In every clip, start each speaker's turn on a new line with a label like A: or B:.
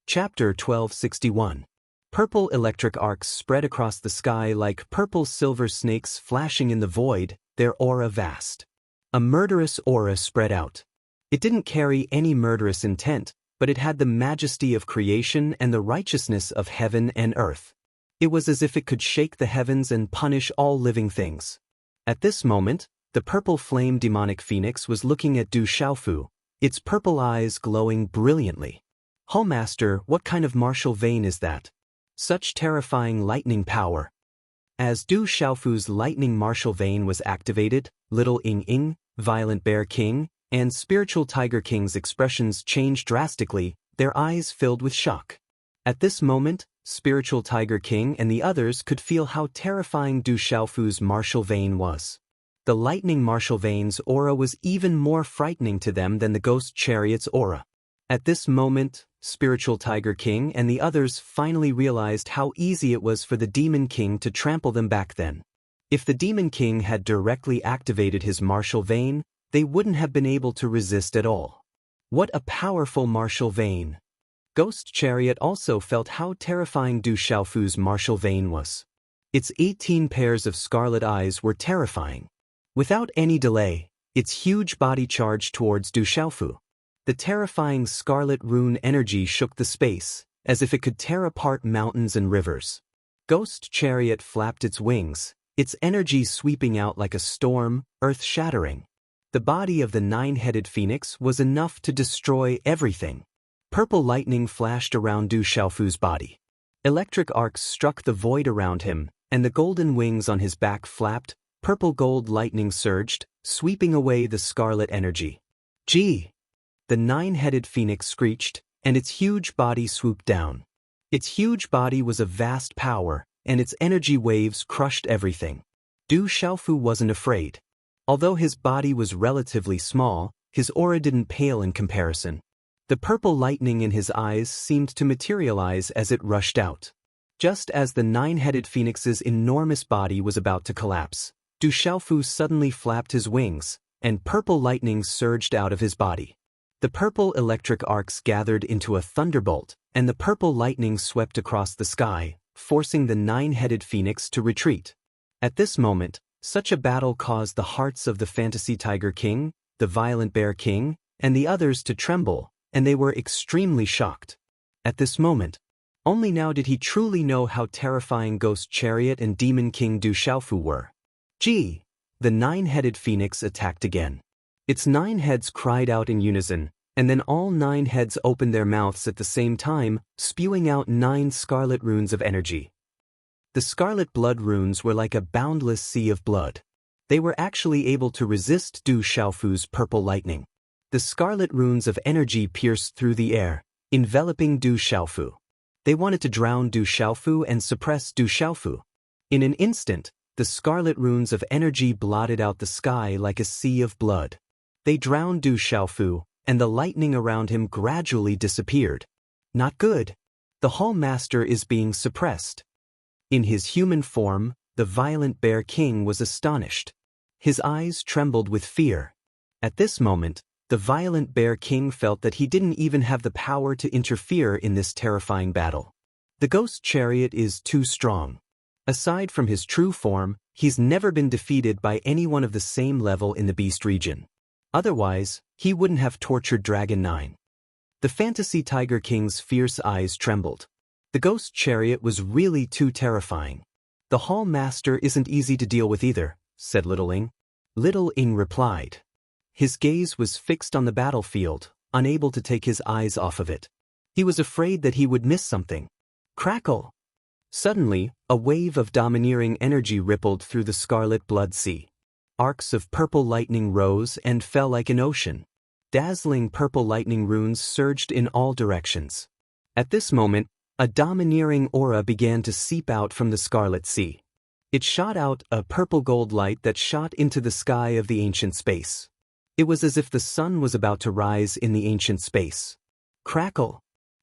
A: Chapter 1261. Purple electric arcs spread across the sky like purple silver snakes flashing in the void, their aura vast. A murderous aura spread out. It didn't carry any murderous intent, but it had the majesty of creation and the righteousness of heaven and earth. It was as if it could shake the heavens and punish all living things. At this moment, the purple flame demonic phoenix was looking at Du Xiaofu, its purple eyes glowing brilliantly. "Hallmaster, what kind of martial vein is that? Such terrifying lightning power." As Du Xiaofu's lightning martial vein was activated, Little Ying Ying, Violent Bear King, and Spiritual Tiger King's expressions changed drastically, their eyes filled with shock. At this moment, Spiritual Tiger King and the others could feel how terrifying Du Xiaofu's martial vein was. The lightning martial vein's aura was even more frightening to them than the ghost chariot's aura. At this moment, Spiritual Tiger King and the others finally realized how easy it was for the Demon King to trample them back then. If the Demon King had directly activated his martial vein, they wouldn't have been able to resist at all. What a powerful martial vein! Ghost Chariot also felt how terrifying Du Xiaofu's martial vein was. Its 18 pairs of scarlet eyes were terrifying. Without any delay, its huge body charged towards Du Xiaofu. The terrifying scarlet rune energy shook the space, as if it could tear apart mountains and rivers. Ghost Chariot flapped its wings, its energy sweeping out like a storm, earth-shattering. The body of the nine-headed phoenix was enough to destroy everything. Purple lightning flashed around Du Xiaofu's body. Electric arcs struck the void around him, and the golden wings on his back flapped. Purple gold lightning surged, sweeping away the scarlet energy. "Gee!" The nine-headed phoenix screeched, and its huge body swooped down. Its huge body was a vast power, and its energy waves crushed everything. Du Xiaofu wasn't afraid. Although his body was relatively small, his aura didn't pale in comparison. The purple lightning in his eyes seemed to materialize as it rushed out. Just as the nine-headed phoenix's enormous body was about to collapse, Du Xiaofu suddenly flapped his wings, and purple lightning surged out of his body. The purple electric arcs gathered into a thunderbolt, and the purple lightning swept across the sky, forcing the nine-headed phoenix to retreat. At this moment, such a battle caused the hearts of the Fantasy Tiger King, the Violent Bear King, and the others to tremble, and they were extremely shocked. At this moment, only now did he truly know how terrifying Ghost Chariot and Demon King Du Xiaofu were. "Gee!" The nine-headed phoenix attacked again. Its 9 heads cried out in unison, and then all 9 heads opened their mouths at the same time, spewing out 9 scarlet runes of energy. The scarlet blood runes were like a boundless sea of blood. They were actually able to resist Du Xiaofu's purple lightning. The scarlet runes of energy pierced through the air, enveloping Du Xiaofu. They wanted to drown Du Xiaofu and suppress Du Xiaofu. In an instant, the scarlet runes of energy blotted out the sky like a sea of blood. They drowned Du Xiaofu, and the lightning around him gradually disappeared. Not good. The Hallmaster is being suppressed. In his human form, the Violent Bear King was astonished. His eyes trembled with fear. At this moment, the Violent Bear King felt that he didn't even have the power to interfere in this terrifying battle. The Ghost Chariot is too strong. Aside from his true form, he's never been defeated by anyone of the same level in the Beast region. Otherwise, he wouldn't have tortured Dragon 9. The Fantasy Tiger King's fierce eyes trembled. The Ghost Chariot was really too terrifying. "The Hallmaster isn't easy to deal with either," said Little Ying. Little Ying replied. His gaze was fixed on the battlefield, unable to take his eyes off of it. He was afraid that he would miss something. Crackle! Suddenly, a wave of domineering energy rippled through the scarlet blood sea. Arcs of purple lightning rose and fell like an ocean. Dazzling purple lightning runes surged in all directions. At this moment, a domineering aura began to seep out from the scarlet sea. It shot out a purple gold light that shot into the sky of the ancient space. It was as if the sun was about to rise in the ancient space. Crackle!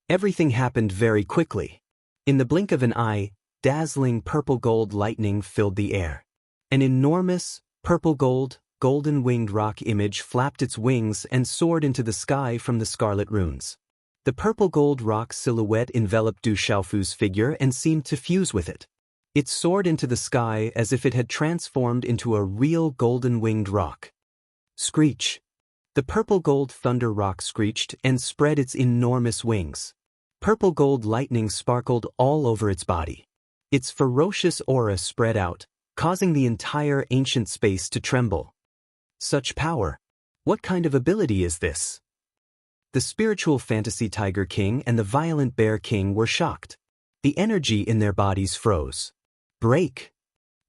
A: Everything happened very quickly. In the blink of an eye, dazzling purple gold lightning filled the air. An enormous, purple gold, golden-winged rock image flapped its wings and soared into the sky from the scarlet runes. The purple-gold rock silhouette enveloped Du Xiaofu's figure and seemed to fuse with it. It soared into the sky as if it had transformed into a real golden-winged rock. Screech! The purple-gold thunder rock screeched and spread its enormous wings. Purple-gold lightning sparkled all over its body. Its ferocious aura spread out, causing the entire ancient space to tremble. Such power! What kind of ability is this? The spiritual fantasy Tiger King and the violent Bear King were shocked. The energy in their bodies froze. Break!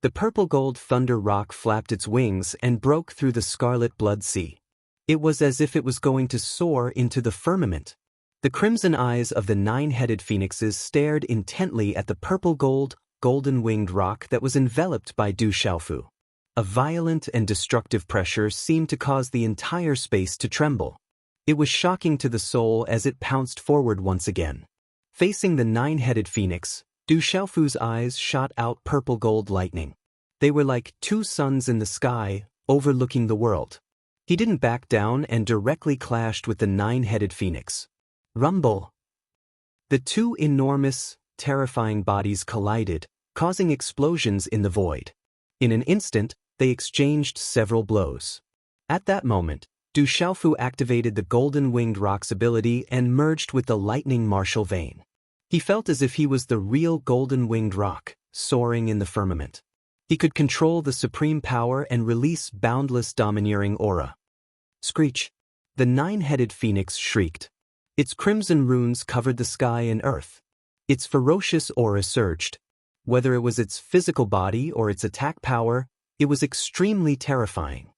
A: The purple-gold thunder rock flapped its wings and broke through the scarlet blood sea. It was as if it was going to soar into the firmament. The crimson eyes of the nine-headed phoenixes stared intently at the purple-gold, golden-winged rock that was enveloped by Du Xiaofu. A violent and destructive pressure seemed to cause the entire space to tremble. It was shocking to the soul as it pounced forward once again. Facing the nine-headed phoenix, Du Xiaofu's eyes shot out purple-gold lightning. They were like two suns in the sky, overlooking the world. He didn't back down and directly clashed with the nine-headed phoenix. Rumble! The two enormous, terrifying bodies collided, causing explosions in the void. In an instant, they exchanged several blows. At that moment, Du Xiaofu activated the golden-winged rock's ability and merged with the lightning martial vein. He felt as if he was the real golden-winged rock, soaring in the firmament. He could control the supreme power and release boundless domineering aura. Screech! The nine-headed phoenix shrieked. Its crimson runes covered the sky and earth. Its ferocious aura surged. Whether it was its physical body or its attack power, it was extremely terrifying.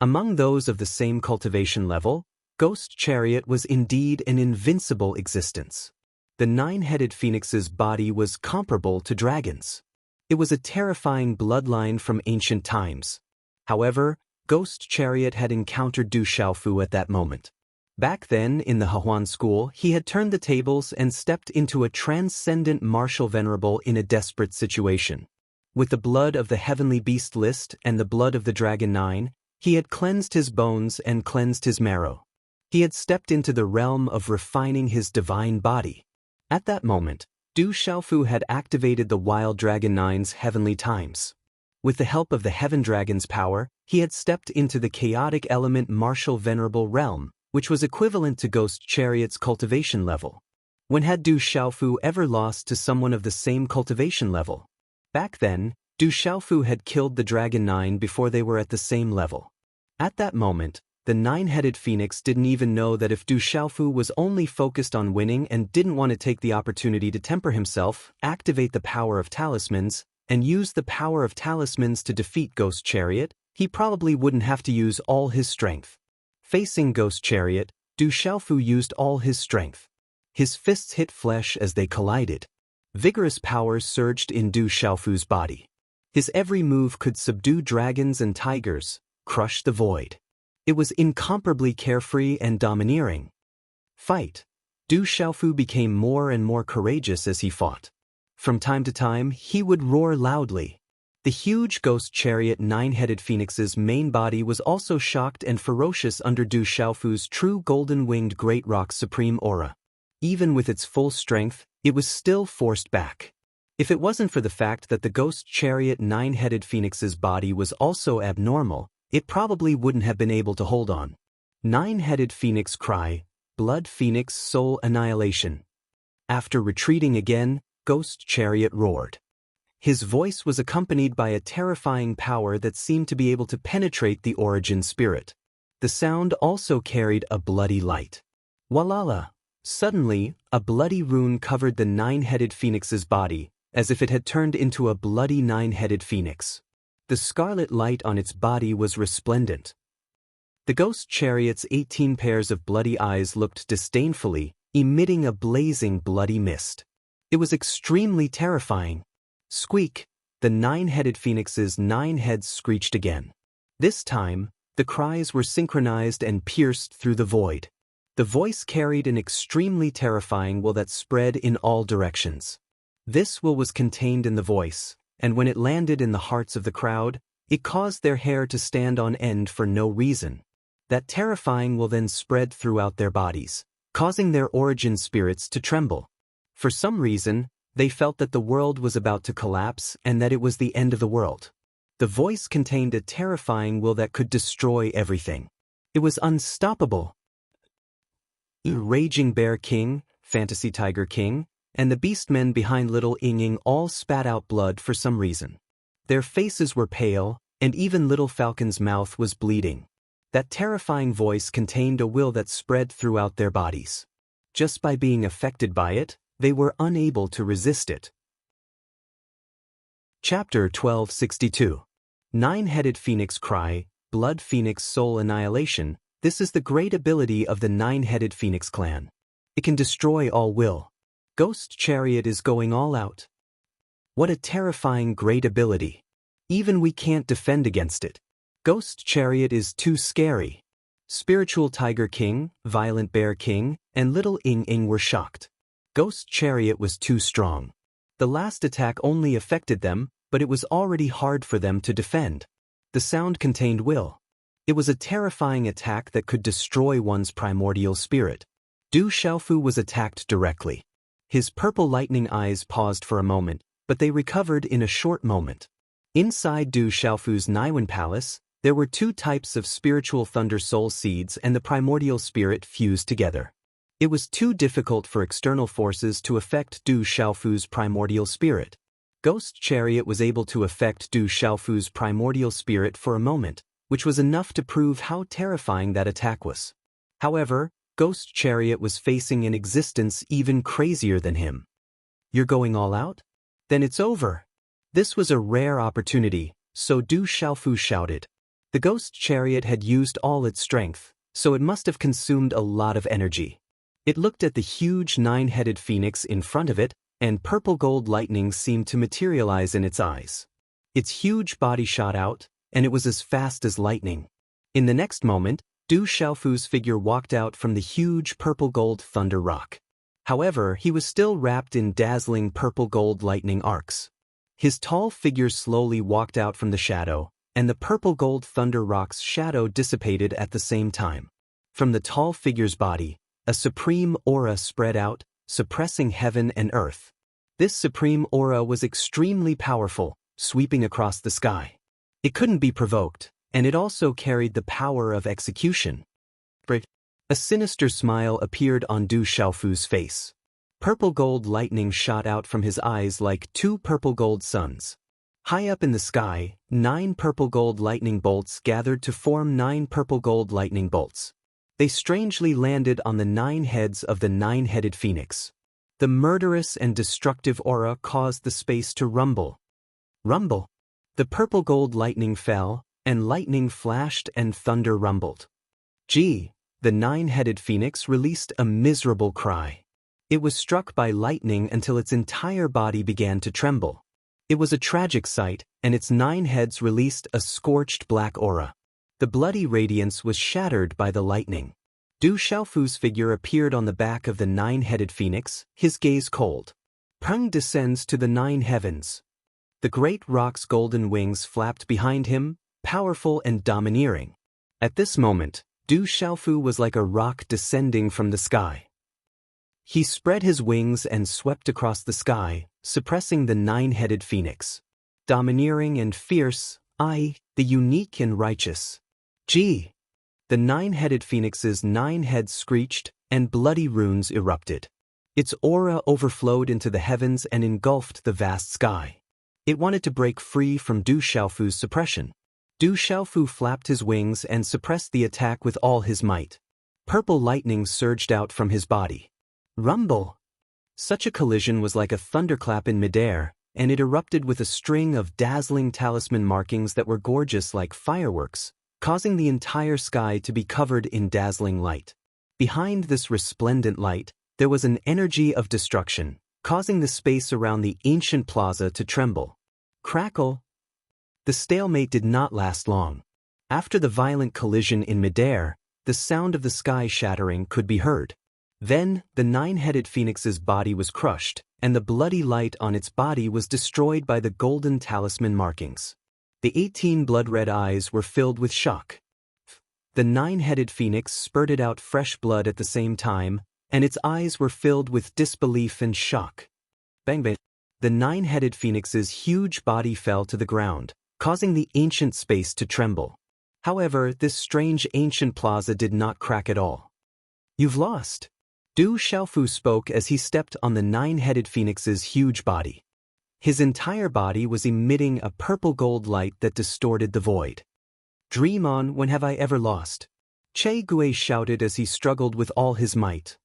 A: Among those of the same cultivation level, Ghost Chariot was indeed an invincible existence. The nine-headed phoenix's body was comparable to dragons. It was a terrifying bloodline from ancient times. However, Ghost Chariot had encountered Du Xiaofu at that moment. Back then, in the Hehuan school, he had turned the tables and stepped into a transcendent martial venerable in a desperate situation. With the blood of the heavenly beast list and the blood of the dragon nine, he had cleansed his bones and cleansed his marrow. He had stepped into the realm of refining his divine body. At that moment, Du Xiaofu had activated the Wild Dragon Nine's heavenly times. With the help of the Heaven Dragon's power, he had stepped into the chaotic element martial venerable realm, which was equivalent to Ghost Chariot's cultivation level. When had Du Xiaofu ever lost to someone of the same cultivation level? Back then, Du Xiaofu had killed the Dragon Nine before they were at the same level. At that moment, the nine-headed phoenix didn't even know that if Du Xiaofu was only focused on winning and didn't want to take the opportunity to temper himself, activate the power of talismans, and use the power of talismans to defeat Ghost Chariot, he probably wouldn't have to use all his strength. Facing Ghost Chariot, Du Xiaofu used all his strength. His fists hit flesh as they collided. Vigorous power surged in Du Xiaofu's body. His every move could subdue dragons and tigers, crush the void. It was incomparably carefree and domineering. Fight! Du Xiaofu became more and more courageous as he fought. From time to time, he would roar loudly. The huge Ghost Chariot nine-headed phoenix's main body was also shocked and ferocious under Du Xiaofu's true golden-winged great rock supreme aura. Even with its full strength, it was still forced back. If it wasn't for the fact that the Ghost Chariot nine-headed phoenix's body was also abnormal, it probably wouldn't have been able to hold on. Nine-headed phoenix cry, blood phoenix soul annihilation. After retreating again, Ghost Chariot roared. His voice was accompanied by a terrifying power that seemed to be able to penetrate the origin spirit. The sound also carried a bloody light. Walala! Suddenly, a bloody rune covered the nine-headed phoenix's body, as if it had turned into a bloody nine-headed phoenix. The scarlet light on its body was resplendent. The Ghost Chariot's 18 pairs of bloody eyes looked disdainfully, emitting a blazing bloody mist. It was extremely terrifying. Squeak! The nine-headed phoenix's 9 heads screeched again. This time, the cries were synchronized and pierced through the void. The voice carried an extremely terrifying will that spread in all directions. This will was contained in the voice, and when it landed in the hearts of the crowd, it caused their hair to stand on end for no reason. That terrifying will then spread throughout their bodies. causing their origin spirits to tremble. For some reason, they felt that the world was about to collapse and that it was the end of the world. The voice contained a terrifying will that could destroy everything. It was unstoppable. Raging Bear King, Fantasy Tiger King, and the beastmen behind Little Ying all spat out blood for some reason. Their faces were pale, and even Little Falcon's mouth was bleeding. That terrifying voice contained a will that spread throughout their bodies. Just by being affected by it, they were unable to resist it. Chapter 1262. Nine-Headed Phoenix Cry, Blood Phoenix Soul Annihilation. This is the great ability of the Nine-Headed Phoenix clan. It can destroy all will. Ghost Chariot is going all out. What a terrifying great ability. Even we can't defend against it. Ghost Chariot is too scary. Spiritual Tiger King, Violent Bear King, and Little Ying were shocked. Ghost Chariot was too strong. The last attack only affected them, but it was already hard for them to defend. The sound contained will. It was a terrifying attack that could destroy one's primordial spirit. Du Xiaofu was attacked directly. His purple lightning eyes paused for a moment, but they recovered in a short moment. Inside Du Xiaofu's Niwen Palace, there were two types of spiritual thunder soul seeds and the primordial spirit fused together. It was too difficult for external forces to affect Du Xiaofu's primordial spirit. Ghost Chariot was able to affect Du Xiaofu's primordial spirit for a moment, which was enough to prove how terrifying that attack was. However, Ghost Chariot was facing an existence even crazier than him. You're going all out? Then it's over. This was a rare opportunity, so Du Xiaofu shouted. The Ghost Chariot had used all its strength, so it must have consumed a lot of energy. It looked at the huge nine-headed phoenix in front of it, and purple gold lightning seemed to materialize in its eyes. Its huge body shot out, and it was as fast as lightning. In the next moment, Du Xiaofu's figure walked out from the huge purple gold thunder rock. However, he was still wrapped in dazzling purple gold lightning arcs. His tall figure slowly walked out from the shadow, and the purple gold thunder rock's shadow dissipated at the same time. From the tall figure's body, a supreme aura spread out, suppressing heaven and earth. This supreme aura was extremely powerful, sweeping across the sky. It couldn't be provoked, and it also carried the power of execution. A sinister smile appeared on Du Xiaofu's face. Purple gold lightning shot out from his eyes like two purple gold suns. High up in the sky, 9 purple gold lightning bolts gathered to form 9 purple gold lightning bolts. They strangely landed on the 9 heads of the nine-headed phoenix. The murderous and destructive aura caused the space to rumble. Rumble. The purple gold lightning fell, and lightning flashed and thunder rumbled. Gee, the nine-headed phoenix released a miserable cry. It was struck by lightning until its entire body began to tremble. It was a tragic sight, and its 9 heads released a scorched black aura. The bloody radiance was shattered by the lightning. Du Xiaofu's figure appeared on the back of the nine-headed phoenix, his gaze cold. Peng descends to the 9 heavens. The great rock's golden wings flapped behind him, powerful and domineering. At this moment, Du Xiaofu was like a rock descending from the sky. He spread his wings and swept across the sky, suppressing the nine-headed phoenix. Domineering and fierce, the unique and righteous. Gee! The nine-headed phoenix's 9 heads screeched, and bloody runes erupted. Its aura overflowed into the heavens and engulfed the vast sky. It wanted to break free from Du Xiaofu's suppression. Du Xiaofu flapped his wings and suppressed the attack with all his might. Purple lightning surged out from his body. Rumble! Such a collision was like a thunderclap in midair, and it erupted with a string of dazzling talisman markings that were gorgeous like fireworks, causing the entire sky to be covered in dazzling light. Behind this resplendent light, there was an energy of destruction, causing the space around the ancient plaza to tremble. Crackle! The stalemate did not last long. After the violent collision in midair, the sound of the sky shattering could be heard. Then, the nine-headed phoenix's body was crushed, and the bloody light on its body was destroyed by the golden talisman markings. The 18 blood-red eyes were filled with shock. The nine-headed phoenix spurted out fresh blood at the same time, and its eyes were filled with disbelief and shock. Bang bang. The nine-headed phoenix's huge body fell to the ground, causing the ancient space to tremble. However, this strange ancient plaza did not crack at all. "You've lost," Du Xiaofu spoke as he stepped on the nine-headed phoenix's huge body. His entire body was emitting a purple-gold light that distorted the void. "Dream on, when have I ever lost?" Che Gui shouted as he struggled with all his might.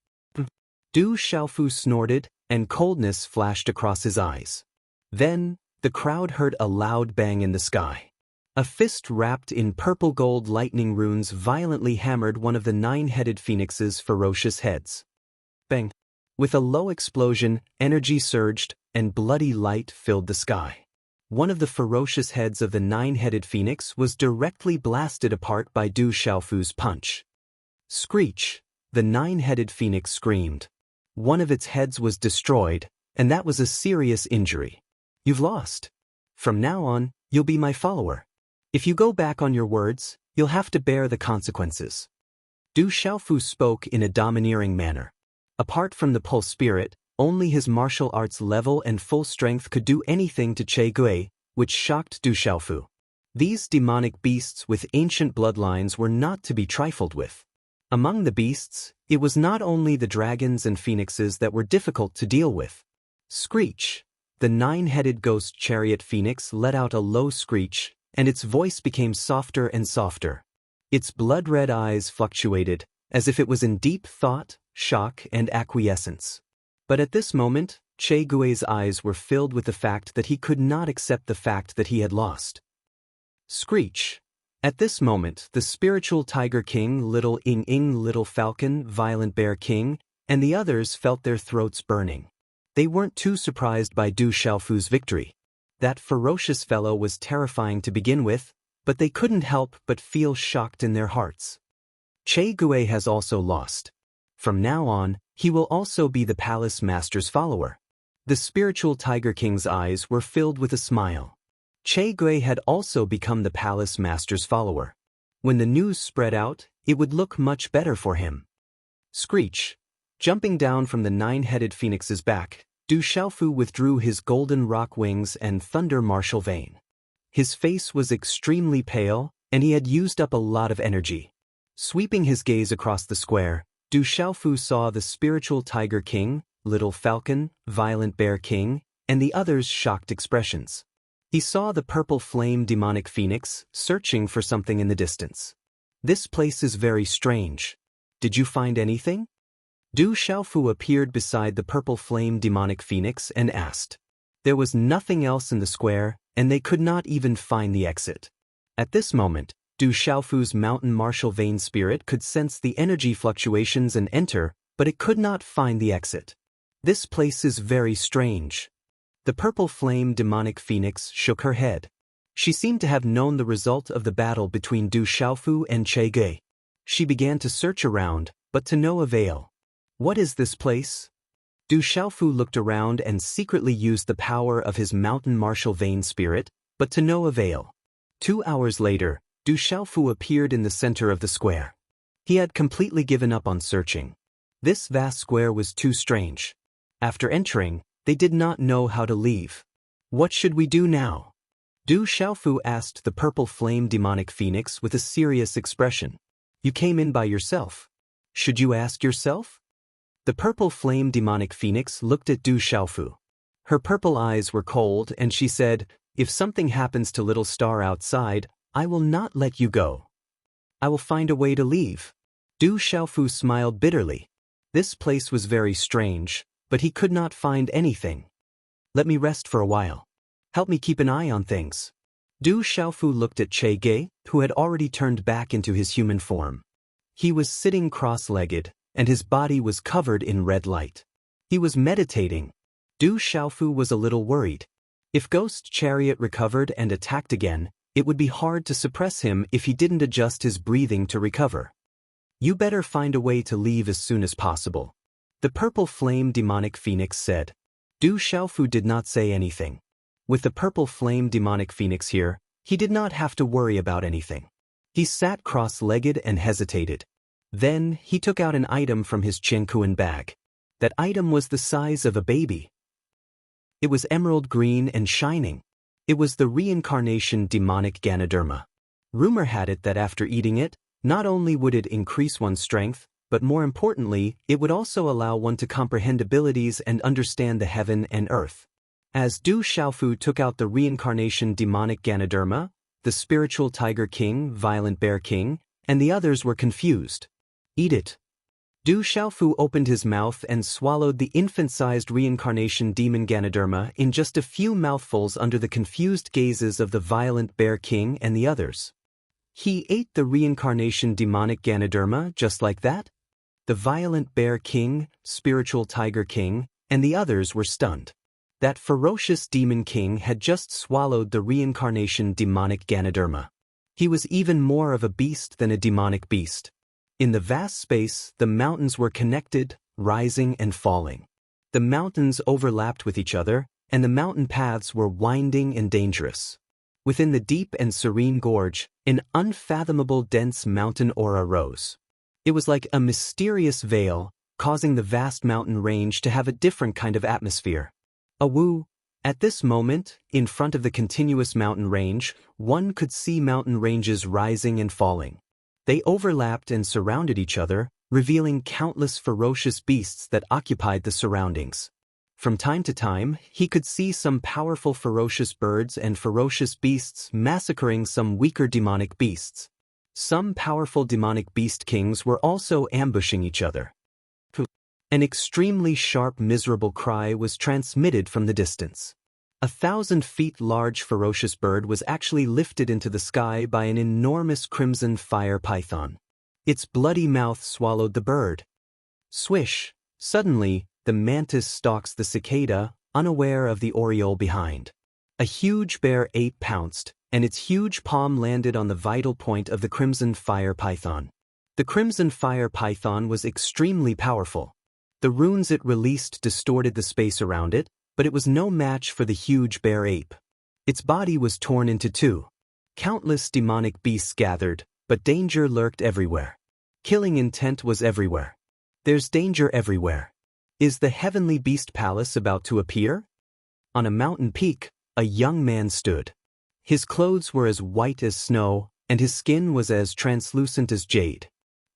A: Du Xiaofu snorted, and coldness flashed across his eyes. Then, the crowd heard a loud bang in the sky. A fist wrapped in purple-gold lightning runes violently hammered one of the nine-headed phoenix's ferocious heads. Bang! With a low explosion, energy surged, and bloody light filled the sky. One of the ferocious heads of the nine-headed phoenix was directly blasted apart by Du Xiaofu's punch. Screech! The nine-headed phoenix screamed. One of its heads was destroyed, and that was a serious injury. "You've lost. From now on, you'll be my follower. If you go back on your words, you'll have to bear the consequences." Du Xiaofu spoke in a domineering manner. Apart from the pulse spirit, only his martial arts level and full strength could do anything to Che Gui, which shocked Du Xiaofu. These demonic beasts with ancient bloodlines were not to be trifled with. Among the beasts, it was not only the dragons and phoenixes that were difficult to deal with. Screech! The nine-headed ghost chariot phoenix let out a low screech, and its voice became softer and softer. Its blood-red eyes fluctuated, as if it was in deep thought, shock, and acquiescence. But at this moment, Che Gui's eyes were filled with the fact that he could not accept the fact that he had lost. Screech! At this moment, the spiritual Tiger King, Little Ing Ing, Little Falcon, Violent Bear King, and the others felt their throats burning. They weren't too surprised by Du Xiaofu's victory. That ferocious fellow was terrifying to begin with, but they couldn't help but feel shocked in their hearts. Che Gui has also lost. From now on, he will also be the Palace Master's follower. The spiritual Tiger King's eyes were filled with a smile. Che Gui had also become the Palace Master's follower. When the news spread out, it would look much better for him. Screech! Jumping down from the nine-headed phoenix's back, Du Xiaofu withdrew his golden rock wings and thunder martial vein. His face was extremely pale, and he had used up a lot of energy. Sweeping his gaze across the square, Du Xiaofu saw the spiritual Tiger King, Little Falcon, Violent Bear King, and the others' shocked expressions. He saw the purple flame demonic phoenix searching for something in the distance. "This place is very strange. Did you find anything?" Du Xiaofu appeared beside the purple flame demonic phoenix and asked. There was nothing else in the square, and they could not even find the exit. At this moment, Du Xiaofu's mountain martial vein spirit could sense the energy fluctuations and enter, but it could not find the exit. "This place is very strange." The purple flame demonic phoenix shook her head. She seemed to have known the result of the battle between Du Xiaofu and Che Gui. She began to search around, but to no avail. "What is this place?" Du Xiaofu looked around and secretly used the power of his mountain martial vein spirit, but to no avail. 2 hours later, Du Xiaofu appeared in the center of the square. He had completely given up on searching. This vast square was too strange. After entering, they did not know how to leave. "What should we do now?" Du Xiaofu asked the purple flame demonic phoenix with a serious expression. "You came in by yourself. Should you ask yourself?" The purple flame demonic phoenix looked at Du Xiaofu. Her purple eyes were cold and she said, "If something happens to Little Star outside, I will not let you go. I will find a way to leave." Du Xiaofu smiled bitterly. This place was very strange, but he could not find anything. "Let me rest for a while. Help me keep an eye on things." Du Xiaofu looked at Che Gui, who had already turned back into his human form. He was sitting cross-legged, and his body was covered in red light. He was meditating. Du Xiaofu was a little worried. If Ghost Chariot recovered and attacked again, it would be hard to suppress him if he didn't adjust his breathing to recover. "You better find a way to leave as soon as possible," the purple flame demonic phoenix said. Du Xiaofu did not say anything. With the purple flame demonic phoenix here, he did not have to worry about anything. He sat cross-legged and hesitated. Then, he took out an item from his Qiankuan bag. That item was the size of a baby. It was emerald green and shining. It was the reincarnation demonic Ganoderma. Rumor had it that after eating it, not only would it increase one's strength, but more importantly, it would also allow one to comprehend abilities and understand the heaven and earth. As Du Xiaofu took out the reincarnation demonic Ganoderma, the spiritual tiger king, violent bear king, and the others were confused. Eat it. Du Xiaofu opened his mouth and swallowed the infant-sized reincarnation demon Ganoderma in just a few mouthfuls under the confused gazes of the violent bear king and the others. He ate the reincarnation demonic Ganoderma just like that? The violent bear king, spiritual tiger king, and the others were stunned. That ferocious demon king had just swallowed the reincarnation demonic Ganoderma. He was even more of a beast than a demonic beast. In the vast space, the mountains were connected, rising and falling. The mountains overlapped with each other, and the mountain paths were winding and dangerous. Within the deep and serene gorge, an unfathomable dense mountain aura rose. It was like a mysterious veil, causing the vast mountain range to have a different kind of atmosphere. Awoo! At this moment, in front of the continuous mountain range, one could see mountain ranges rising and falling. They overlapped and surrounded each other, revealing countless ferocious beasts that occupied the surroundings. From time to time, he could see some powerful ferocious birds and ferocious beasts massacring some weaker demonic beasts. Some powerful demonic beast kings were also ambushing each other. An extremely sharp, miserable cry was transmitted from the distance. 1,000 feet large ferocious bird was actually lifted into the sky by an enormous crimson fire python. Its bloody mouth swallowed the bird. Swish! Suddenly, the mantis stalks the cicada, unaware of the aureole behind. A huge bear ape pounced, and its huge palm landed on the vital point of the crimson fire python. The crimson fire python was extremely powerful. The runes it released distorted the space around it, but it was no match for the huge bear ape. Its body was torn into two. Countless demonic beasts gathered, but danger lurked everywhere. Killing intent was everywhere. There's danger everywhere. Is the heavenly beast palace about to appear? On a mountain peak, a young man stood. His clothes were as white as snow, and his skin was as translucent as jade.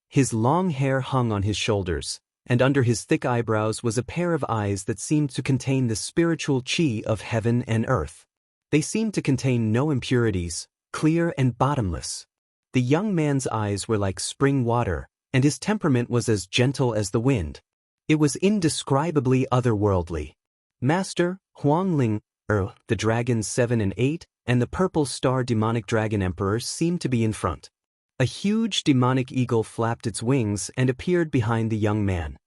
A: His long hair hung on his shoulders, and under his thick eyebrows was a pair of eyes that seemed to contain the spiritual chi of heaven and earth. They seemed to contain no impurities, clear and bottomless. The young man's eyes were like spring water, and his temperament was as gentle as the wind. It was indescribably otherworldly. Master, Huangling, the dragons 7 and 8, and the purple star demonic dragon emperor seemed to be in front. A huge demonic eagle flapped its wings and appeared behind the young man.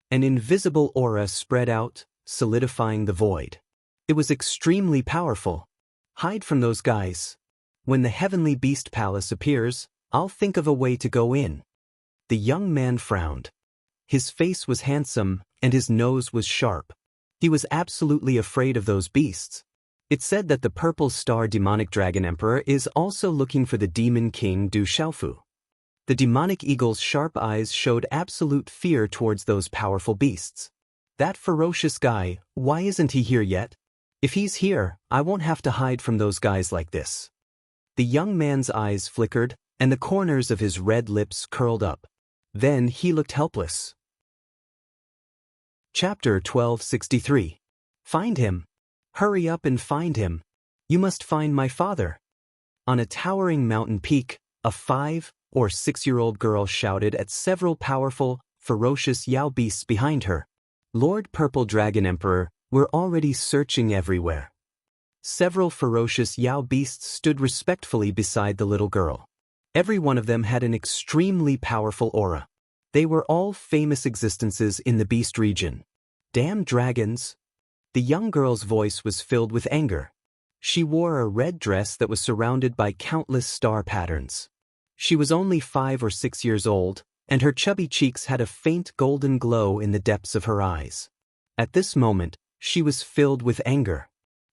A: An invisible aura spread out, solidifying the void. It was extremely powerful. Hide from those guys. When the heavenly beast palace appears, I'll think of a way to go in. The young man frowned. His face was handsome, and his nose was sharp. He was absolutely afraid of those beasts. It said that the purple star demonic dragon emperor is also looking for the demon king Du Xiaofu. The demonic eagle's sharp eyes showed absolute fear towards those powerful beasts. That ferocious guy, why isn't he here yet? If he's here, I won't have to hide from those guys like this. The young man's eyes flickered, and the corners of his red lips curled up. Then he looked helpless. Chapter 1263. Find him. Hurry up and find him. You must find my father. On a towering mountain peak, a 5- or 6-year-old girl shouted at several powerful, ferocious Yao beasts behind her. Lord Purple Dragon Emperor, we're already searching everywhere. Several ferocious Yao beasts stood respectfully beside the little girl. Every one of them had an extremely powerful aura. They were all famous existences in the beast region. Damn dragons! The young girl's voice was filled with anger. She wore a red dress that was surrounded by countless star patterns. She was only 5 or 6 years old, and her chubby cheeks had a faint golden glow in the depths of her eyes. At this moment, she was filled with anger.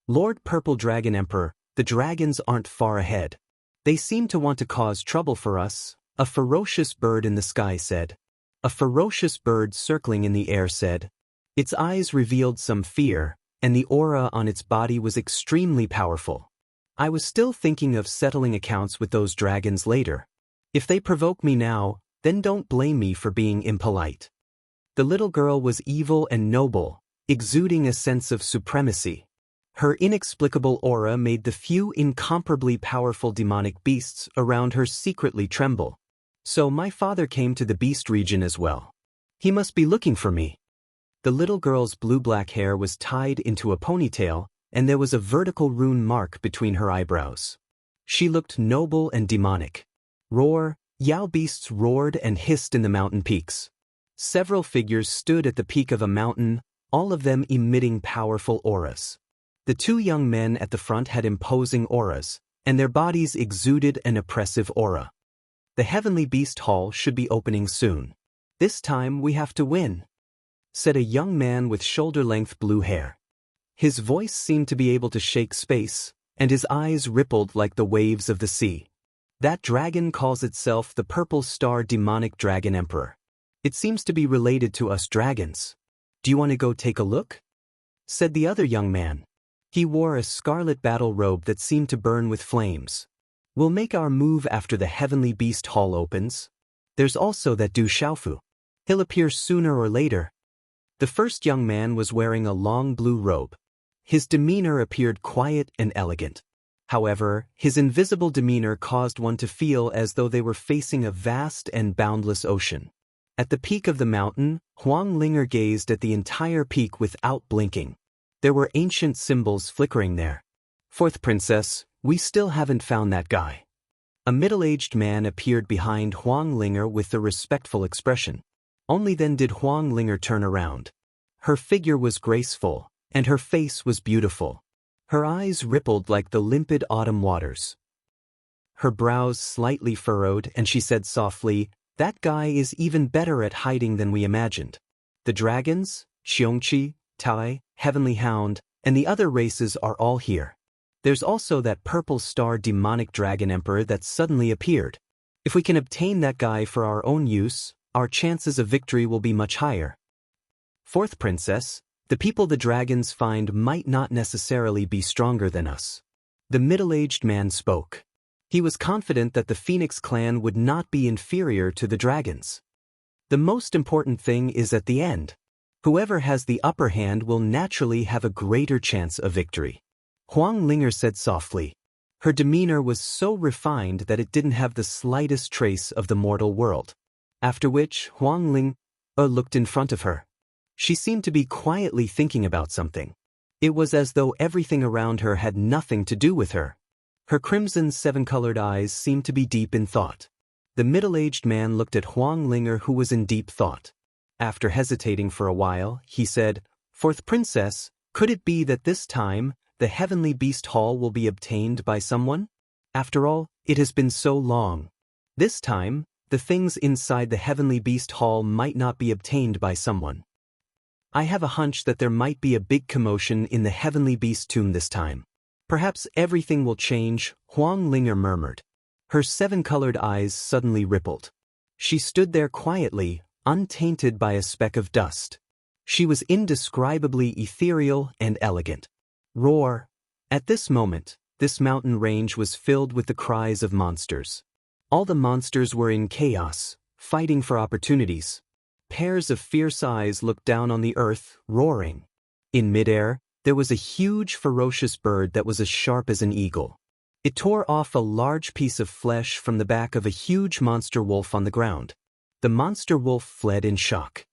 A: Lord Purple Dragon Emperor, the dragons aren't far ahead. They seem to want to cause trouble for us. A ferocious bird in the sky said. A ferocious bird circling in the air said. Its eyes revealed some fear, and the aura on its body was extremely powerful. I was still thinking of settling accounts with those dragons later. If they provoke me now, then don't blame me for being impolite. The little girl was evil and noble, exuding a sense of supremacy. Her inexplicable aura made the few incomparably powerful demonic beasts around her secretly tremble. So my father came to the beast region as well. He must be looking for me. The little girl's blue-black hair was tied into a ponytail, and there was a vertical rune mark between her eyebrows. She looked noble and demonic. Roar, Yao beasts roared and hissed in the mountain peaks. Several figures stood at the peak of a mountain, all of them emitting powerful auras. The two young men at the front had imposing auras, and their bodies exuded an oppressive aura. The Heavenly Beast Hall should be opening soon. This time we have to win, said a young man with shoulder-length blue hair. His voice seemed to be able to shake space, and his eyes rippled like the waves of the sea. That dragon calls itself the Purple Star Demonic Dragon Emperor. It seems to be related to us dragons. Do you want to go take a look? Said the other young man. He wore a scarlet battle robe that seemed to burn with flames. We'll make our move after the Heavenly Beast Hall opens. There's also that Du Xiaofu. He'll appear sooner or later. The first young man was wearing a long blue robe. His demeanor appeared quiet and elegant. However, his invisible demeanor caused one to feel as though they were facing a vast and boundless ocean. At the peak of the mountain, Huang Linger gazed at the entire peak without blinking. There were ancient symbols flickering there. Fourth princess, we still haven't found that guy. A middle-aged man appeared behind Huang Linger with a respectful expression. Only then did Huang Linger turn around. Her figure was graceful, and her face was beautiful. Her eyes rippled like the limpid autumn waters. Her brows slightly furrowed, and she said softly, "That guy is even better at hiding than we imagined. The dragons, Xiongqi, Tai, Heavenly Hound, and the other races are all here. There's also that Purple Star Demonic Dragon Emperor that suddenly appeared. If we can obtain that guy for our own use, our chances of victory will be much higher. Fourth princess, the people the dragons find might not necessarily be stronger than us." The middle-aged man spoke. He was confident that the Phoenix clan would not be inferior to the dragons. The most important thing is at the end. Whoever has the upper hand will naturally have a greater chance of victory. Huang Linger said softly. Her demeanor was so refined that it didn't have the slightest trace of the mortal world. After which, Huang Linger looked in front of her. She seemed to be quietly thinking about something. It was as though everything around her had nothing to do with her. Her crimson seven-colored eyes seemed to be deep in thought. The middle-aged man looked at Huang Linger, who was in deep thought. After hesitating for a while, he said, "Fourth princess, could it be that this time, the Heavenly Beast Hall will be obtained by someone? After all, it has been so long. This time, the things inside the Heavenly Beast Hall might not be obtained by someone. I have a hunch that there might be a big commotion in the Heavenly Beast tomb this time. Perhaps everything will change," Huang Linger murmured. Her seven-colored eyes suddenly rippled. She stood there quietly, untainted by a speck of dust. She was indescribably ethereal and elegant. Roar! At this moment, this mountain range was filled with the cries of monsters. All the monsters were in chaos, fighting for opportunities. Pairs of fierce eyes looked down on the earth, roaring. In midair, there was a huge ferocious bird that was as sharp as an eagle. It tore off a large piece of flesh from the back of a huge monster wolf on the ground. The monster wolf fled in shock.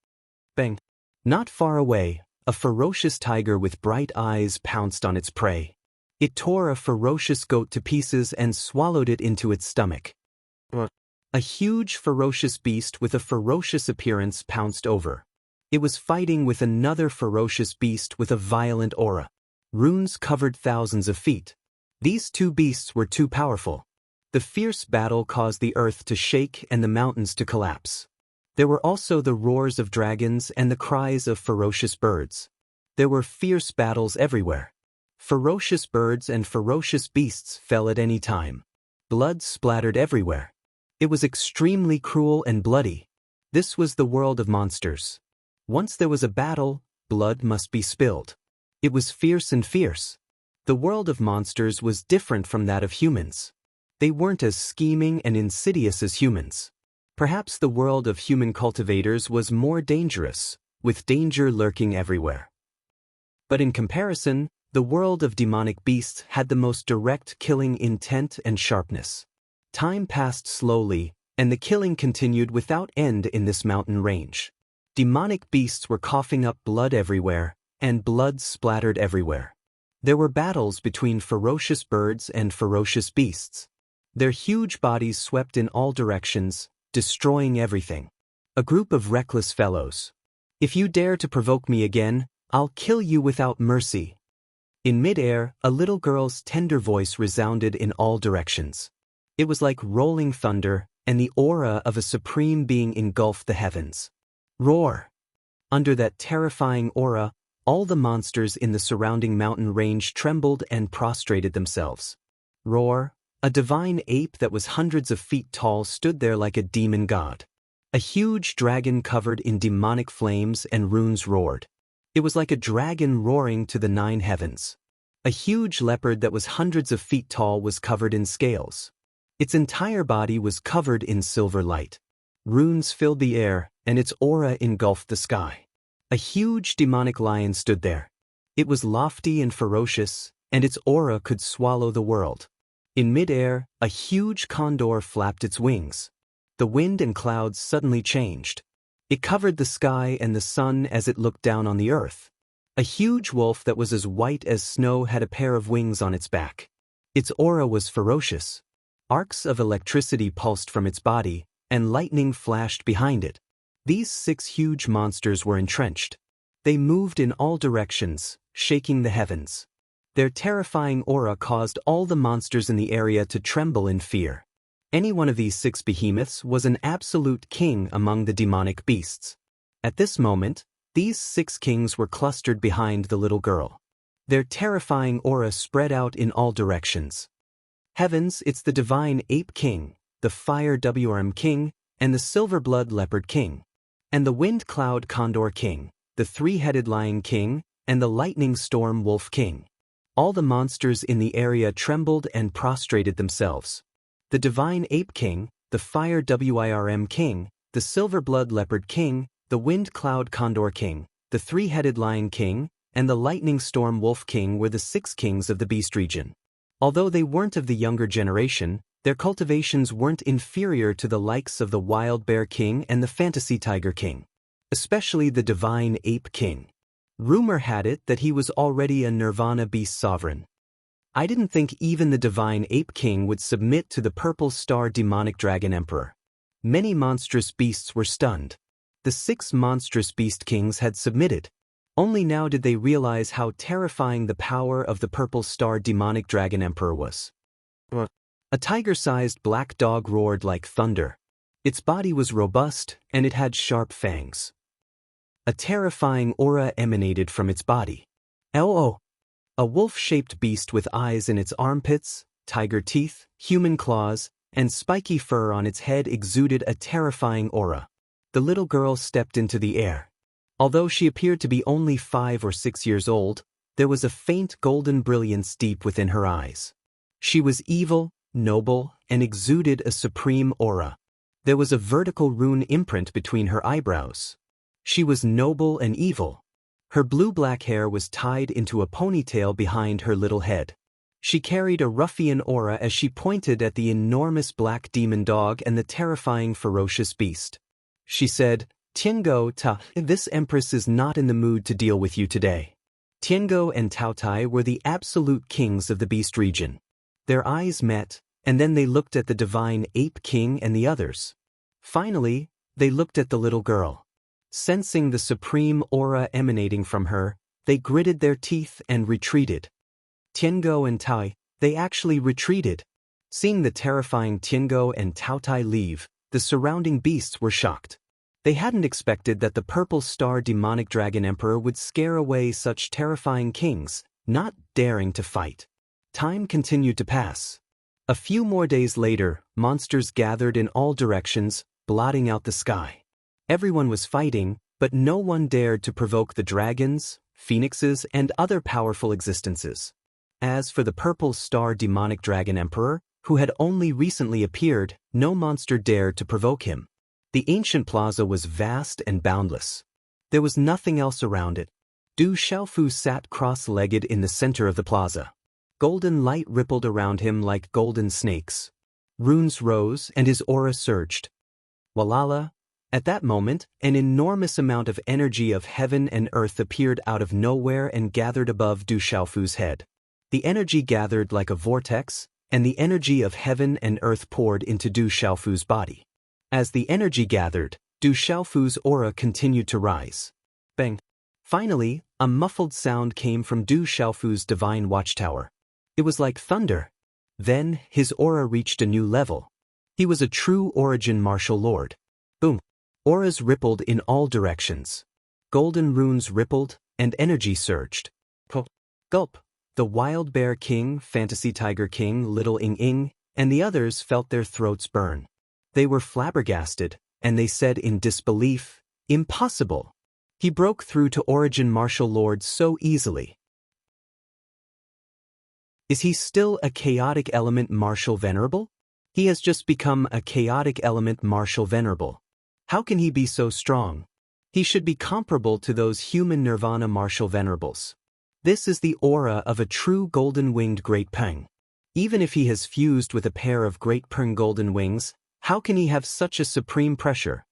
A: Bang! Not far away, a ferocious tiger with bright eyes pounced on its prey. It tore a ferocious goat to pieces and swallowed it into its stomach. A huge ferocious beast with a ferocious appearance pounced over. It was fighting with another ferocious beast with a violent aura. Runes covered thousands of feet. These two beasts were too powerful. The fierce battle caused the earth to shake and the mountains to collapse. There were also the roars of dragons and the cries of ferocious birds. There were fierce battles everywhere. Ferocious birds and ferocious beasts fell at any time. Blood splattered everywhere. It was extremely cruel and bloody. This was the world of monsters. Once there was a battle, blood must be spilled. It was fierce and fierce. The world of monsters was different from that of humans. They weren't as scheming and insidious as humans. Perhaps the world of human cultivators was more dangerous, with danger lurking everywhere. But in comparison, the world of demonic beasts had the most direct killing intent and sharpness. Time passed slowly, and the killing continued without end in this mountain range. Demonic beasts were coughing up blood everywhere, and blood splattered everywhere. There were battles between ferocious birds and ferocious beasts. Their huge bodies swept in all directions, destroying everything. A group of reckless fellows. If you dare to provoke me again, I'll kill you without mercy. In midair, a little girl's tender voice resounded in all directions. It was like rolling thunder, and the aura of a supreme being engulfed the heavens. Roar! Under that terrifying aura, all the monsters in the surrounding mountain range trembled and prostrated themselves. Roar! A divine ape that was hundreds of feet tall stood there like a demon god. A huge dragon covered in demonic flames and runes roared. It was like a dragon roaring to the 9 heavens. A huge leopard that was hundreds of feet tall was covered in scales. Its entire body was covered in silver light. Runes filled the air, and its aura engulfed the sky. A huge demonic lion stood there. It was lofty and ferocious, and its aura could swallow the world. In midair, a huge condor flapped its wings. The wind and clouds suddenly changed. It covered the sky and the sun as it looked down on the earth. A huge wolf that was as white as snow had a pair of wings on its back. Its aura was ferocious. Arcs of electricity pulsed from its body, and lightning flashed behind it. These 6 huge monsters were entrenched. They moved in all directions, shaking the heavens. Their terrifying aura caused all the monsters in the area to tremble in fear. Any one of these 6 behemoths was an absolute king among the demonic beasts. At this moment, these 6 kings were clustered behind the little girl. Their terrifying aura spread out in all directions. Heavens, it's the divine ape king, the fire WRM king, and the silver blood leopard king, and the wind cloud condor king, the 3-headed lion king, and the lightning storm wolf king. All the monsters in the area trembled and prostrated themselves. The divine ape king, the fire WIRM king, the silver blood leopard king, the wind cloud condor king, the 3-headed lion king, and the lightning storm wolf king were the 6 kings of the beast region. Although they weren't of the younger generation, their cultivations weren't inferior to the likes of the wild bear king and the fantasy tiger king, especially the divine ape king. Rumor had it that he was already a nirvana beast sovereign. I didn't think even the divine ape king would submit to the purple star demonic dragon emperor. Many monstrous beasts were stunned. The 6 monstrous beast kings had submitted. Only now did they realize how terrifying the power of the purple star demonic dragon emperor was. A tiger-sized black dog roared like thunder. Its body was robust, and it had sharp fangs. A terrifying aura emanated from its body. Oh! A wolf-shaped beast with eyes in its armpits, tiger teeth, human claws, and spiky fur on its head exuded a terrifying aura. The little girl stepped into the air. Although she appeared to be only 5 or 6 years old, there was a faint golden brilliance deep within her eyes. She was evil, noble, and exuded a supreme aura. There was a vertical rune imprint between her eyebrows. She was noble and evil. Her blue-black hair was tied into a ponytail behind her little head. She carried a ruffian aura as she pointed at the enormous black demon dog and the terrifying ferocious beast. She said, "Tiango Ta, this empress is not in the mood to deal with you today." Tiango and Taotai were the absolute kings of the beast region. Their eyes met, and then they looked at the divine ape king and the others. Finally, they looked at the little girl. Sensing the supreme aura emanating from her, they gritted their teeth and retreated. Tiango and Tai, they actually retreated. Seeing the terrifying Tiango and Taotai leave, the surrounding beasts were shocked. They hadn't expected that the purple star demonic dragon emperor would scare away such terrifying kings, not daring to fight. Time continued to pass. A few more days later, monsters gathered in all directions, blotting out the sky. Everyone was fighting, but no one dared to provoke the dragons, phoenixes, and other powerful existences. As for the purple star demonic dragon emperor, who had only recently appeared, no monster dared to provoke him. The ancient plaza was vast and boundless. There was nothing else around it. Du Xiaofu sat cross-legged in the center of the plaza. Golden light rippled around him like golden snakes. Runes rose and his aura surged. Walala! At that moment, an enormous amount of energy of heaven and earth appeared out of nowhere and gathered above Du Xiaofu's head. The energy gathered like a vortex, and the energy of heaven and earth poured into Du Xiaofu's body. As the energy gathered, Du Xiaofu's aura continued to rise. Bang! Finally, a muffled sound came from Du Xiaofu's divine watchtower. It was like thunder. Then, his aura reached a new level. He was a true origin martial lord. Boom! Auras rippled in all directions. Golden runes rippled, and energy surged. Gulp! The Wild Bear King, Fantasy Tiger King, Little Ing Ing, and the others felt their throats burn. They were flabbergasted, and they said in disbelief, "Impossible! He broke through to origin martial lord so easily. Is he still a chaotic element martial venerable? He has just become a chaotic element martial venerable. How can he be so strong? He should be comparable to those human nirvana martial venerables. This is the aura of a true golden-winged Great Peng. Even if he has fused with a pair of Great Peng golden wings, how can he have such a supreme pressure?"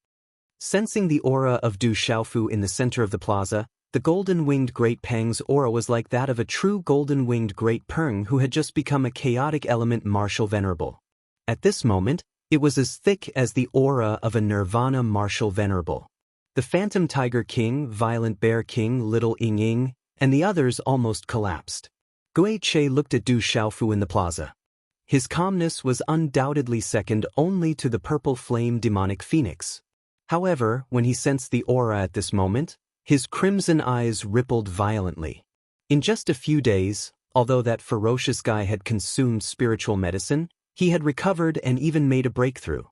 A: Sensing the aura of Du Xiaofu in the center of the plaza, the golden-winged Great Peng's aura was like that of a true golden-winged Great Peng who had just become a chaotic element martial venerable. At this moment, it was as thick as the aura of a nirvana martial venerable. The Phantom Tiger King, Violent Bear King, Little Ing Ing, and the others almost collapsed. Gui Che looked at Du Xiaofu in the plaza. His calmness was undoubtedly second only to the purple flame demonic phoenix. However, when he sensed the aura at this moment, his crimson eyes rippled violently. In just a few days, although that ferocious guy had consumed spiritual medicine, he had recovered and even made a breakthrough.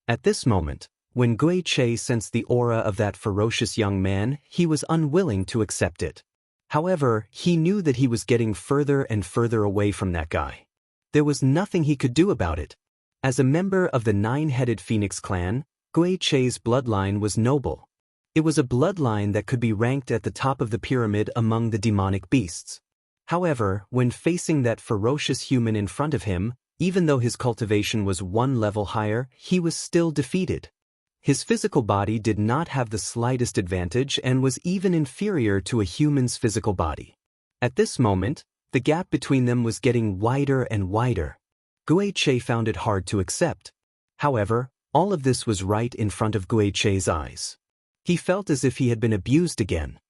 A: At this moment, when Gui Che sensed the aura of that ferocious young man, he was unwilling to accept it. However, he knew that he was getting further and further away from that guy. There was nothing he could do about it. As a member of the nine-headed Phoenix clan, Gui Che's bloodline was noble. It was a bloodline that could be ranked at the top of the pyramid among the demonic beasts. However, when facing that ferocious human in front of him, even though his cultivation was one level higher, he was still defeated. His physical body did not have the slightest advantage and was even inferior to a human's physical body. At this moment, the gap between them was getting wider and wider. Gui Che found it hard to accept. However, all of this was right in front of Gui Che's eyes. He felt as if he had been abused again.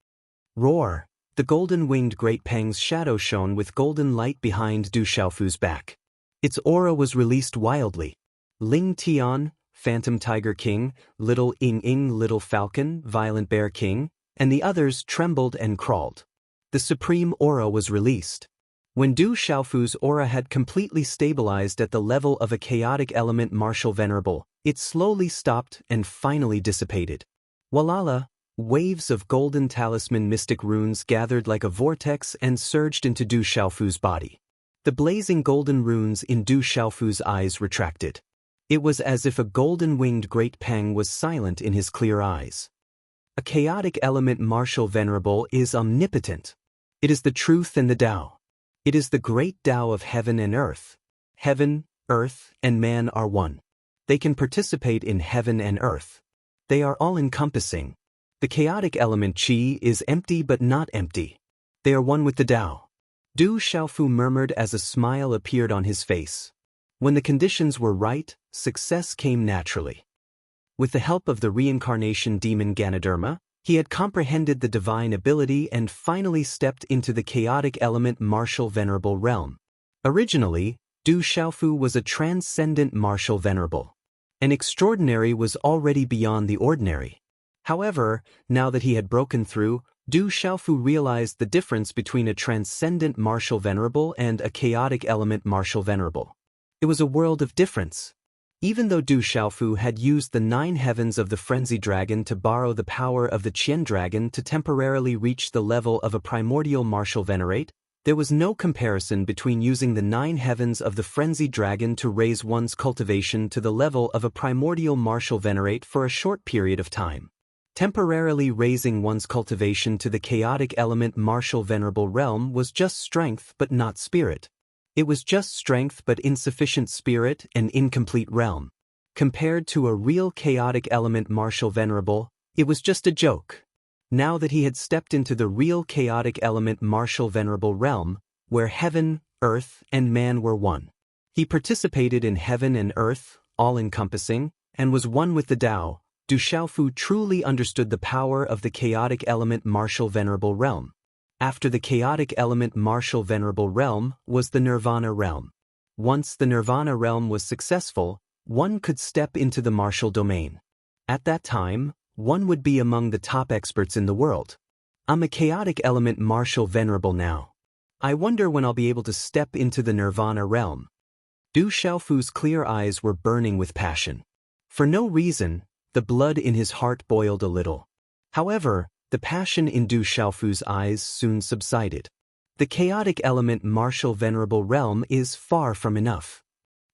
A: Roar! The golden-winged Great Peng's shadow shone with golden light behind Du Xiaofu's back. Its aura was released wildly. Ling Tian, Phantom Tiger King, Little Ing Ing, Little Falcon, Violent Bear King, and the others trembled and crawled. The supreme aura was released. When Du Xiaofu's aura had completely stabilized at the level of a chaotic element martial venerable, it slowly stopped and finally dissipated. Walala! Waves of golden talisman mystic runes gathered like a vortex and surged into Du Xiaofu's body. The blazing golden runes in Du Xiaofu's eyes retracted. It was as if a golden-winged Great Peng was silent in his clear eyes. A chaotic element martial venerable is omnipotent. It is the truth and the Tao. It is the great Tao of heaven and earth. Heaven, earth, and man are one. They can participate in heaven and earth. They are all-encompassing. The chaotic element Qi is empty but not empty. They are one with the Tao. Du Xiaofu murmured as a smile appeared on his face. When the conditions were right, success came naturally. With the help of the reincarnation demon Ganoderma, he had comprehended the divine ability and finally stepped into the chaotic element martial venerable realm. Originally, Du Xiaofu was a transcendent martial venerable. An extraordinary was already beyond the ordinary. However, now that he had broken through, Du Xiaofu realized the difference between a transcendent martial venerable and a chaotic element martial venerable. It was a world of difference. Even though Du Xiaofu had used the 9 heavens of the frenzied dragon to borrow the power of the Qian dragon to temporarily reach the level of a primordial martial venerate, there was no comparison between using the 9 heavens of the frenzied dragon to raise one's cultivation to the level of a primordial martial venerate for a short period of time. Temporarily raising one's cultivation to the chaotic element martial venerable realm was just strength but not spirit. It was just strength but insufficient spirit and incomplete realm. Compared to a real chaotic element martial venerable, it was just a joke. Now that he had stepped into the real chaotic element martial venerable realm, where heaven, earth, and man were one. He participated in heaven and earth, all-encompassing, and was one with the Tao. Du Xiaofu truly understood the power of the chaotic element martial venerable realm. After the chaotic element martial venerable realm was the nirvana realm. Once the nirvana realm was successful, one could step into the martial domain. At that time, one would be among the top experts in the world. I'm a chaotic element martial venerable now. I wonder when I'll be able to step into the nirvana realm. Du Xiaofu's clear eyes were burning with passion. For no reason, the blood in his heart boiled a little. However, the passion in Du Xiaofu's eyes soon subsided. The chaotic element martial venerable realm is far from enough.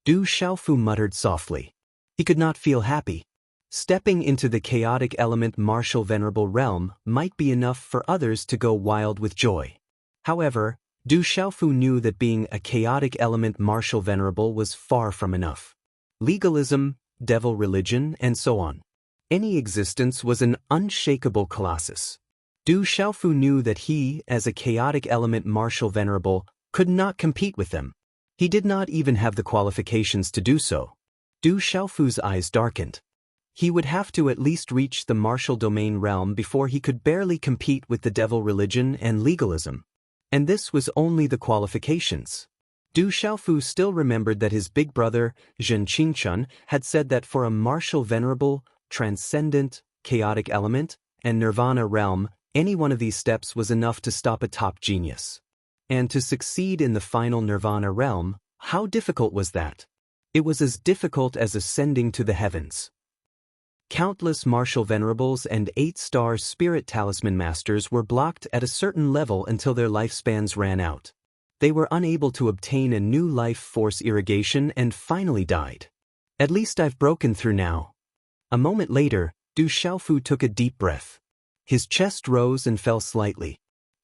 A: Du Xiaofu muttered softly. He could not feel happy. Stepping into the chaotic element martial venerable realm might be enough for others to go wild with joy. However, Du Xiaofu knew that being a chaotic element martial venerable was far from enough. Legalism, devil religion, and so on. Any existence was an unshakable colossus. Du Xiaofu knew that he, as a chaotic element martial venerable, could not compete with them. He did not even have the qualifications to do so. Du Xiaofu's eyes darkened. He would have to at least reach the martial domain realm before he could barely compete with the devil religion and legalism. And this was only the qualifications. Du Xiaofu still remembered that his big brother, Zhen Qingchun, had said that for a martial venerable, transcendent, chaotic element, and nirvana realm, any one of these steps was enough to stop a top genius. And to succeed in the final nirvana realm, how difficult was that? It was as difficult as ascending to the heavens. Countless martial venerables and 8-star spirit talisman masters were blocked at a certain level until their lifespans ran out. They were unable to obtain a new life force irrigation and finally died. At least I've broken through now. A moment later, Du Xiaofu took a deep breath. His chest rose and fell slightly.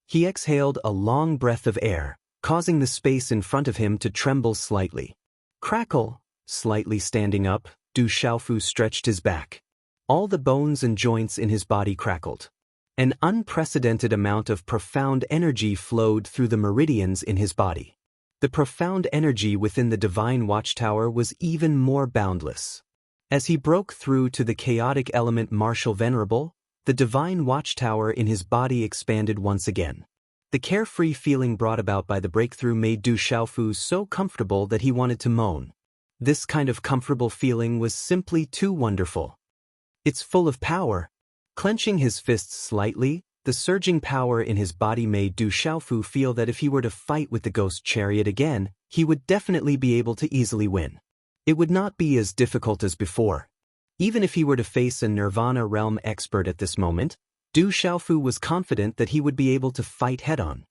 A: He exhaled a long breath of air, causing the space in front of him to tremble slightly. Crackle, slightly standing up, Du Xiaofu stretched his back. All the bones and joints in his body crackled. An unprecedented amount of profound energy flowed through the meridians in his body. The profound energy within the divine watchtower was even more boundless. As he broke through to the chaotic element martial venerable, the divine watchtower in his body expanded once again. The carefree feeling brought about by the breakthrough made Du Xiaofu so comfortable that he wanted to moan. This kind of comfortable feeling was simply too wonderful. It's full of power. Clenching his fists slightly, the surging power in his body made Du Xiaofu feel that if he were to fight with the ghost chariot again, he would definitely be able to easily win. It would not be as difficult as before. Even if he were to face a nirvana realm expert at this moment, Du Xiaofu was confident that he would be able to fight head-on.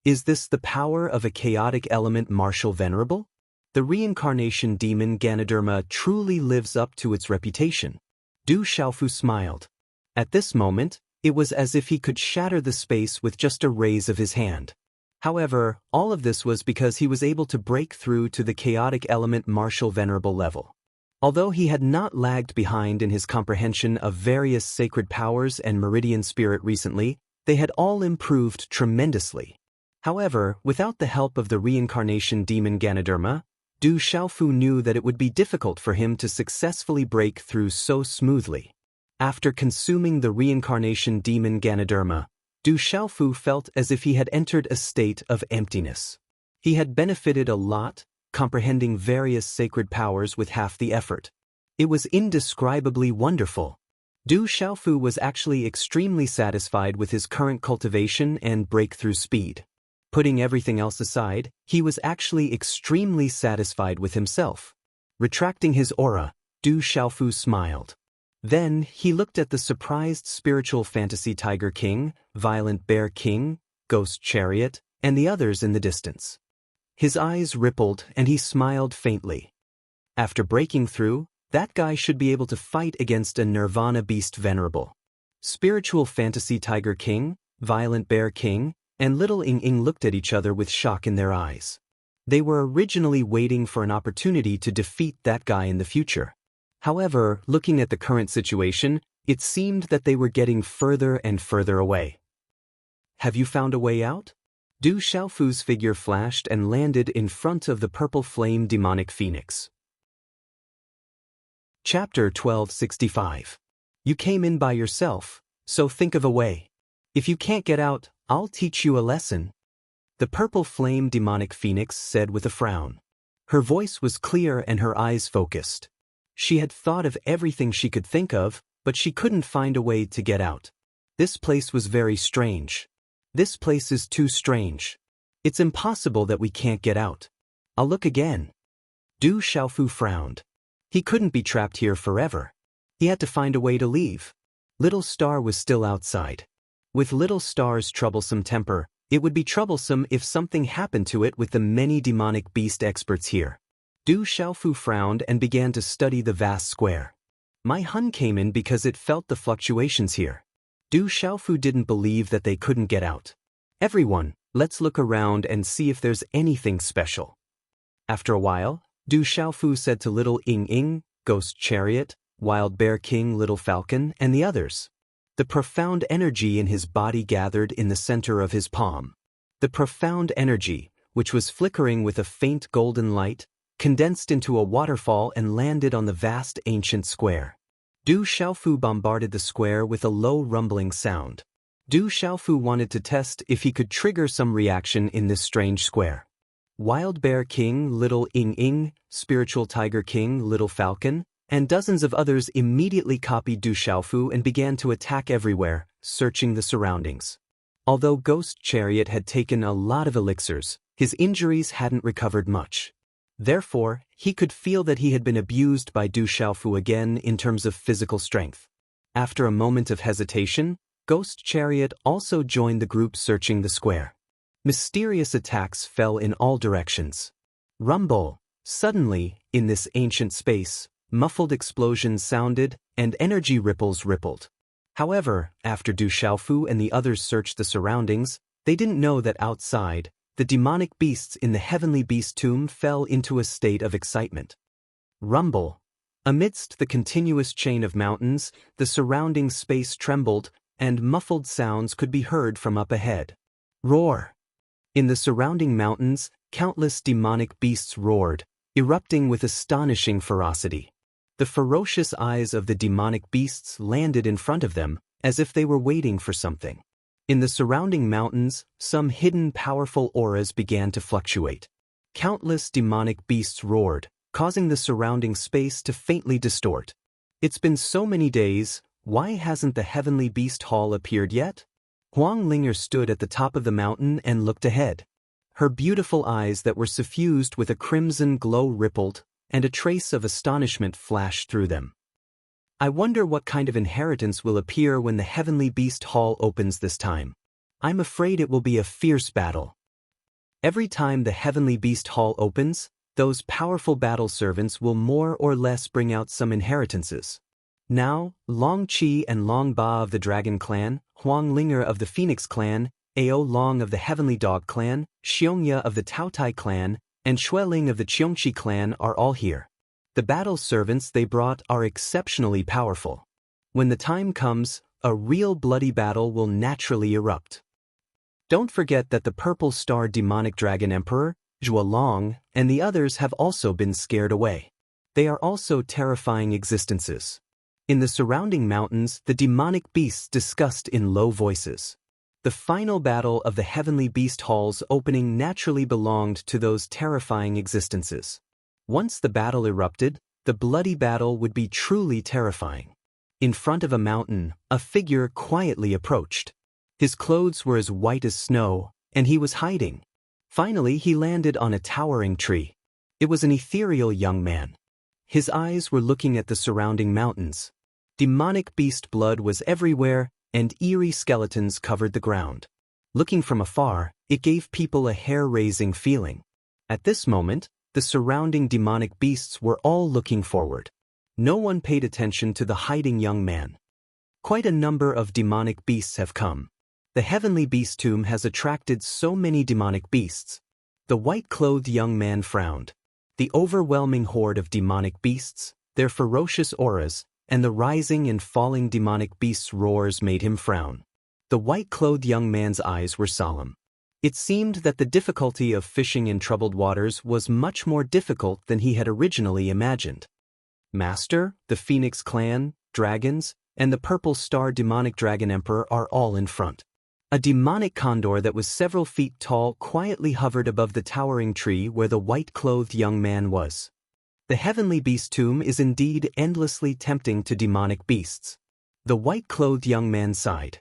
A: Is this the power of a chaotic element martial venerable? The reincarnation demon Ganoderma truly lives up to its reputation. Du Xiaofu smiled. At this moment, it was as if he could shatter the space with just a raise of his hand. However, all of this was because he was able to break through to the chaotic element martial venerable level. Although he had not lagged behind in his comprehension of various sacred powers and meridian spirit recently, they had all improved tremendously. However, without the help of the reincarnation demon Ganoderma, Du Xiaofu knew that it would be difficult for him to successfully break through so smoothly. After consuming the reincarnation demon Ganoderma, Du Xiaofu felt as if he had entered a state of emptiness. He had benefited a lot, comprehending various sacred powers with half the effort. It was indescribably wonderful. Du Xiaofu was actually extremely satisfied with his current cultivation and breakthrough speed. Putting everything else aside, he was actually extremely satisfied with himself. Retracting his aura, Du Xiaofu smiled. Then, he looked at the surprised spiritual fantasy Tiger King, Violent Bear King, Ghost Chariot, and the others in the distance. His eyes rippled and he smiled faintly. After breaking through, that guy should be able to fight against a Nirvana beast venerable. Spiritual fantasy Tiger King, Violent Bear King, and Little Ing looked at each other with shock in their eyes. They were originally waiting for an opportunity to defeat that guy in the future. However, looking at the current situation, it seemed that they were getting further and further away. Have you found a way out? Du Xiaofu's figure flashed and landed in front of the purple flame demonic phoenix. Chapter 1265. You came in by yourself, so think of a way. If you can't get out, I'll teach you a lesson. The purple flame demonic phoenix said with a frown. Her voice was clear and her eyes focused. She had thought of everything she could think of, but she couldn't find a way to get out. This place was very strange. This place is too strange. It's impossible that we can't get out. I'll look again. Du Xiaofu frowned. He couldn't be trapped here forever. He had to find a way to leave. Little Star was still outside. With Little Star's troublesome temper, it would be troublesome if something happened to it with the many demonic beast experts here. Du Xiaofu frowned and began to study the vast square. My Hun came in because it felt the fluctuations here. Du Xiaofu didn't believe that they couldn't get out. Everyone, let's look around and see if there's anything special. After a while, Du Xiaofu said to Little Ing, Ghost Chariot, Wild Bear King, Little Falcon, and the others. The profound energy in his body gathered in the center of his palm. The profound energy, which was flickering with a faint golden light, condensed into a waterfall and landed on the vast ancient square. Du Xiaofu bombarded the square with a low rumbling sound. Du Xiaofu wanted to test if he could trigger some reaction in this strange square. Wild Bear King, Little Ing, Spiritual Tiger King, Little Falcon, and dozens of others immediately copied Du Xiaofu and began to attack everywhere, searching the surroundings. Although Ghost Chariot had taken a lot of elixirs, his injuries hadn't recovered much. Therefore, he could feel that he had been abused by Du Xiaofu again in terms of physical strength. After a moment of hesitation, Ghost Chariot also joined the group searching the square. Mysterious attacks fell in all directions. Rumble! Suddenly, in this ancient space, muffled explosions sounded and energy ripples rippled. However, after Du Xiaofu and the others searched the surroundings, they didn't know that outside, the demonic beasts in the heavenly beast tomb fell into a state of excitement. Rumble! Amidst the continuous chain of mountains, the surrounding space trembled, and muffled sounds could be heard from up ahead. Roar! In the surrounding mountains, countless demonic beasts roared, erupting with astonishing ferocity. The ferocious eyes of the demonic beasts landed in front of them, as if they were waiting for something. In the surrounding mountains, some hidden powerful auras began to fluctuate. Countless demonic beasts roared, causing the surrounding space to faintly distort. It's been so many days, why hasn't the heavenly beast hall appeared yet? Huang Linger stood at the top of the mountain and looked ahead. Her beautiful eyes that were suffused with a crimson glow rippled, and a trace of astonishment flashed through them. I wonder what kind of inheritance will appear when the Heavenly Beast Hall opens this time. I'm afraid it will be a fierce battle. Every time the Heavenly Beast Hall opens, those powerful battle servants will more or less bring out some inheritances. Now, Long Qi and Long Ba of the Dragon Clan, Huang Linger of the Phoenix Clan, Ao Long of the Heavenly Dog Clan, Xiongya of the Taotai Clan, and Xueling of the Qiongqi Clan are all here. The battle servants they brought are exceptionally powerful. When the time comes, a real bloody battle will naturally erupt. Don't forget that the Purple Star Demonic Dragon Emperor, Zhuolong, and the others have also been scared away. They are also terrifying existences. In the surrounding mountains, the demonic beasts discussed in low voices. The final battle of the Heavenly Beast Hall's opening naturally belonged to those terrifying existences. Once the battle erupted, the bloody battle would be truly terrifying. In front of a mountain, a figure quietly approached. His clothes were as white as snow, and he was hiding. Finally, he landed on a towering tree. It was an ethereal young man. His eyes were looking at the surrounding mountains. Demonic beast blood was everywhere, and eerie skeletons covered the ground. Looking from afar, it gave people a hair-raising feeling. At this moment, the surrounding demonic beasts were all looking forward. No one paid attention to the hiding young man. Quite a number of demonic beasts have come. The heavenly beast tomb has attracted so many demonic beasts. The white-clothed young man frowned. The overwhelming horde of demonic beasts, their ferocious auras, and the rising and falling demonic beasts' roars made him frown. The white-clothed young man's eyes were solemn. It seemed that the difficulty of fishing in troubled waters was much more difficult than he had originally imagined. Master, the Phoenix clan, dragons, and the Purple Star demonic dragon emperor are all in front. A demonic condor that was several feet tall quietly hovered above the towering tree where the white-clothed young man was. The heavenly beast tomb is indeed endlessly tempting to demonic beasts. The white-clothed young man sighed.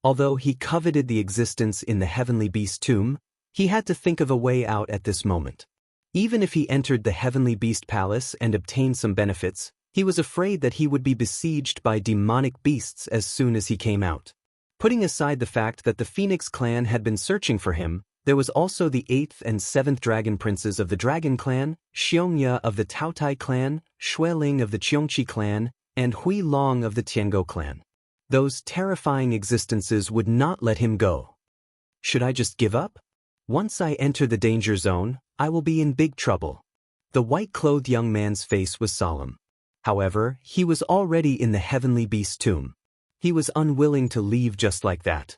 A: Although he coveted the existence in the heavenly beast tomb, he had to think of a way out at this moment. Even if he entered the heavenly beast palace and obtained some benefits, he was afraid that he would be besieged by demonic beasts as soon as he came out. Putting aside the fact that the Phoenix clan had been searching for him, there was also the 8th and 7th dragon princes of the Dragon clan, Xiongya of the Taotai clan, Xueling of the Qiongqi clan, and Hui Long of the Tiango clan. Those terrifying existences would not let him go. Should I just give up? Once I enter the danger zone, I will be in big trouble. The white-clothed young man's face was solemn. However, he was already in the heavenly beast tomb. He was unwilling to leave just like that.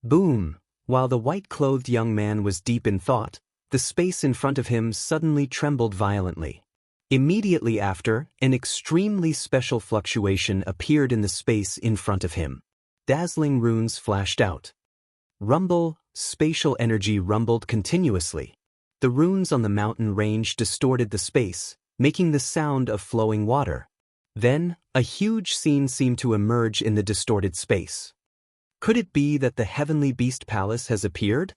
A: Boom! While the white-clothed young man was deep in thought, the space in front of him suddenly trembled violently. Immediately after, an extremely special fluctuation appeared in the space in front of him. Dazzling runes flashed out. Rumble, spatial energy rumbled continuously. The runes on the mountain range distorted the space, making the sound of flowing water. Then, a huge scene seemed to emerge in the distorted space. Could it be that the heavenly beast palace has appeared?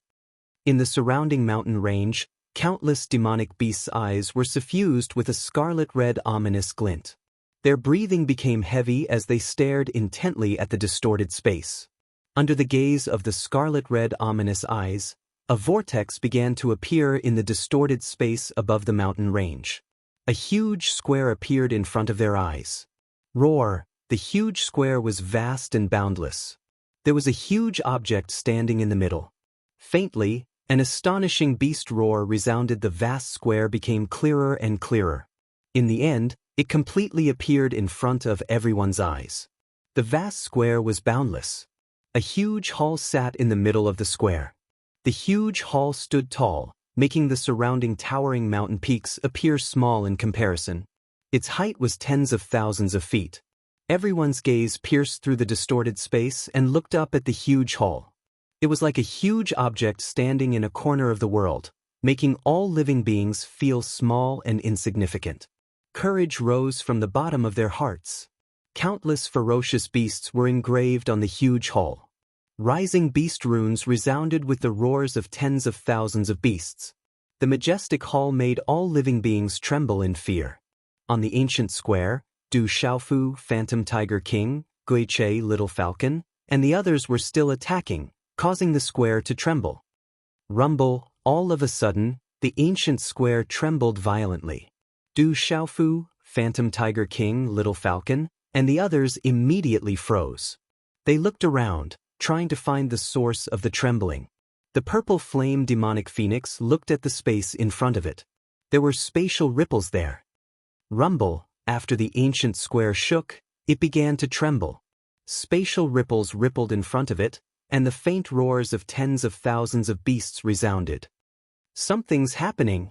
A: In the surrounding mountain range, countless demonic beasts' eyes were suffused with a scarlet-red ominous glint. Their breathing became heavy as they stared intently at the distorted space. Under the gaze of the scarlet-red ominous eyes, a vortex began to appear in the distorted space above the mountain range. A huge square appeared in front of their eyes. Roar! The huge square was vast and boundless. There was a huge object standing in the middle. Faintly, an astonishing beast roar resounded. The vast square became clearer and clearer. In the end, it completely appeared in front of everyone's eyes. The vast square was boundless. A huge hall sat in the middle of the square. The huge hall stood tall, making the surrounding towering mountain peaks appear small in comparison. Its height was tens of thousands of feet. Everyone's gaze pierced through the distorted space and looked up at the huge hall. It was like a huge object standing in a corner of the world, making all living beings feel small and insignificant. Courage rose from the bottom of their hearts. Countless ferocious beasts were engraved on the huge hall. Rising beast runes resounded with the roars of tens of thousands of beasts. The majestic hall made all living beings tremble in fear. On the ancient square, Du Xiaofu, Phantom Tiger King, Gui Che, Little Falcon, and the others were still attacking, causing the square to tremble. Rumble! All of a sudden, the ancient square trembled violently. Du Xiaofu, Phantom Tiger King, Little Falcon, and the others immediately froze. They looked around, trying to find the source of the trembling. The purple flame demonic phoenix looked at the space in front of it. There were spatial ripples there. Rumble! After the ancient square shook, it began to tremble. Spatial ripples rippled in front of it, and the faint roars of tens of thousands of beasts resounded. Something's happening.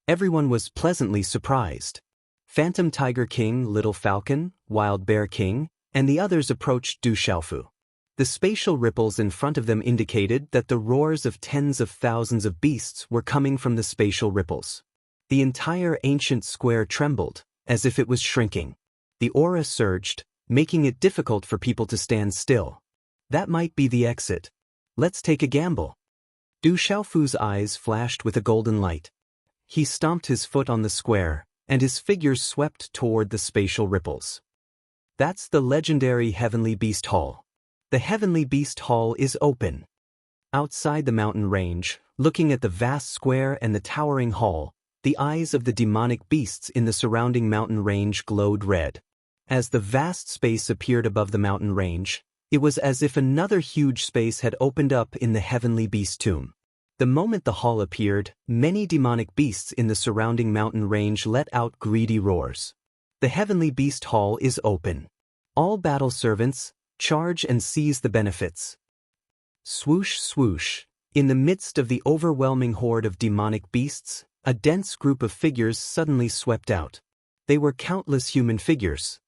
A: Everyone was pleasantly surprised. Phantom Tiger King, Little Falcon, Wild Bear King, and the others approached Du Xiaofu. The spatial ripples in front of them indicated that the roars of tens of thousands of beasts were coming from the spatial ripples. The entire ancient square trembled, as if it was shrinking. The aura surged, making it difficult for people to stand still. That might be the exit. Let's take a gamble. Du Xiaofu's eyes flashed with a golden light. He stomped his foot on the square, and his figure swept toward the spatial ripples. That's the legendary Heavenly Beast Hall. The Heavenly Beast Hall is open. Outside the mountain range, looking at the vast square and the towering hall, the eyes of the demonic beasts in the surrounding mountain range glowed red. As the vast space appeared above the mountain range, it was as if another huge space had opened up in the Heavenly Beast tomb. The moment the hall appeared, many demonic beasts in the surrounding mountain range let out greedy roars. The Heavenly Beast Hall is open. All battle servants, charge and seize the benefits. Swoosh, swoosh. In the midst of the overwhelming horde of demonic beasts, a dense group of figures suddenly swept out. They were countless human figures.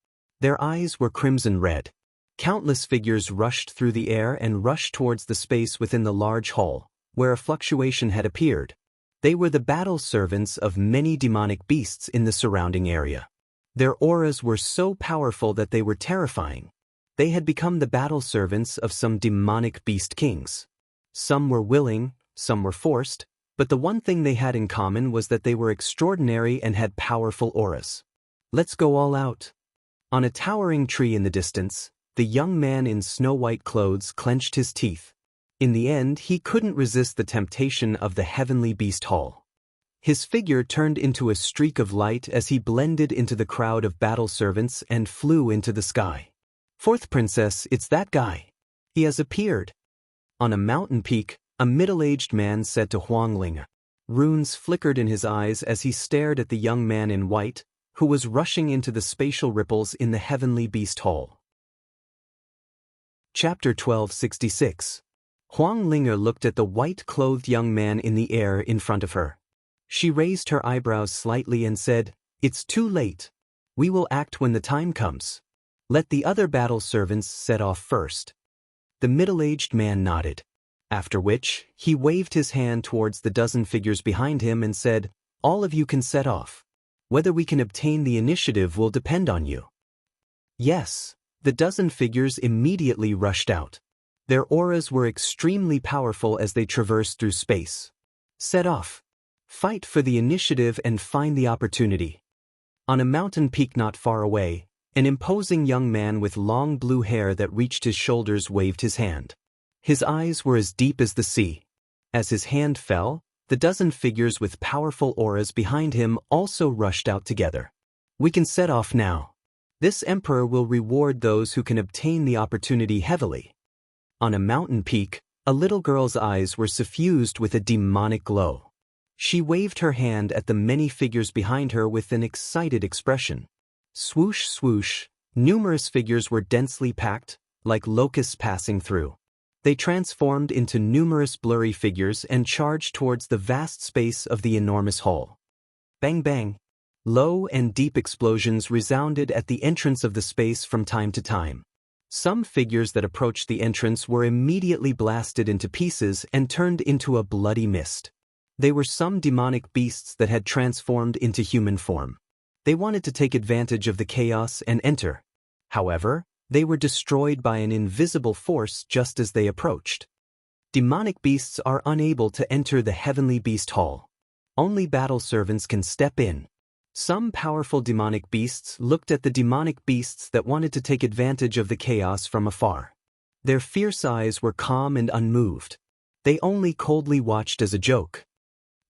A: Their eyes were crimson red. Countless figures rushed through the air and rushed towards the space within the large hall, where a fluctuation had appeared. They were the battle servants of many demonic beasts in the surrounding area. Their auras were so powerful that they were terrifying. They had become the battle servants of some demonic beast kings. Some were willing, some were forced, but the one thing they had in common was that they were extraordinary and had powerful auras. Let's go all out. On a towering tree in the distance, the young man in snow-white clothes clenched his teeth. In the end, he couldn't resist the temptation of the Heavenly Beast Hall. His figure turned into a streak of light as he blended into the crowd of battle servants and flew into the sky. Fourth princess, it's that guy. He has appeared. On a mountain peak, a middle-aged man said to Huang Ling. Runes flickered in his eyes as he stared at the young man in white, who was rushing into the spatial ripples in the Heavenly Beast Hall. Chapter 1266. Huang Linger looked at the white-clothed young man in the air in front of her. She raised her eyebrows slightly and said, "It's too late. We will act when the time comes. Let the other battle servants set off first." The middle-aged man nodded. After which, he waved his hand towards the dozen figures behind him and said, "All of you can set off. Whether we can obtain the initiative will depend on you." Yes, the dozen figures immediately rushed out. Their auras were extremely powerful as they traversed through space. Set off. Fight for the initiative and find the opportunity. On a mountain peak not far away, an imposing young man with long blue hair that reached his shoulders waved his hand. His eyes were as deep as the sea. As his hand fell, the dozen figures with powerful auras behind him also rushed out together. We can set off now. This emperor will reward those who can obtain the opportunity heavily. On a mountain peak, a little girl's eyes were suffused with a demonic glow. She waved her hand at the many figures behind her with an excited expression. Swoosh, swoosh, numerous figures were densely packed, like locusts passing through. They transformed into numerous blurry figures and charged towards the vast space of the enormous hall. Bang bang. Low and deep explosions resounded at the entrance of the space from time to time. Some figures that approached the entrance were immediately blasted into pieces and turned into a bloody mist. They were some demonic beasts that had transformed into human form. They wanted to take advantage of the chaos and enter. However, they were destroyed by an invisible force just as they approached. Demonic beasts are unable to enter the Heavenly Beast Hall. Only battle servants can step in. Some powerful demonic beasts looked at the demonic beasts that wanted to take advantage of the chaos from afar. Their fierce eyes were calm and unmoved. They only coldly watched as a joke.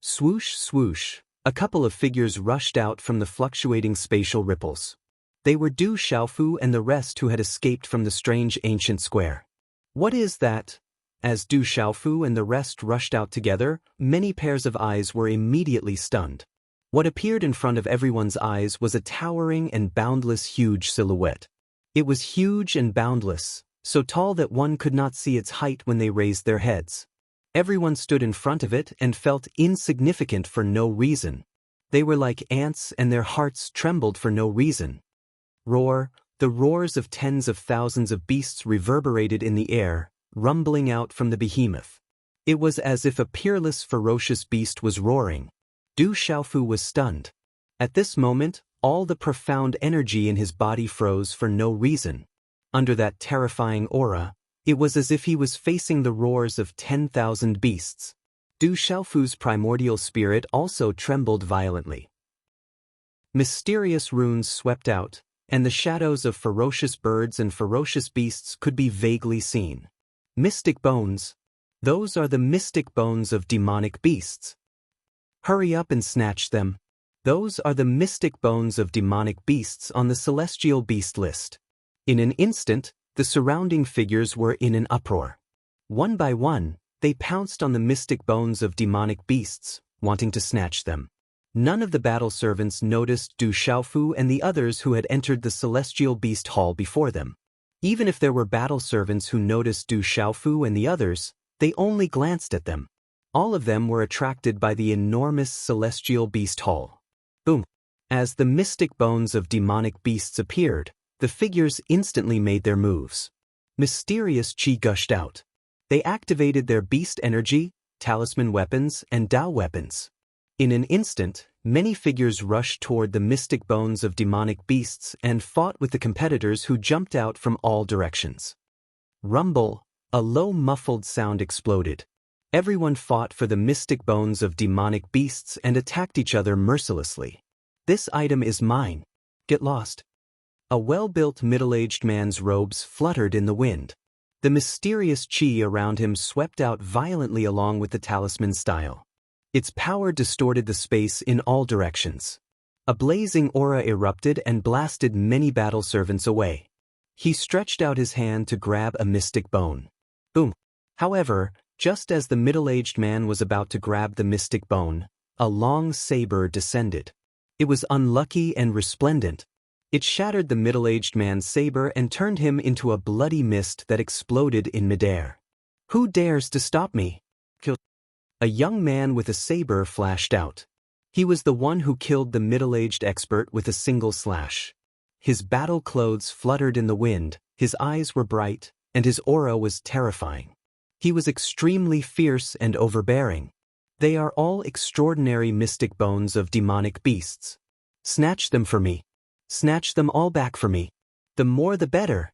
A: Swoosh, swoosh, a couple of figures rushed out from the fluctuating spatial ripples. They were Du Xiaofu and the rest who had escaped from the strange ancient square. What is that? As Du Xiaofu and the rest rushed out together, many pairs of eyes were immediately stunned. What appeared in front of everyone's eyes was a towering and boundless huge silhouette. It was huge and boundless, so tall that one could not see its height when they raised their heads. Everyone stood in front of it and felt insignificant for no reason. They were like ants and their hearts trembled for no reason. Roar, the roars of tens of thousands of beasts reverberated in the air, rumbling out from the behemoth. It was as if a peerless, ferocious beast was roaring. Du Xiaofu was stunned. At this moment, all the profound energy in his body froze for no reason. Under that terrifying aura, it was as if he was facing the roars of 10,000 beasts. Du Xiaofu's primordial spirit also trembled violently. Mysterious runes swept out, and the shadows of ferocious birds and ferocious beasts could be vaguely seen. Mystic bones. Those are the mystic bones of demonic beasts. Hurry up and snatch them. Those are the mystic bones of demonic beasts on the celestial beast list. In an instant, the surrounding figures were in an uproar. One by one, they pounced on the mystic bones of demonic beasts, wanting to snatch them. None of the battle servants noticed Du Xiaofu and the others who had entered the celestial beast hall before them. Even if there were battle servants who noticed Du Xiaofu and the others, they only glanced at them. All of them were attracted by the enormous celestial beast hall. Boom! As the mystic bones of demonic beasts appeared, the figures instantly made their moves. Mysterious qi gushed out. They activated their beast energy, talisman weapons, and Dao weapons. In an instant, many figures rushed toward the mystic bones of demonic beasts and fought with the competitors who jumped out from all directions. Rumble! A low muffled sound exploded. Everyone fought for the mystic bones of demonic beasts and attacked each other mercilessly. This item is mine. Get lost. A well-built middle-aged man's robes fluttered in the wind. The mysterious qi around him swept out violently along with the talisman style. Its power distorted the space in all directions. A blazing aura erupted and blasted many battle servants away. He stretched out his hand to grab a mystic bone. Boom! However, just as the middle-aged man was about to grab the mystic bone, a long saber descended. It was unlucky and resplendent. It shattered the middle-aged man's saber and turned him into a bloody mist that exploded in midair. Who dares to stop me? Kill. A young man with a saber flashed out. He was the one who killed the middle-aged expert with a single slash. His battle clothes fluttered in the wind, his eyes were bright, and his aura was terrifying. He was extremely fierce and overbearing. They are all extraordinary mystic bones of demonic beasts. Snatch them for me. Snatch them all back for me. The more the better.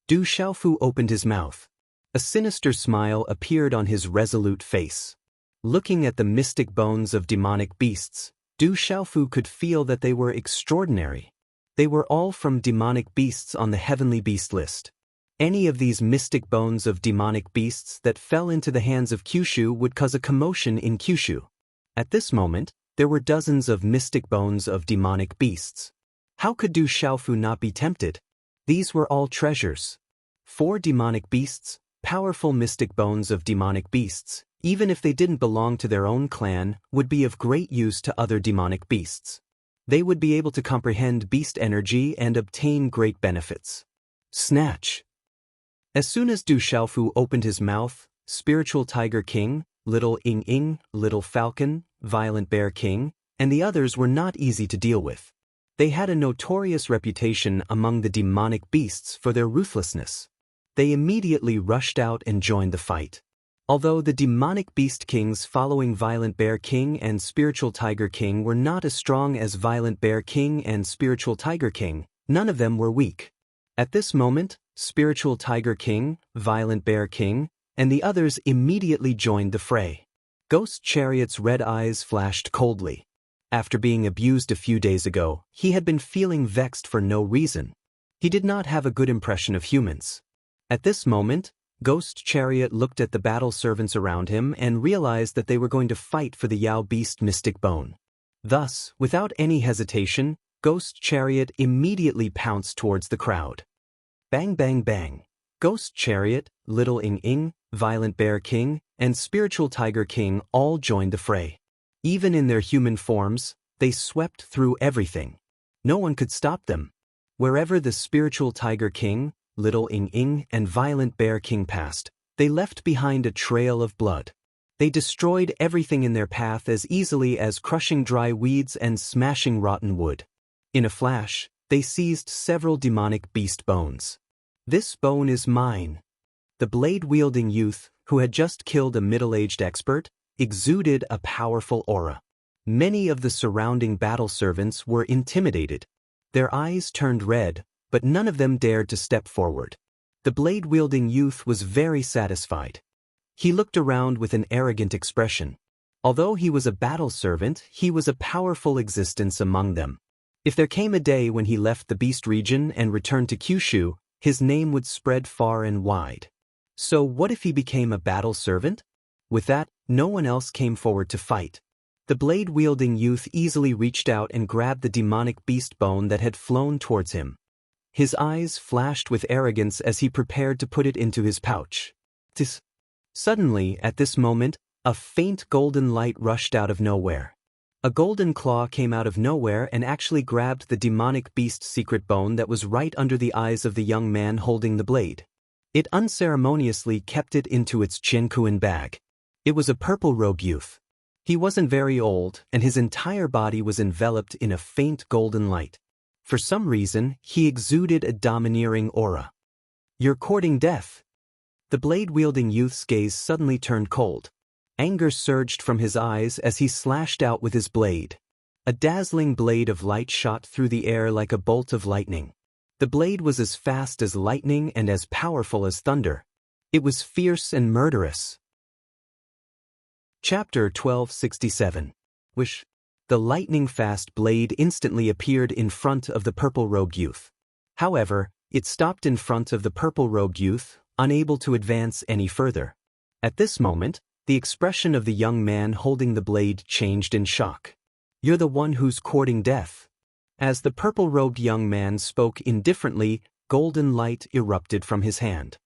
A: Du Xiaofu opened his mouth. A sinister smile appeared on his resolute face. Looking at the mystic bones of demonic beasts, Du Xiaofu could feel that they were extraordinary. They were all from demonic beasts on the heavenly beast list. Any of these mystic bones of demonic beasts that fell into the hands of Kyushu would cause a commotion in Kyushu. At this moment, there were dozens of mystic bones of demonic beasts. How could Du Xiaofu not be tempted? These were all treasures. 4 demonic beasts, powerful mystic bones of demonic beasts, even if they didn't belong to their own clan, would be of great use to other demonic beasts. They would be able to comprehend beast energy and obtain great benefits. Snatch! As soon as Du Xiaofu opened his mouth, Spiritual Tiger King, Little Ing Ing, Little Falcon, Violent Bear King, and the others were not easy to deal with. They had a notorious reputation among the demonic beasts for their ruthlessness. They immediately rushed out and joined the fight. Although the demonic beast kings following Violent Bear King and Spiritual Tiger King were not as strong as Violent Bear King and Spiritual Tiger King, none of them were weak. At this moment, Spiritual Tiger King, Violent Bear King, and the others immediately joined the fray. Ghost Chariot's red eyes flashed coldly. After being abused a few days ago, he had been feeling vexed for no reason. He did not have a good impression of humans. At this moment, Ghost Chariot looked at the battle servants around him and realized that they were going to fight for the Yao Beast Mystic Bone. Thus, without any hesitation, Ghost Chariot immediately pounced towards the crowd. Bang bang bang. Ghost Chariot, Little Ing Ing, Violent Bear King, and Spiritual Tiger King all joined the fray. Even in their human forms, they swept through everything. No one could stop them. Wherever the Spiritual Tiger King, Little Ing Ing, and Violent Bear King passed, they left behind a trail of blood. They destroyed everything in their path as easily as crushing dry weeds and smashing rotten wood. In a flash, they seized several demonic beast bones. This bone is mine. The blade-wielding youth, who had just killed a middle-aged expert, exuded a powerful aura. Many of the surrounding battle servants were intimidated. Their eyes turned red, but none of them dared to step forward. The blade-wielding youth was very satisfied. He looked around with an arrogant expression. Although he was a battle servant, he was a powerful existence among them. If there came a day when he left the Beast region and returned to Kyushu, his name would spread far and wide. So what if he became a battle servant? With that, no one else came forward to fight. The blade-wielding youth easily reached out and grabbed the demonic beast bone that had flown towards him. His eyes flashed with arrogance as he prepared to put it into his pouch. Suddenly, at this moment, a faint golden light rushed out of nowhere. A golden claw came out of nowhere and actually grabbed the demonic beast secret bone that was right under the eyes of the young man holding the blade. It unceremoniously kept it into its Chinkuin bag. It was a purple-robed youth. He wasn't very old, and his entire body was enveloped in a faint golden light. For some reason, he exuded a domineering aura. "You're courting death." The blade-wielding youth's gaze suddenly turned cold. Anger surged from his eyes as he slashed out with his blade. A dazzling blade of light shot through the air like a bolt of lightning. The blade was as fast as lightning and as powerful as thunder. It was fierce and murderous. Chapter 1267. Wish. The lightning-fast blade instantly appeared in front of the purple-robed youth. However, it stopped in front of the purple-robed youth, unable to advance any further. At this moment, the expression of the young man holding the blade changed in shock. "You're the one who's courting death." As the purple-robed young man spoke indifferently, golden light erupted from his hand.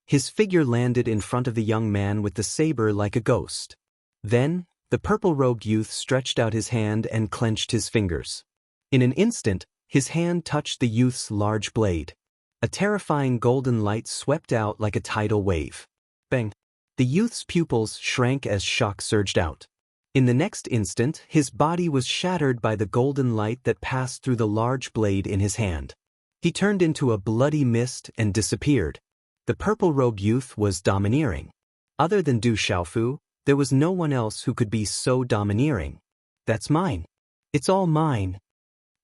A: His figure landed in front of the young man with the saber like a ghost. Then, the purple-robed youth stretched out his hand and clenched his fingers. In an instant, his hand touched the youth's large blade. A terrifying golden light swept out like a tidal wave. Bang! The youth's pupils shrank as shock surged out. In the next instant, his body was shattered by the golden light that passed through the large blade in his hand. He turned into a bloody mist and disappeared. The purple-robed youth was domineering. Other than Du Xiaofu, there was no one else who could be so domineering. "That's mine. It's all mine."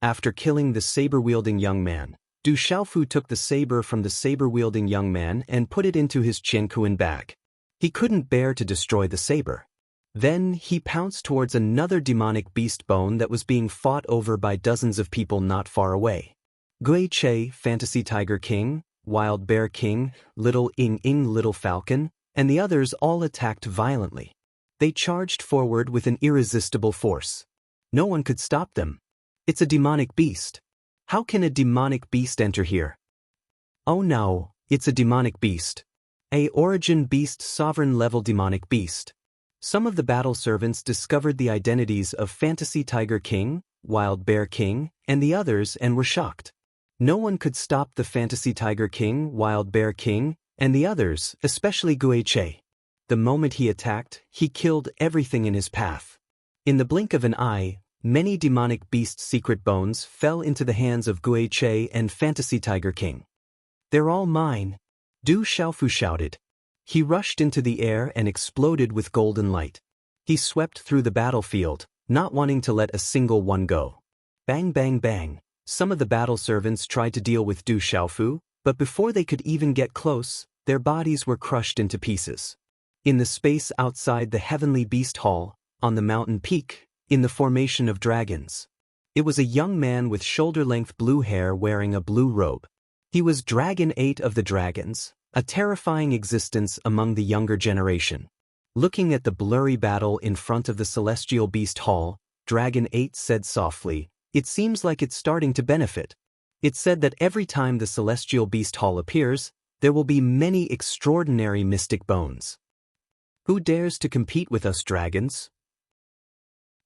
A: After killing the saber-wielding young man, Du Xiaofu took the saber from the saber-wielding young man and put it into his Chinkuin bag. He couldn't bear to destroy the saber. Then he pounced towards another demonic beast bone that was being fought over by dozens of people not far away. Gui Che, Fantasy Tiger King, Wild Bear King, Little Ing Ing Little Falcon, and the others all attacked violently. They charged forward with an irresistible force. No one could stop them. It's a demonic beast. How can a demonic beast enter here? Oh no, it's a demonic beast. A origin beast, sovereign-level demonic beast. Some of the battle servants discovered the identities of Fantasy Tiger King, Wild Bear King, and the others and were shocked. No one could stop the Fantasy Tiger King, Wild Bear King, and the others, especially Gui Che. The moment he attacked, he killed everything in his path. In the blink of an eye, many demonic beast secret bones fell into the hands of Gui Che and Fantasy Tiger King. "They're all mine," Du Xiaofu shouted. He rushed into the air and exploded with golden light. He swept through the battlefield, not wanting to let a single one go. Bang bang bang. Some of the battle servants tried to deal with Du Xiaofu, but before they could even get close, their bodies were crushed into pieces. In the space outside the Heavenly Beast Hall, on the mountain peak, in the formation of dragons. It was a young man with shoulder-length blue hair wearing a blue robe. He was Dragon 8 of the Dragons, a terrifying existence among the younger generation. Looking at the blurry battle in front of the Celestial Beast Hall, Dragon 8 said softly, "It seems like it's starting to benefit." It said that every time the Celestial Beast Hall appears, there will be many extraordinary mystic bones. Who dares to compete with us, dragons?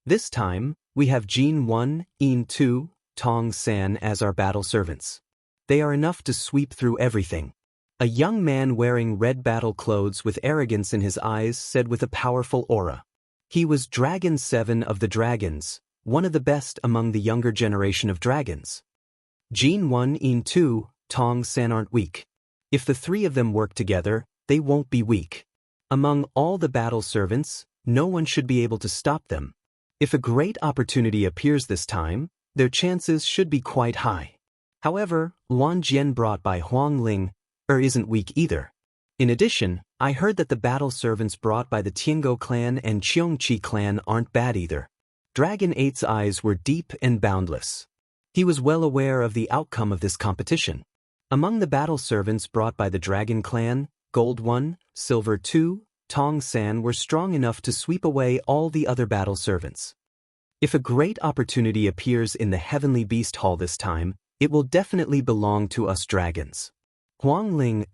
A: This time, we have Jin 1, Yin 2, Tong San as our battle servants. They are enough to sweep through everything. A young man wearing red battle clothes with arrogance in his eyes said with a powerful aura. He was Dragon 7 of the Dragons, one of the best among the younger generation of dragons. Jin 1, Yin 2, Tong San aren't weak. If the three of them work together, they won't be weak. Among all the battle servants, no one should be able to stop them. If a great opportunity appears this time, their chances should be quite high. However, Luan Jian brought by Huang Ling isn't weak either. In addition, I heard that the battle servants brought by the Tiango clan and Cheongchi clan aren't bad either. Dragon 8's eyes were deep and boundless. He was well aware of the outcome of this competition. Among the battle servants brought by the Dragon clan, Gold 1, Silver 2, Tong San were strong enough to sweep away all the other battle servants. If a great opportunity appears in the Heavenly Beast Hall this time, it will definitely belong to us dragons. Huang Ling,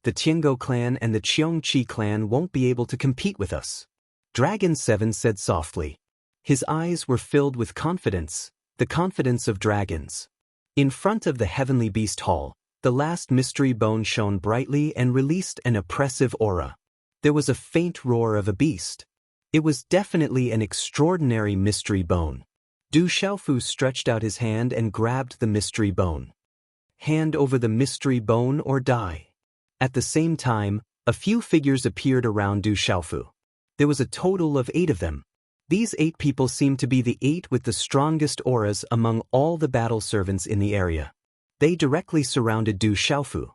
A: the Tiango clan and the Cheongchi clan won't be able to compete with us. Dragon 7 said softly. His eyes were filled with confidence, the confidence of dragons. In front of the Heavenly Beast Hall, the last mystery bone shone brightly and released an oppressive aura. There was a faint roar of a beast. It was definitely an extraordinary mystery bone. Du Xiaofu stretched out his hand and grabbed the mystery bone. Hand over the mystery bone or die. At the same time, a few figures appeared around Du Xiaofu. There was a total of 8 of them. These 8 people seemed to be the 8 with the strongest auras among all the battle servants in the area. They directly surrounded Du Xiaofu.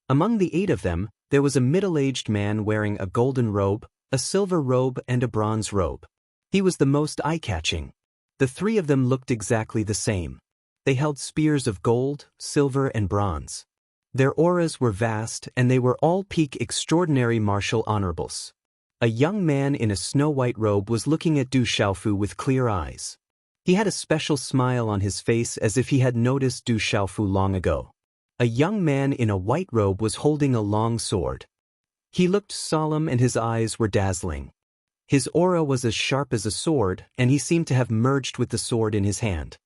A: Among the 8 of them, there was a middle-aged man wearing a golden robe, a silver robe and a bronze robe. He was the most eye-catching. The 3 of them looked exactly the same. They held spears of gold, silver and bronze. Their auras were vast and they were all peak extraordinary martial honorables. A young man in a snow-white robe was looking at Du Xiaofu with clear eyes. He had a special smile on his face as if he had noticed Du Xiaofu long ago. A young man in a white robe was holding a long sword. He looked solemn and his eyes were dazzling. His aura was as sharp as a sword, and he seemed to have merged with the sword in his hand.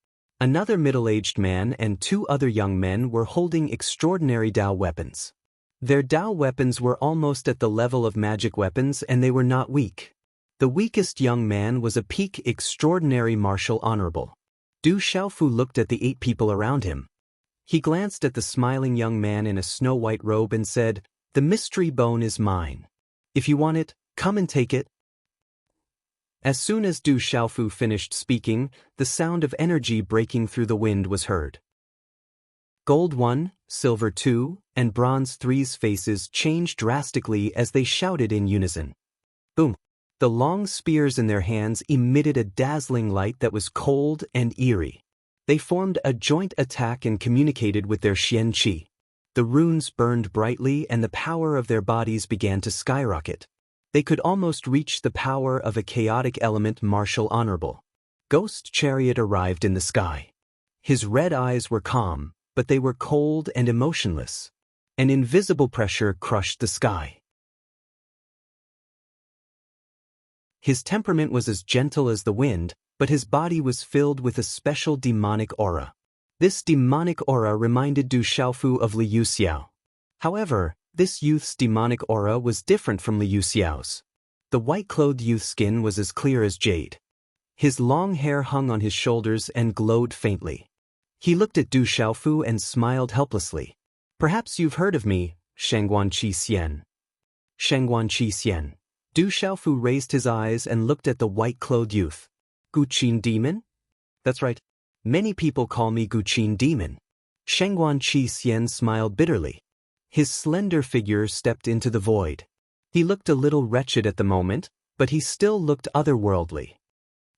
A: Another middle-aged man and 2 other young men were holding extraordinary Dao weapons. Their Dao weapons were almost at the level of magic weapons and they were not weak. The weakest young man was a peak extraordinary martial honorable. Du Xiaofu looked at the 8 people around him. He glanced at the smiling young man in a snow-white robe and said, "The mystery bone is mine. If you want it, come and take it." As soon as Du Xiaofu finished speaking, the sound of energy breaking through the wind was heard. Gold 1, Silver 2, and Bronze 3's faces changed drastically as they shouted in unison. Boom! The long spears in their hands emitted a dazzling light that was cold and eerie. They formed a joint attack and communicated with their Xian Qi. The runes burned brightly and the power of their bodies began to skyrocket. They could almost reach the power of a chaotic element martial honorable. Ghost Chariot arrived in the sky. His red eyes were calm, but they were cold and emotionless. An invisible pressure crushed the sky. His temperament was as gentle as the wind, but his body was filled with a special demonic aura. This demonic aura reminded Du Xiaofu of Liu Xiao. However, this youth's demonic aura was different from Liu Xiao's. The white-clothed youth's skin was as clear as jade. His long hair hung on his shoulders and glowed faintly. He looked at Du Xiaofu and smiled helplessly. "Perhaps you've heard of me, Shangguan Qi Xian." Shangguan Qi Xian. Du Xiaofu raised his eyes and looked at the white-clothed youth. "Guqin Demon?" "That's right. Many people call me Guqin Demon." Shangguan Qi Xian smiled bitterly. His slender figure stepped into the void. He looked a little wretched at the moment, but he still looked otherworldly.